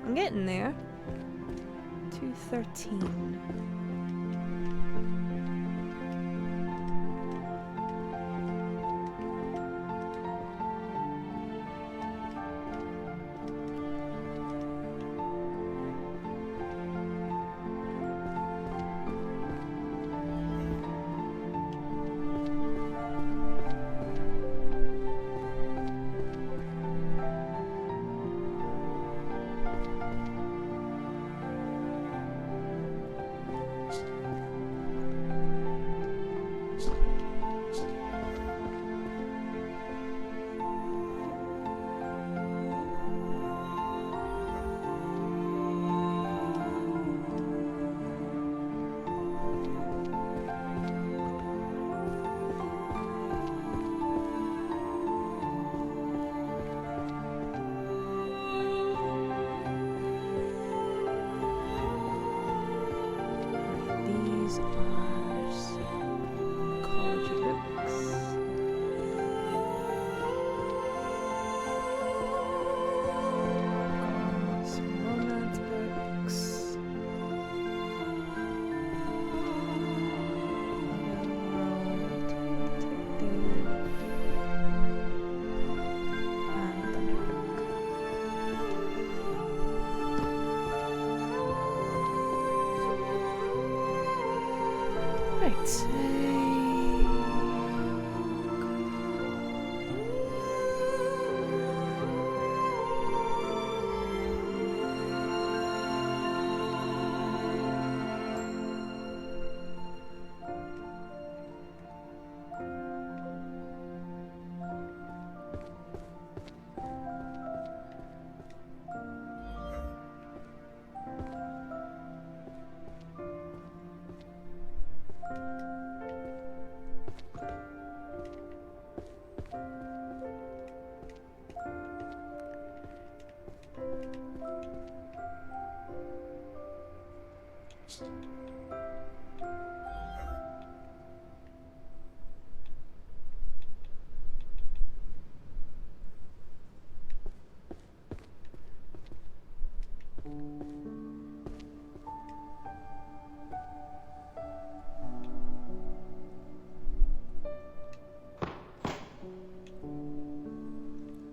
I'm getting there. 213.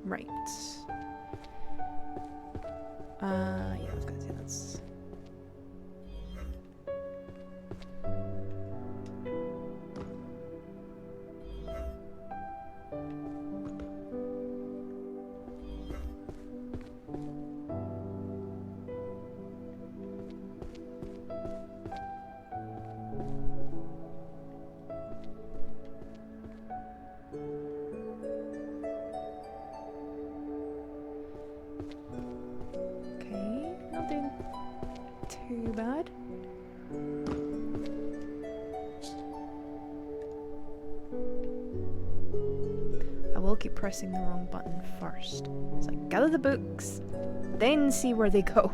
Right. Yeah, I was gonna say that's... Okay, not doing too bad. I will keep pressing the wrong button first. It's like, gather the books, then see where they go.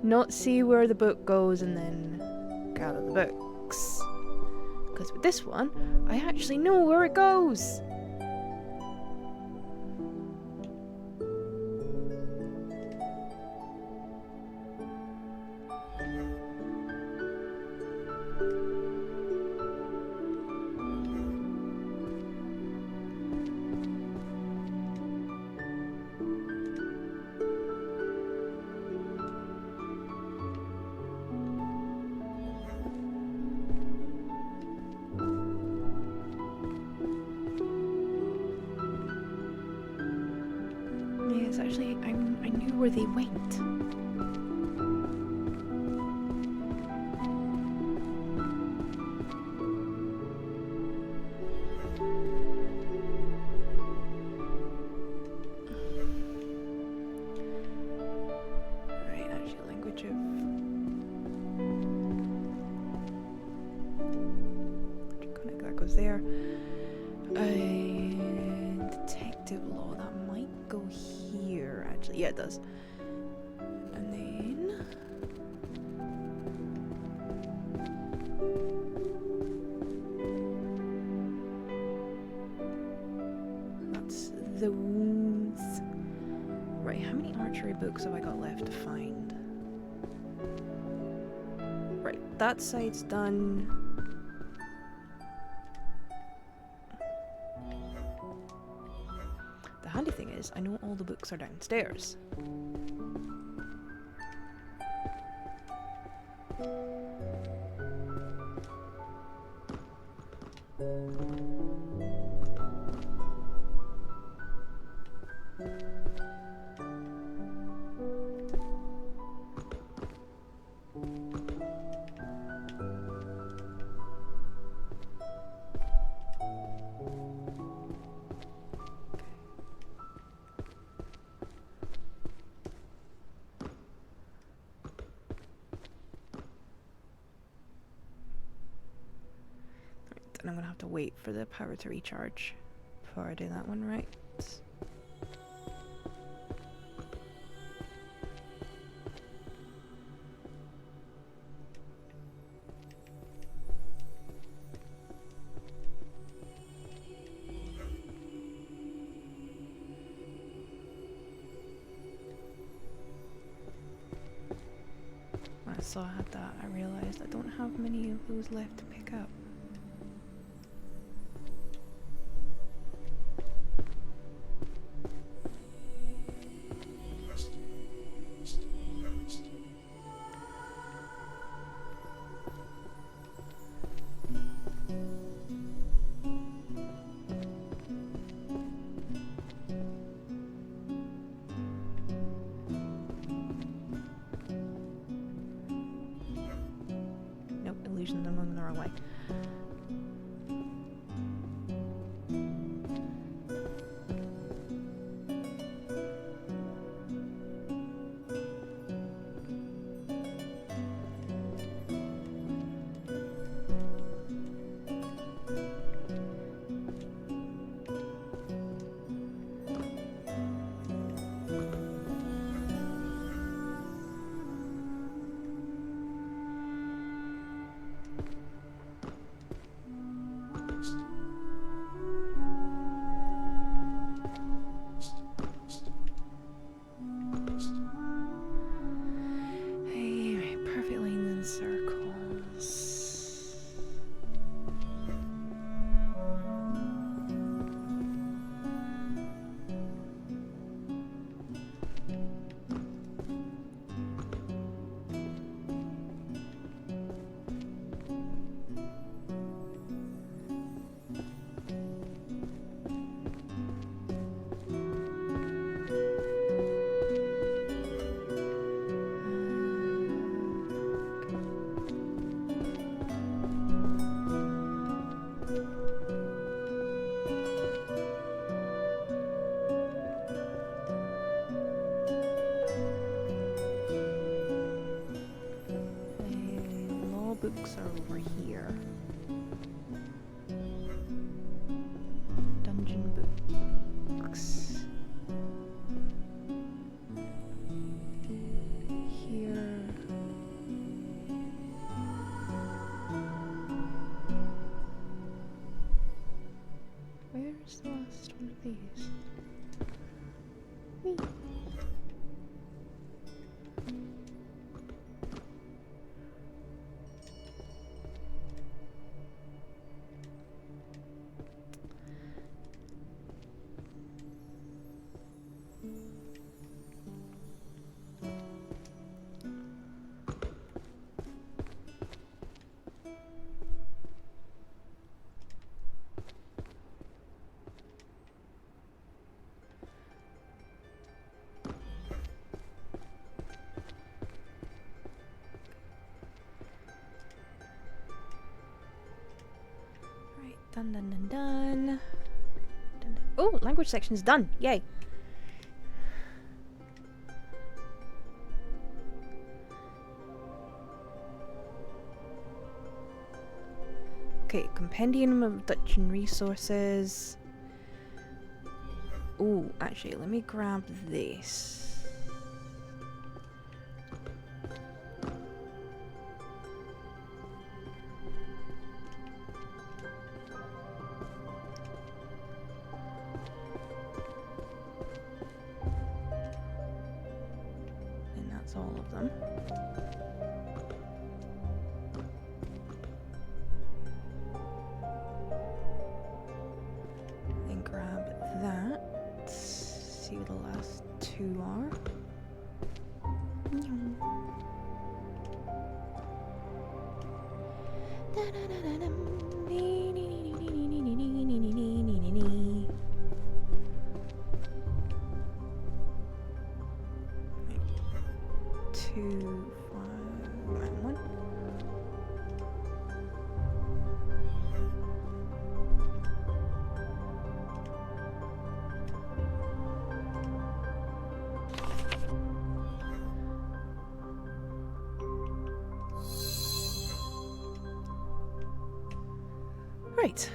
Not see where the book goes and then gather the books. Because with this one, I actually know where it goes. Yes, actually, I knew where they went. Right, actually, language of... that goes there. Detective law, that might go here, actually. Yeah, it does. And then... that's the wounds. Right, how many archery books have I got left to find? Right, that side's done. The handy thing is, I know all the books are downstairs. And I'm gonna have to wait for the power to recharge before I do that one, right? When I saw I had that, I realised I don't have many of those left to pick up. Nope, illusions, I'm going the wrong way. Here. Where is the last one of these? Whee. Dun dun dun dun. Dun, dun. Oh, language section's done. Yay. Okay, compendium of Dutch resources. Oh, actually, let me grab this. All of them. Then grab that. See what the last two are. Right.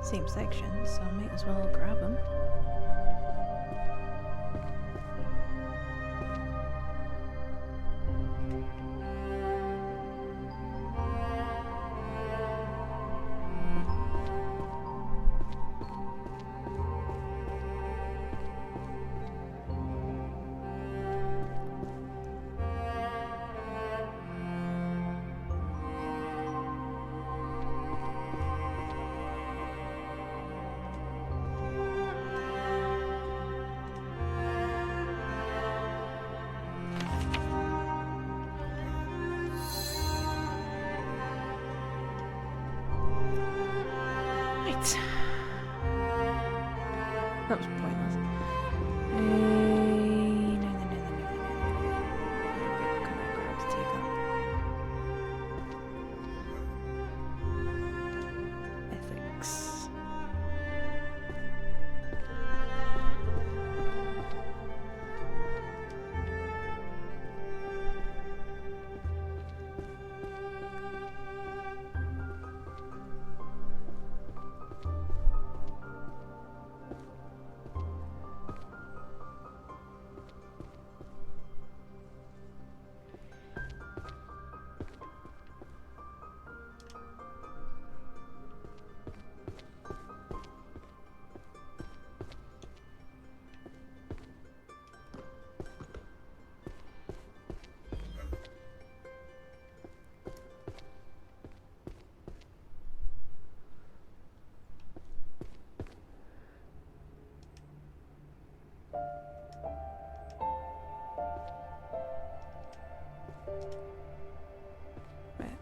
Same section, so I might as well grab them. That was pointless. No. Come on, grab to take up. Ethics.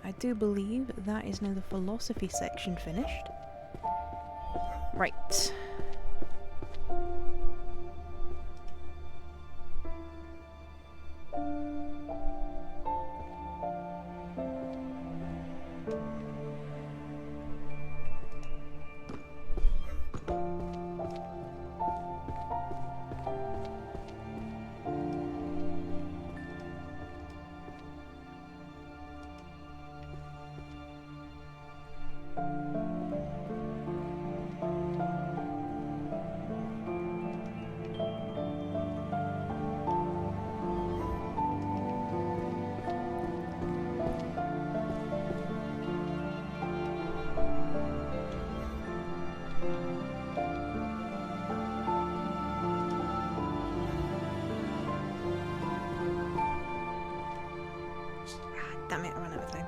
I do believe that is now the philosophy section finished. Right. Damn it, I ran out of time.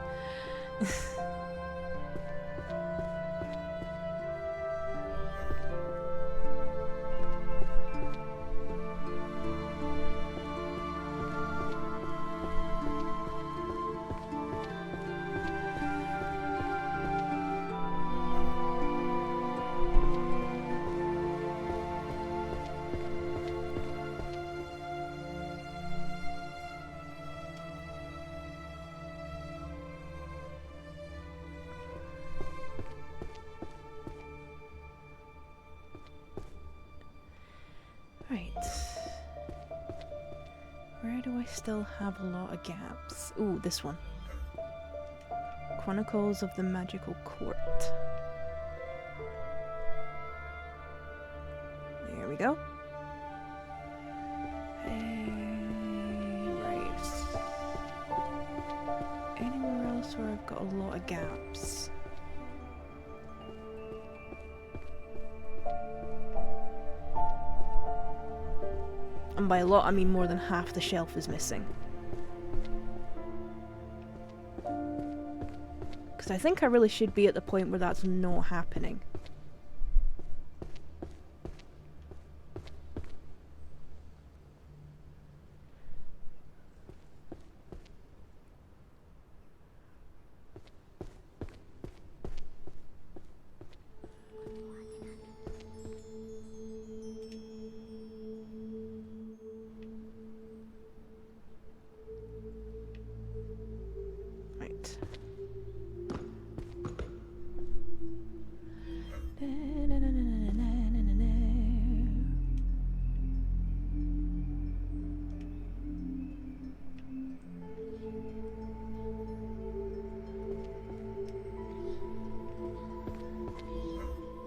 Right. Where do I still have a lot of gaps? Ooh, this one. Chronicles of the Magical Court. There we go. Right. Anywhere else where I've got a lot of gaps? And by a lot, I mean more than half the shelf is missing. Because I think I really should be at the point where that's not happening.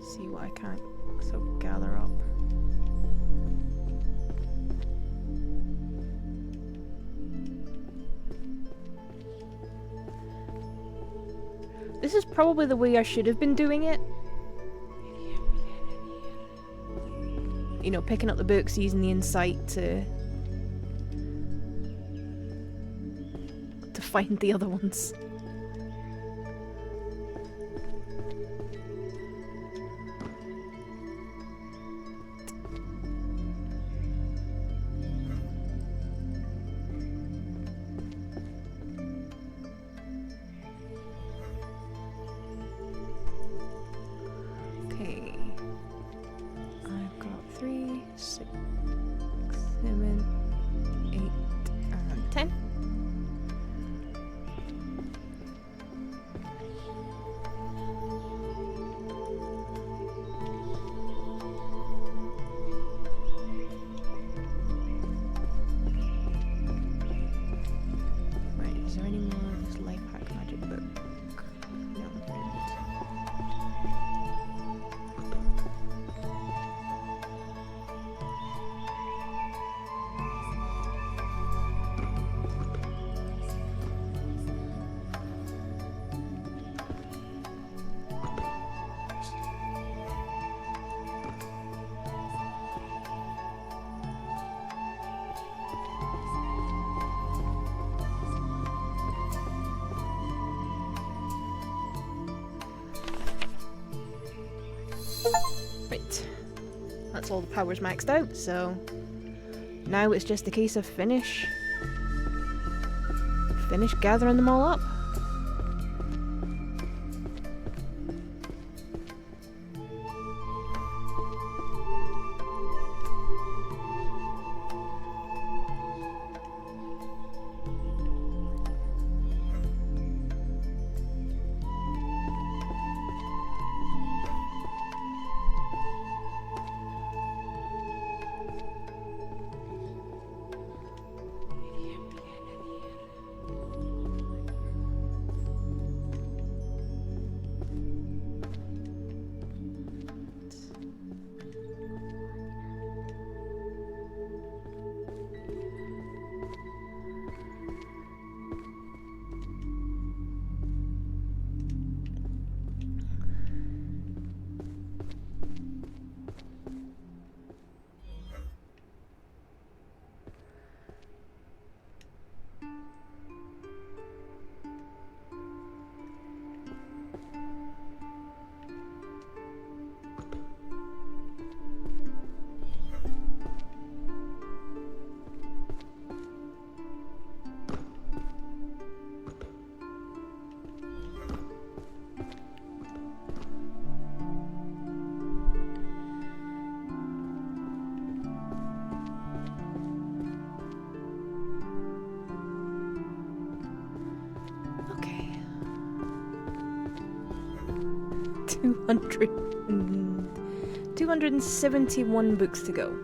See what I can't so gather up. This is probably the way I should have been doing it. You know, picking up the books, using the insight to find the other ones. Okay. I've got 3, 6, 7, 8, and 10. Right, is there any more of this life hack magic book? No, there isn't. Right, that's all the powers maxed out, so now it's just a case of finish gathering them all up. 271 books to go.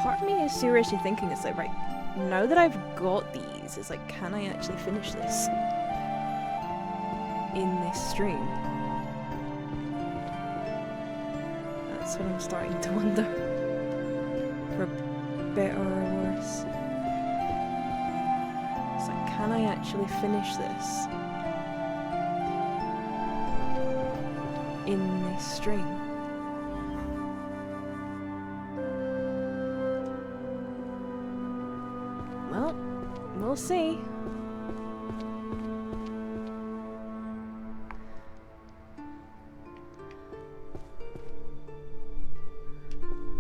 Part of me is seriously thinking, it's like, right, now that I've got these, it's like, can I actually finish this in this stream? That's what I'm starting to wonder. For better or worse. It's like, can I actually finish this in this stream? Well, we'll see.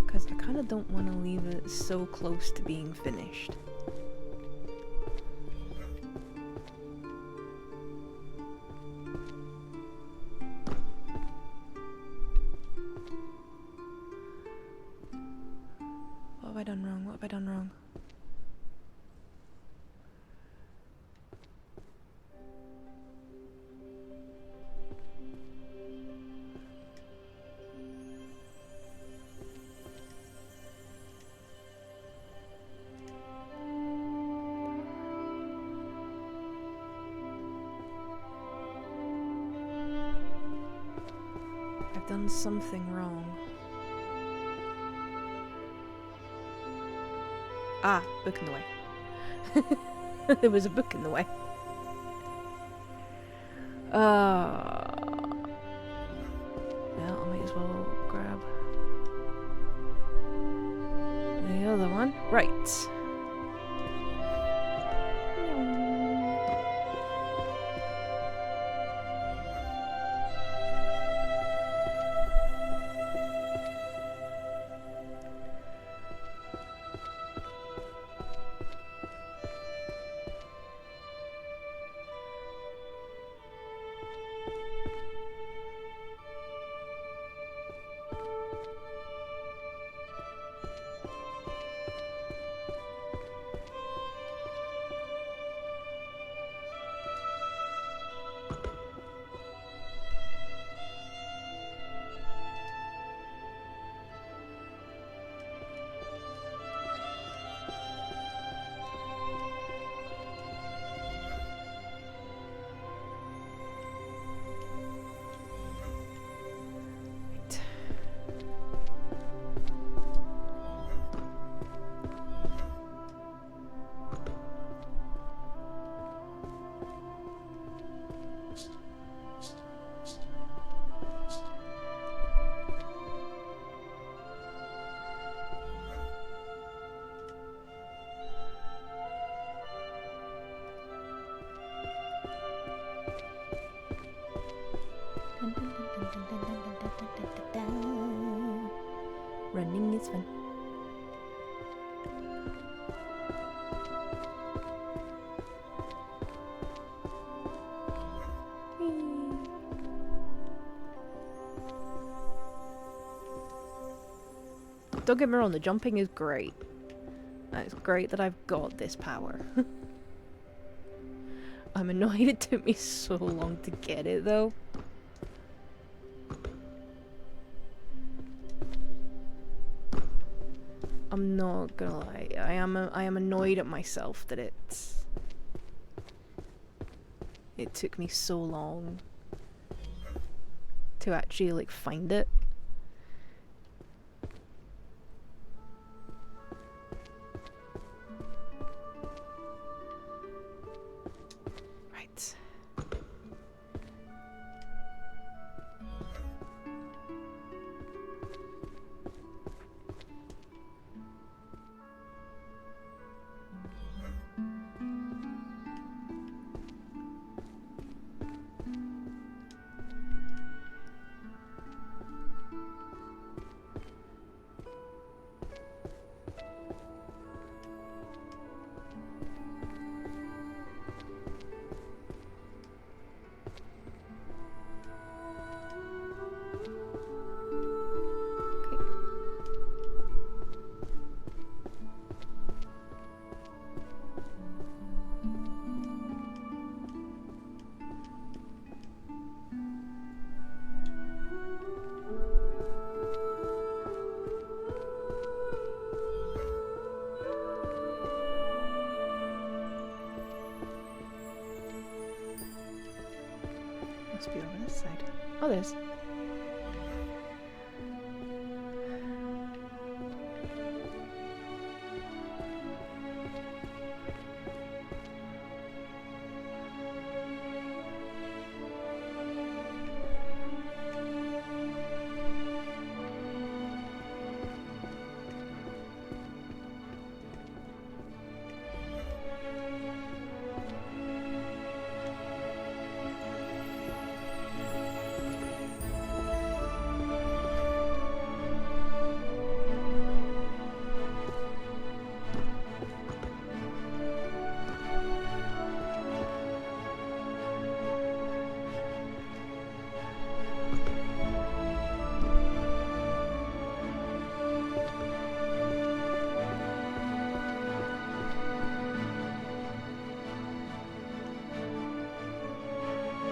Because I kind of don't want to leave it so close to being finished. What have I done wrong? What have I done wrong? I've done something wrong. Ah, book in the way. There was a book in the way. Well, I might as well grab the other one. Right. Running is fun. Don't get me wrong, the jumping is great. And it's great that I've got this power. I'm annoyed it took me so long to get it though. I'm not gonna lie, I am annoyed at myself that it took me so long to actually like find it. Right. Must be over this side. Oh, there's.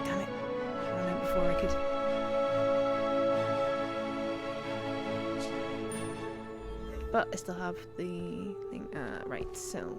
Damn it. I went before I could. But I still have the thing. Right, so.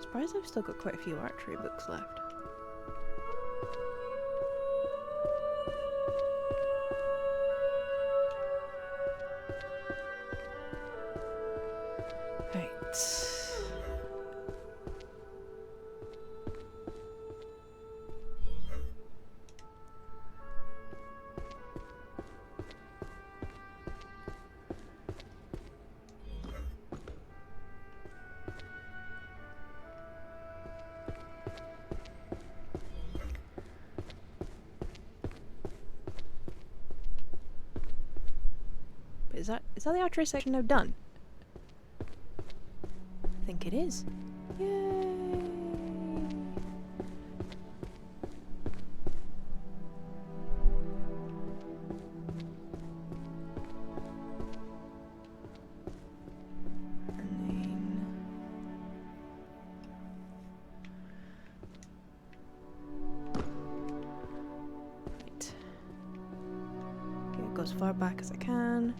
Surprised I've still got quite a few archery books left. Right. Is that the archery section now done? I think it is. Yay! And then right. go as far back as I can.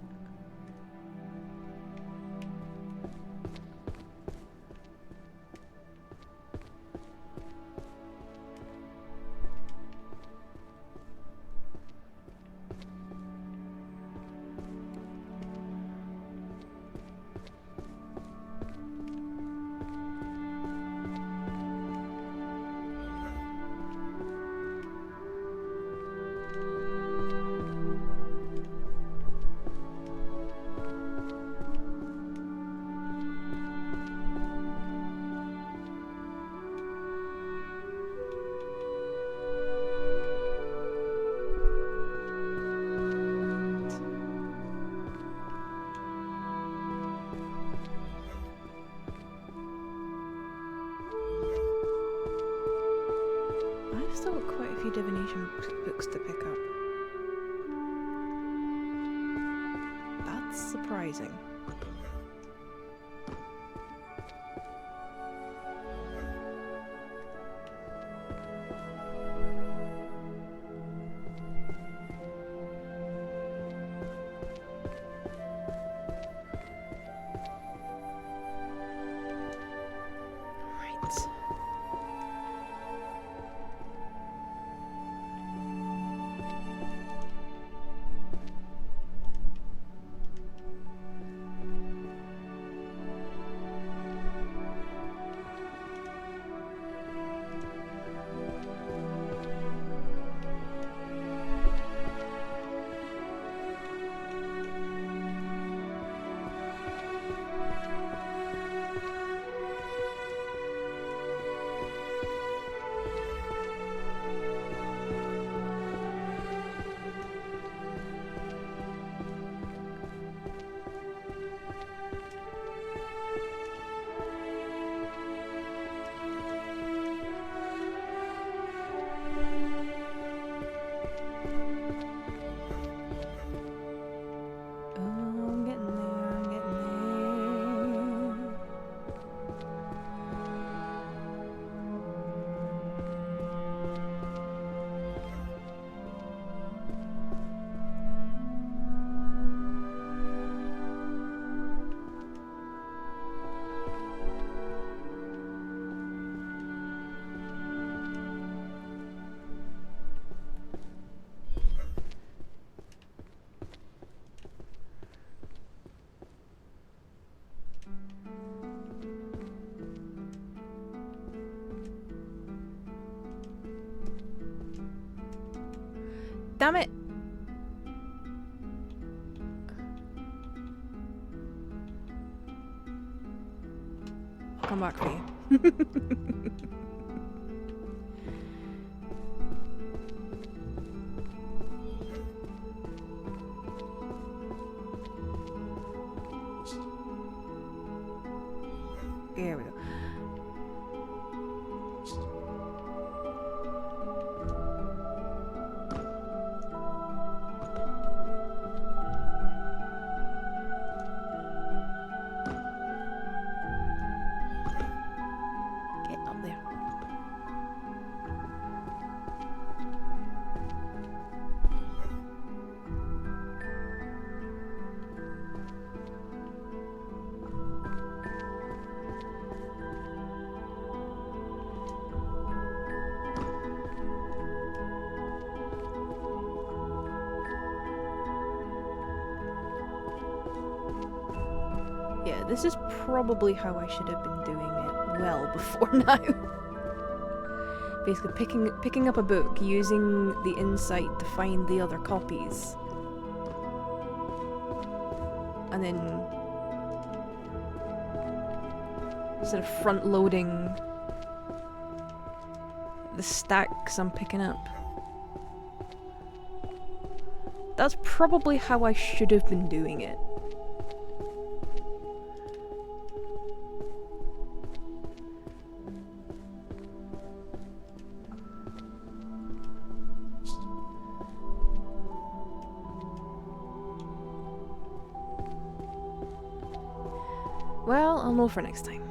I've still got quite a few divination books to pick up. That's surprising. Right. I'm getting there, I'm getting there. Damn it! I'll come back for you. Here we go. Get up there. Yeah, this is probably how I should have been doing it well before now. Basically picking up a book, using the insight to find the other copies. And then sort of front loading the stacks I'm picking up. That's probably how I should have been doing it. Well, I'll know for next time.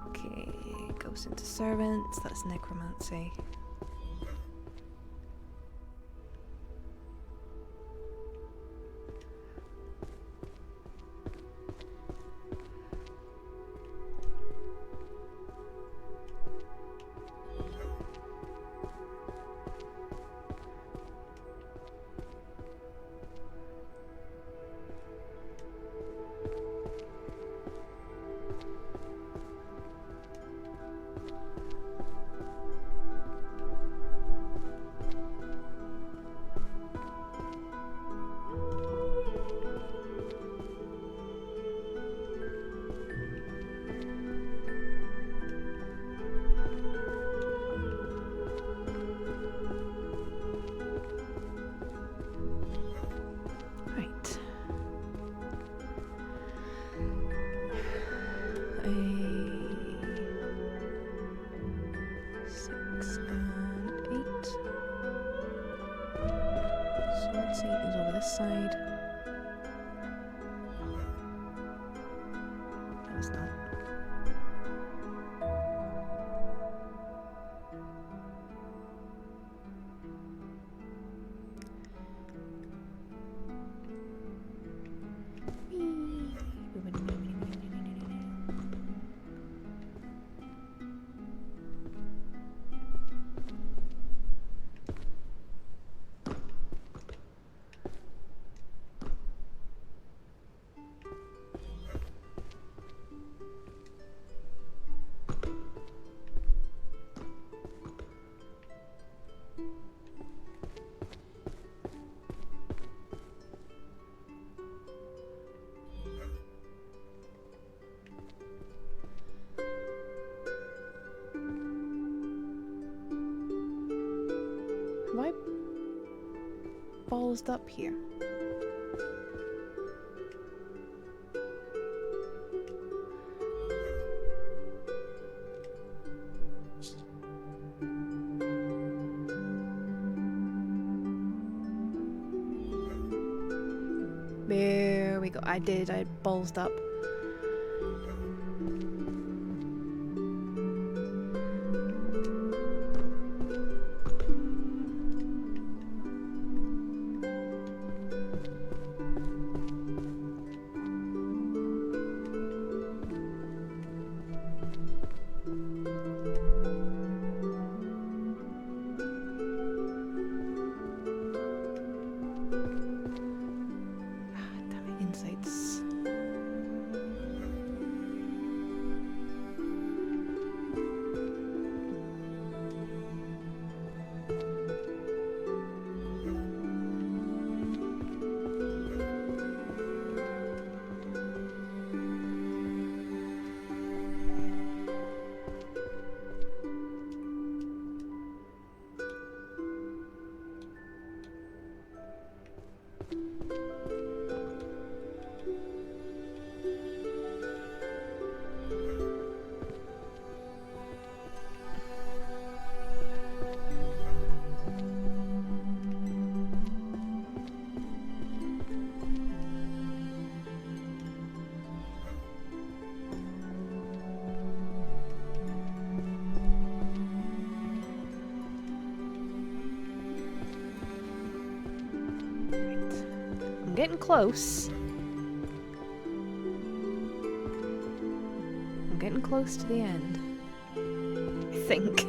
Okay, goes into servants, that's necromancy. Right. A 6 and 8. Sword seat is over this side. No, it's not. Have I ballsed up here? There we go. I ballsed up. Damn it, insights. I'm getting close. I'm getting close to the end. I think.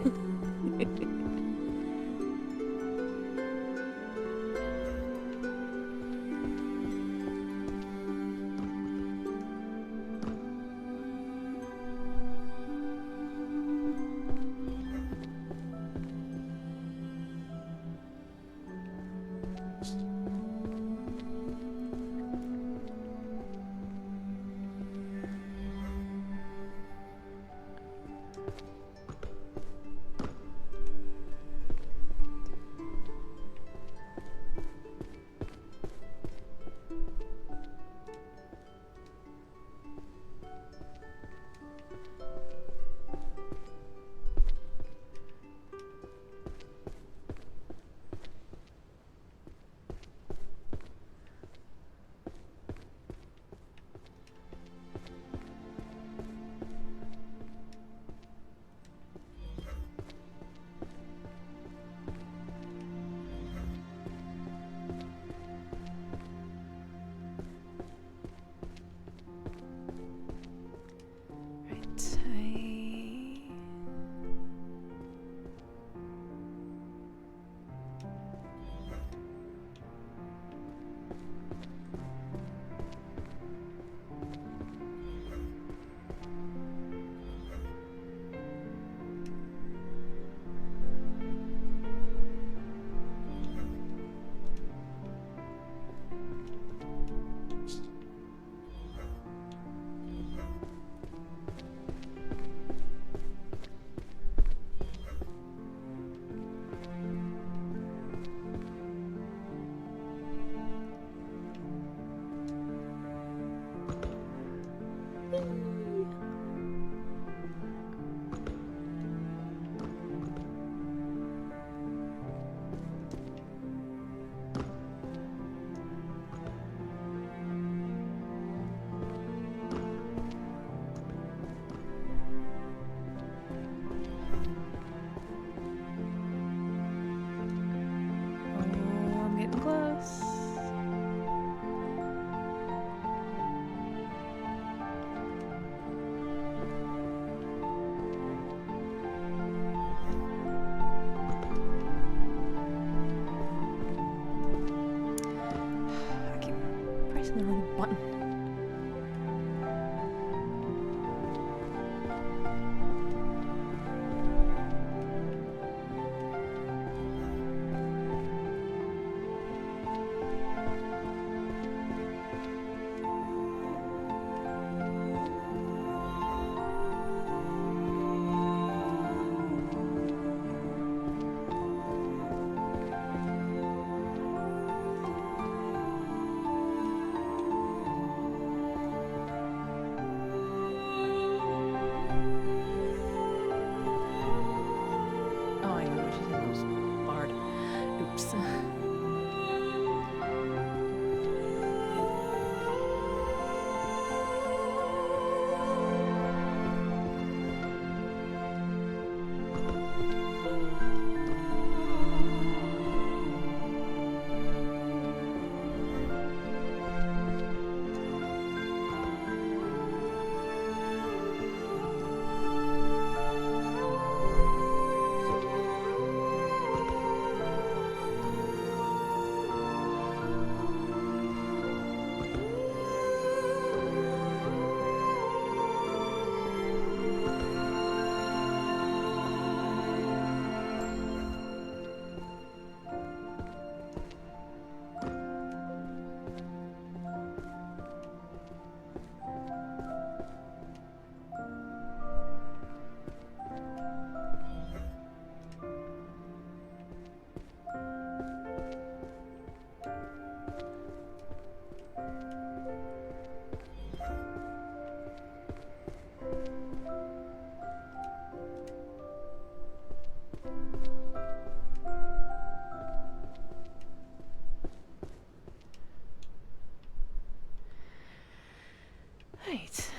Right.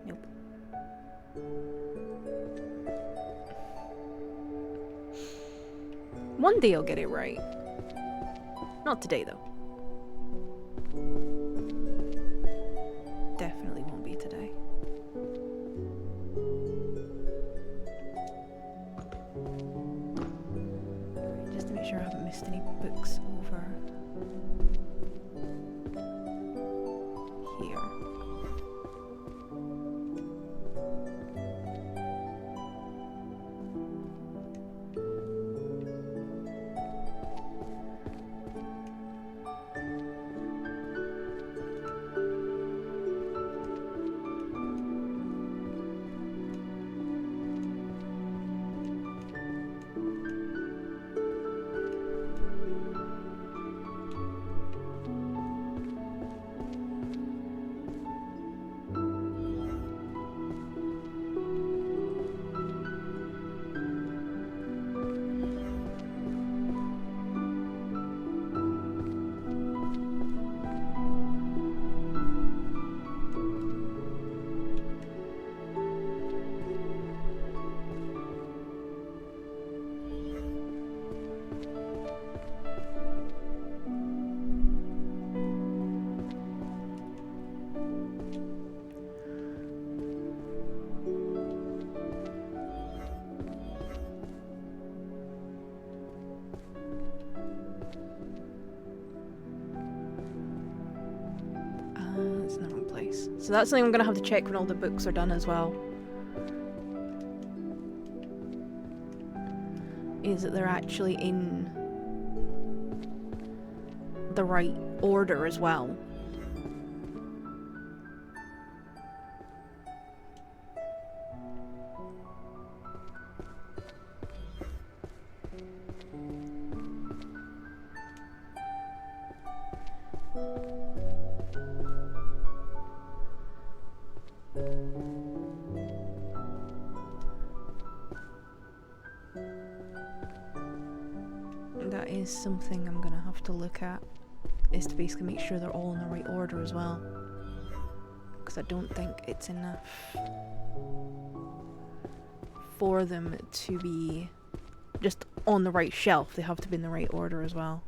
Nope. One day I'll get it right. Not today, though. Definitely won't be today. Just to make sure I haven't missed any books over here. It's in the wrong place. So that's something I'm gonna have to check when all the books are done as well. Is that they're actually in the right order as well. That is something I'm gonna have to look at, is to basically make sure they're all in the right order as well. Because I don't think it's enough for them to be just on the right shelf. They have to be in the right order as well.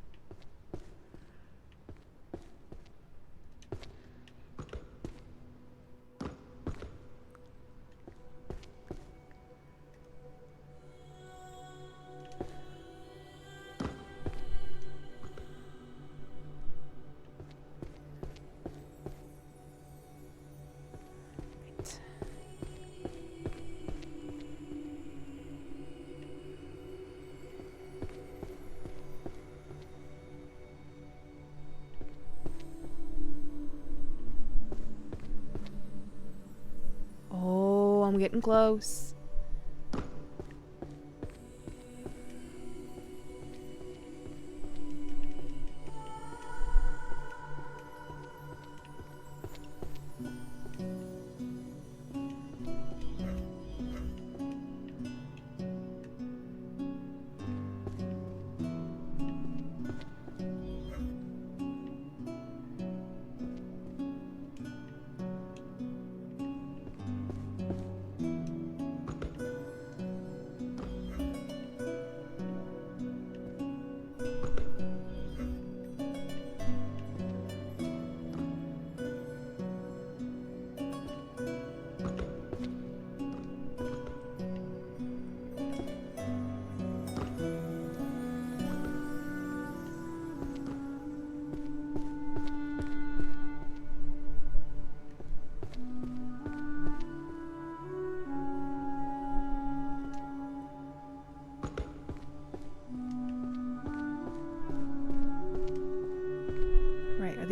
I'm getting close.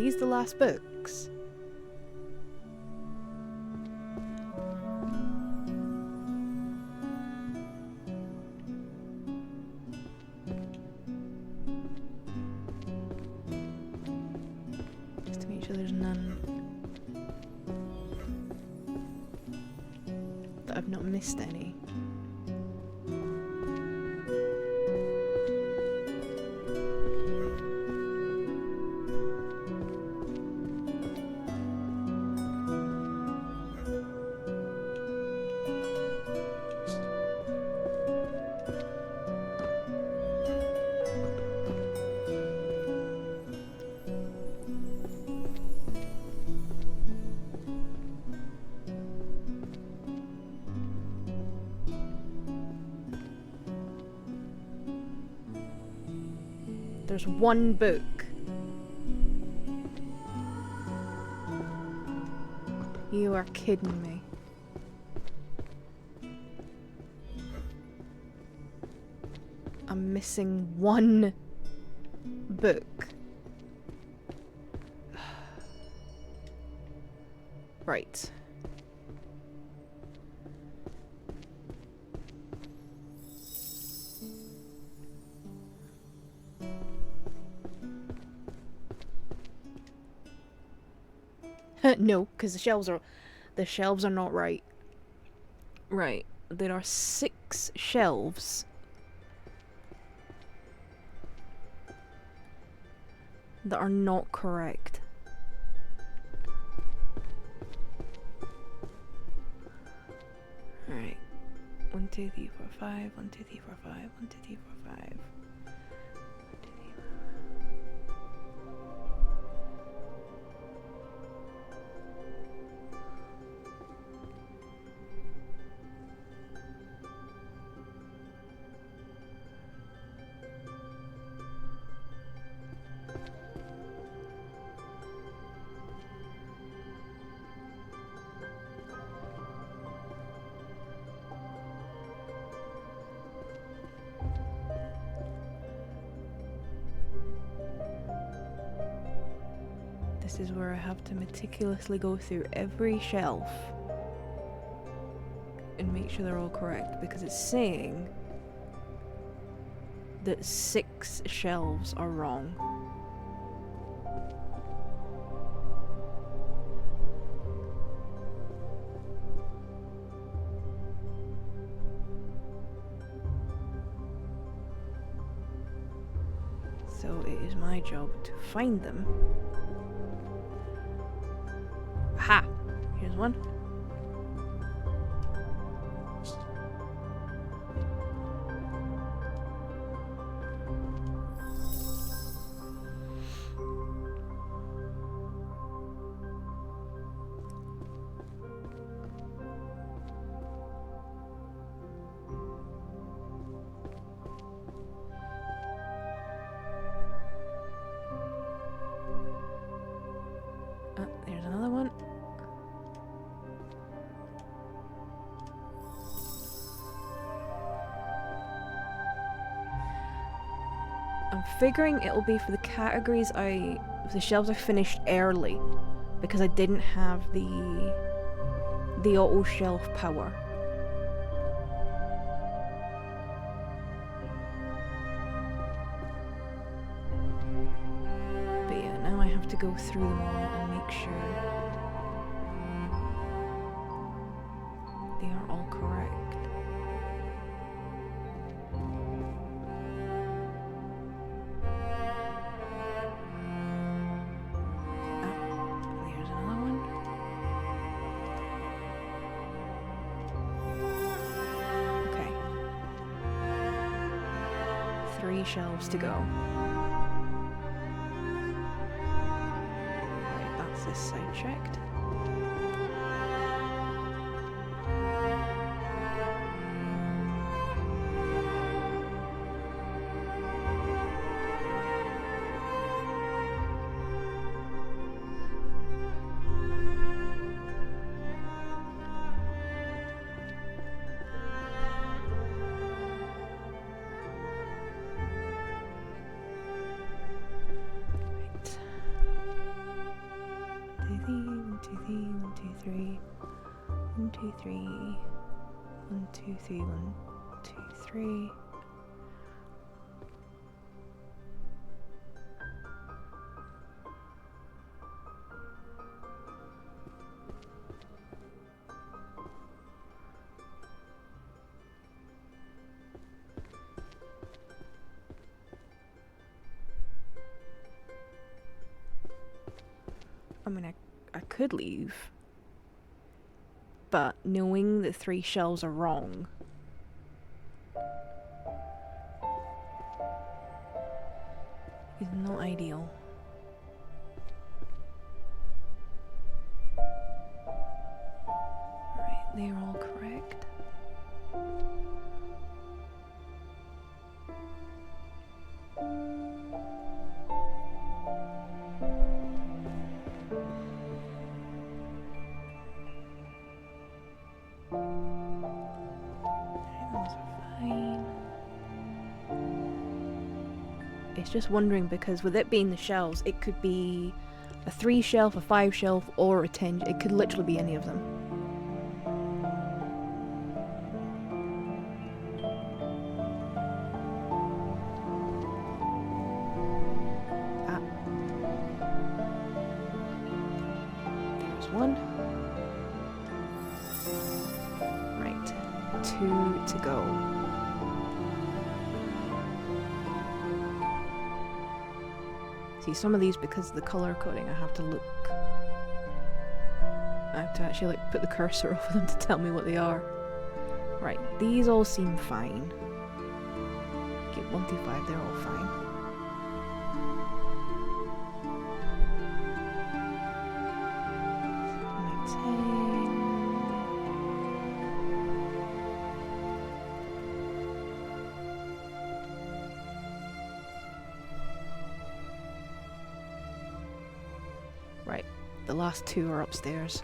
these the last books? Just to make sure there's none that I've not missed any. There's one book. You are kidding me. I'm missing one book. Right. No, because the shelves are not right. Right. There are 6 shelves that are not correct. Alright. 1, 2, 3, 4, 5. 1, 2, 3, 4, 5. 1, 2, 3, 4, 5. This is where I have to meticulously go through every shelf and make sure they're all correct, because it's saying that 6 shelves are wrong. So it is my job to find them. Ha! Here's one. There's another one. I'm figuring it'll be for the categories the shelves I finished early, because I didn't have the auto shelf power. But yeah, now I have to go through them all and make sure they are all correct. There's another one. Okay. 3 shelves to go. Right, that's this side checked. Right. 3. 1, 2, 3. 1, 2, 3. 1, 2, 3. I mean, I could leave, but knowing that 3 shelves are wrong is not ideal. Right, they're all correct. It's just wondering because with it being the shelves, it could be a 3 shelf, a 5 shelf, or a 10. It could literally be any of them. Ah. There's 1. Right. 2 to go. See, some of these, because of the colour coding, I have to look. I have to actually like put the cursor over them to tell me what they are. Right, these all seem fine. Okay, 1 through 5, they're all fine. Right, the last 2 are upstairs.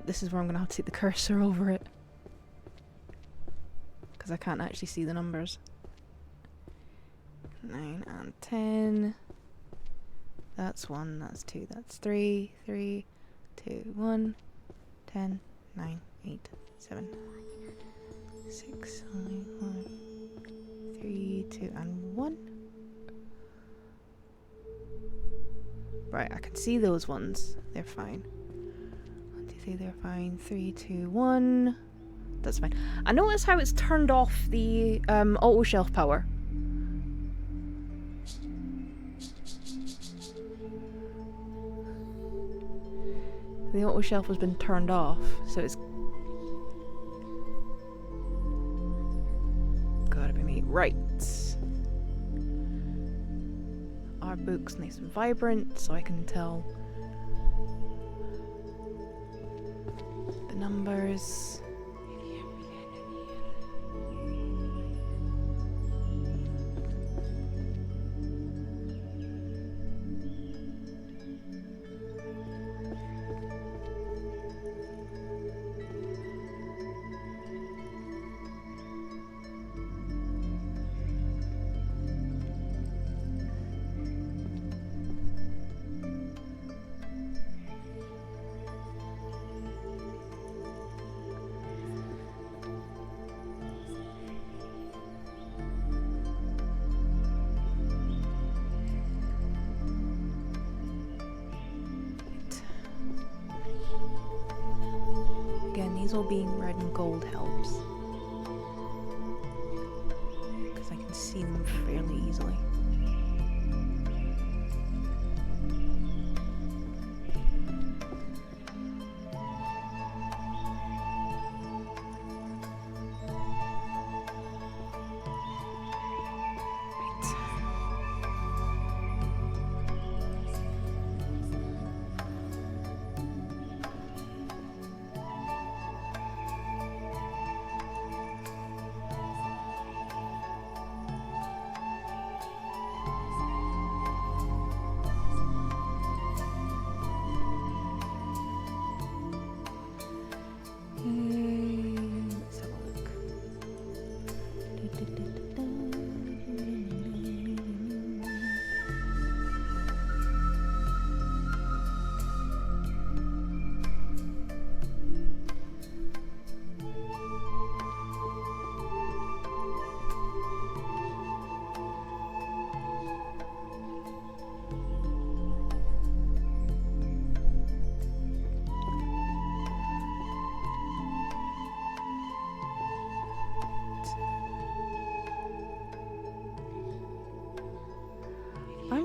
This is where I'm gonna have to take the cursor over it because I can't actually see the numbers. 9 and 10. That's 1, that's 2, that's 3, 3, 2, 1, 10, 9, 8, 7, 6, 5, 1, 3, 2, and 1. Right, I can see those ones. They're fine. 1, 2, 3, they're fine. 3, 2, 1. That's fine. I notice how it's turned off the auto shelf power. The auto shelf has been turned off, so it's gotta be me. Right. Our book's nice and vibrant, so I can tell the numbers. These all being red and gold helps, because I can see them fairly easily.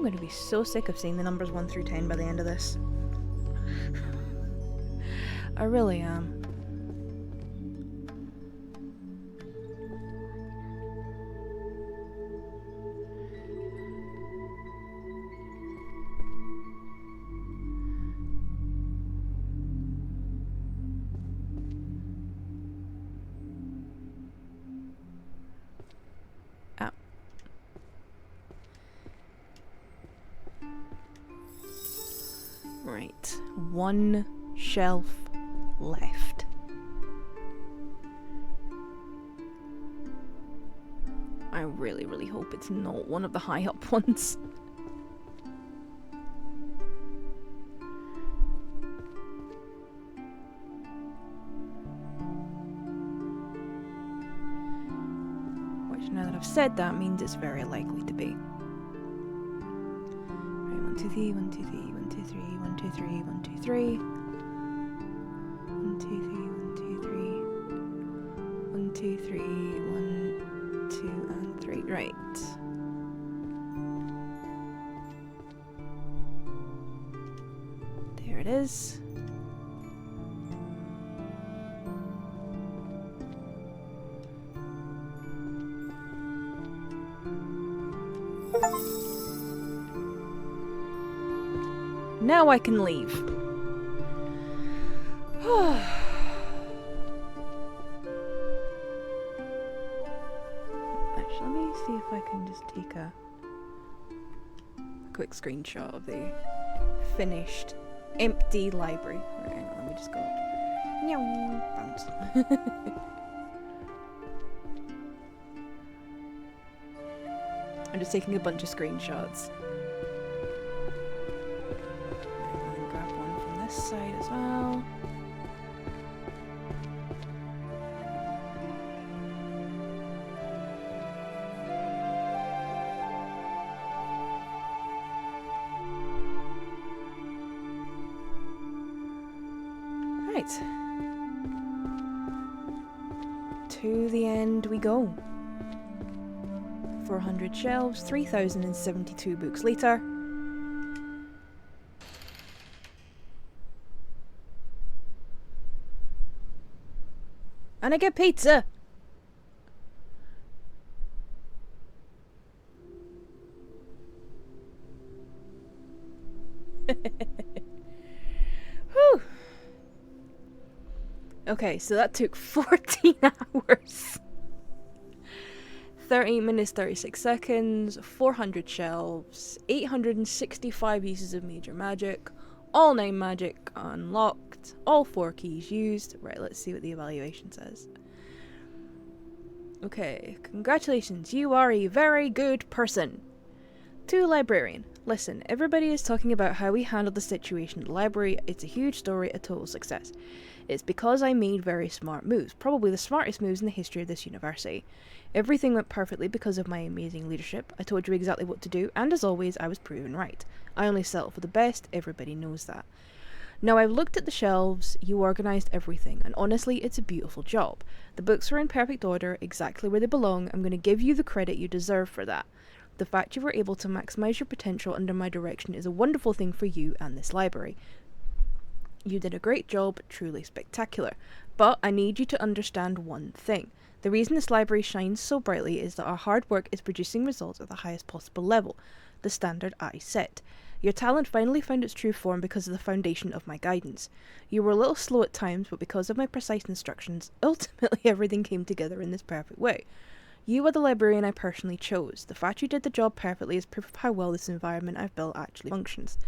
going to be so sick of seeing the numbers 1 through 10 by the end of this. I really am. Right, 1 shelf left. I really, really hope it's not one of the high up ones. Which, now that I've said that, means it's very likely to be. Right, 1, 2, 3, 1, 2, 3, 1, 2, 3, 1, 2, 3, 1, 2, 3. 1, 2, 3, 1, 2, 3. 1, 2, 3, 1, 2, and 3. Right. There it is. Now I can leave. Actually, let me see if I can just take a quick screenshot of the finished, empty library. Right, hang on, let me just go. Meow, bounce. I'm just taking a bunch of screenshots. Side as well. Right. To the end we go. 400 shelves, 3,072 books later. And I get pizza! Whew! Okay, so that took 14 hours. 13 minutes 36 seconds, 400 shelves, 865 uses of major magic, all 9 magic unlocked, all 4 keys used. Right, let's see what the evaluation says. Okay, congratulations, you are a very good person. To librarian, listen, everybody is talking about how we handled the situation at the library. It's a huge story, a total success. It's because I made very smart moves, probably the smartest moves in the history of this university. Everything went perfectly because of my amazing leadership. I told you exactly what to do, and as always, I was proven right. I only settle for the best, everybody knows that. Now, I've looked at the shelves, you organised everything, and honestly, it's a beautiful job. The books are in perfect order, exactly where they belong. I'm going to give you the credit you deserve for that. The fact you were able to maximise your potential under my direction is a wonderful thing for you and this library. You did a great job, truly spectacular. But I need you to understand one thing. The reason this library shines so brightly is that our hard work is producing results at the highest possible level, the standard I set. Your talent finally found its true form because of the foundation of my guidance. You were a little slow at times, but because of my precise instructions, ultimately everything came together in this perfect way. You are the librarian I personally chose. The fact you did the job perfectly is proof of how well this environment I've built actually functions.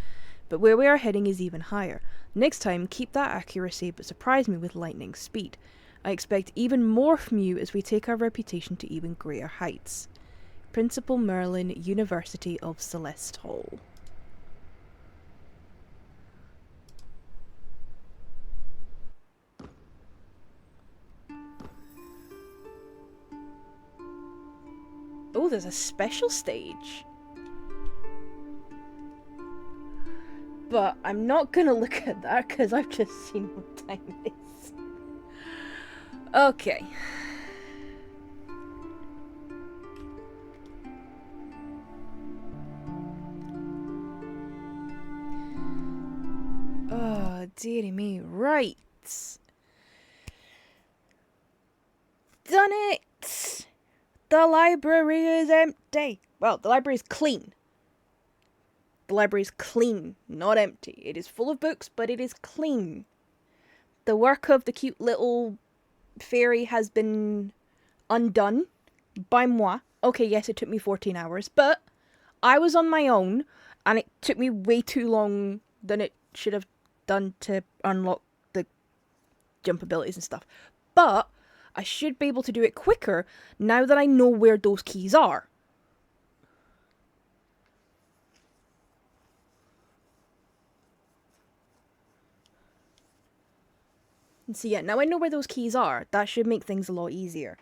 But where we are heading is even higher. Next time, keep that accuracy, but surprise me with lightning speed. I expect even more from you as we take our reputation to even greater heights. Principal Merlin, University of Celeste Hall. Oh, there's a special stage. But I'm not gonna look at that because I've just seen what time it is. Okay. Oh, dearie me. Right. Done it! The library is empty. Well, the library is clean. The library is clean, not empty. It is full of books, but it is clean. The work of the cute little fairy has been undone by moi. Okay, yes, it took me 14 hours, but I was on my own, and it took me way too long than it should have done to unlock the jump abilities and stuff. But I should be able to do it quicker now that I know where those keys are. And so yeah, now I know where those keys are. That should make things a lot easier.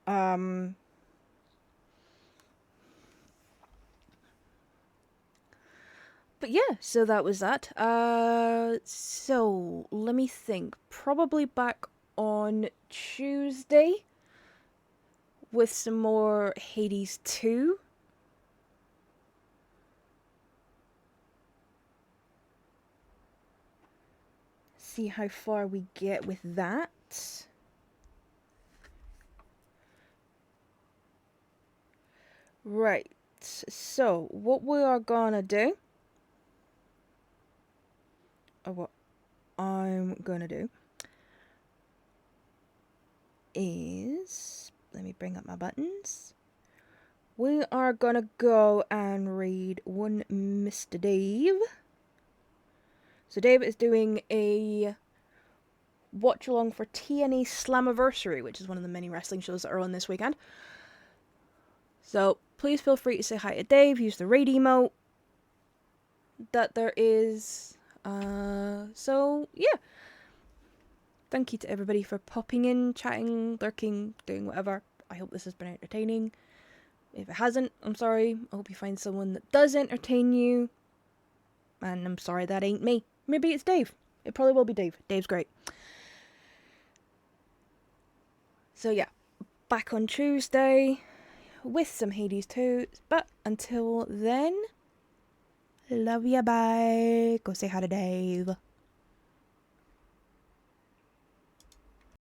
But yeah, so that was that. So let me think. Probably back on Tuesday with some more Hades 2. See how far we get with that. Right, so what we are gonna do, or what I'm gonna do, is, let me bring up my buttons. We are gonna go and read one Mr. Dave. So Dave is doing a watch along for TNA Slammiversary, which is one of the many wrestling shows that are on this weekend. So please feel free to say hi to Dave, use the raid emote that there is. So yeah. Thank you to everybody for popping in, chatting, lurking, doing whatever. I hope this has been entertaining. If it hasn't, I'm sorry. I hope you find someone that does entertain you. And I'm sorry that ain't me. Maybe it's Dave. It probably will be Dave. Dave's great. So yeah, back on Tuesday with some Hades 2. But until then, love ya, bye. Go say hi to Dave.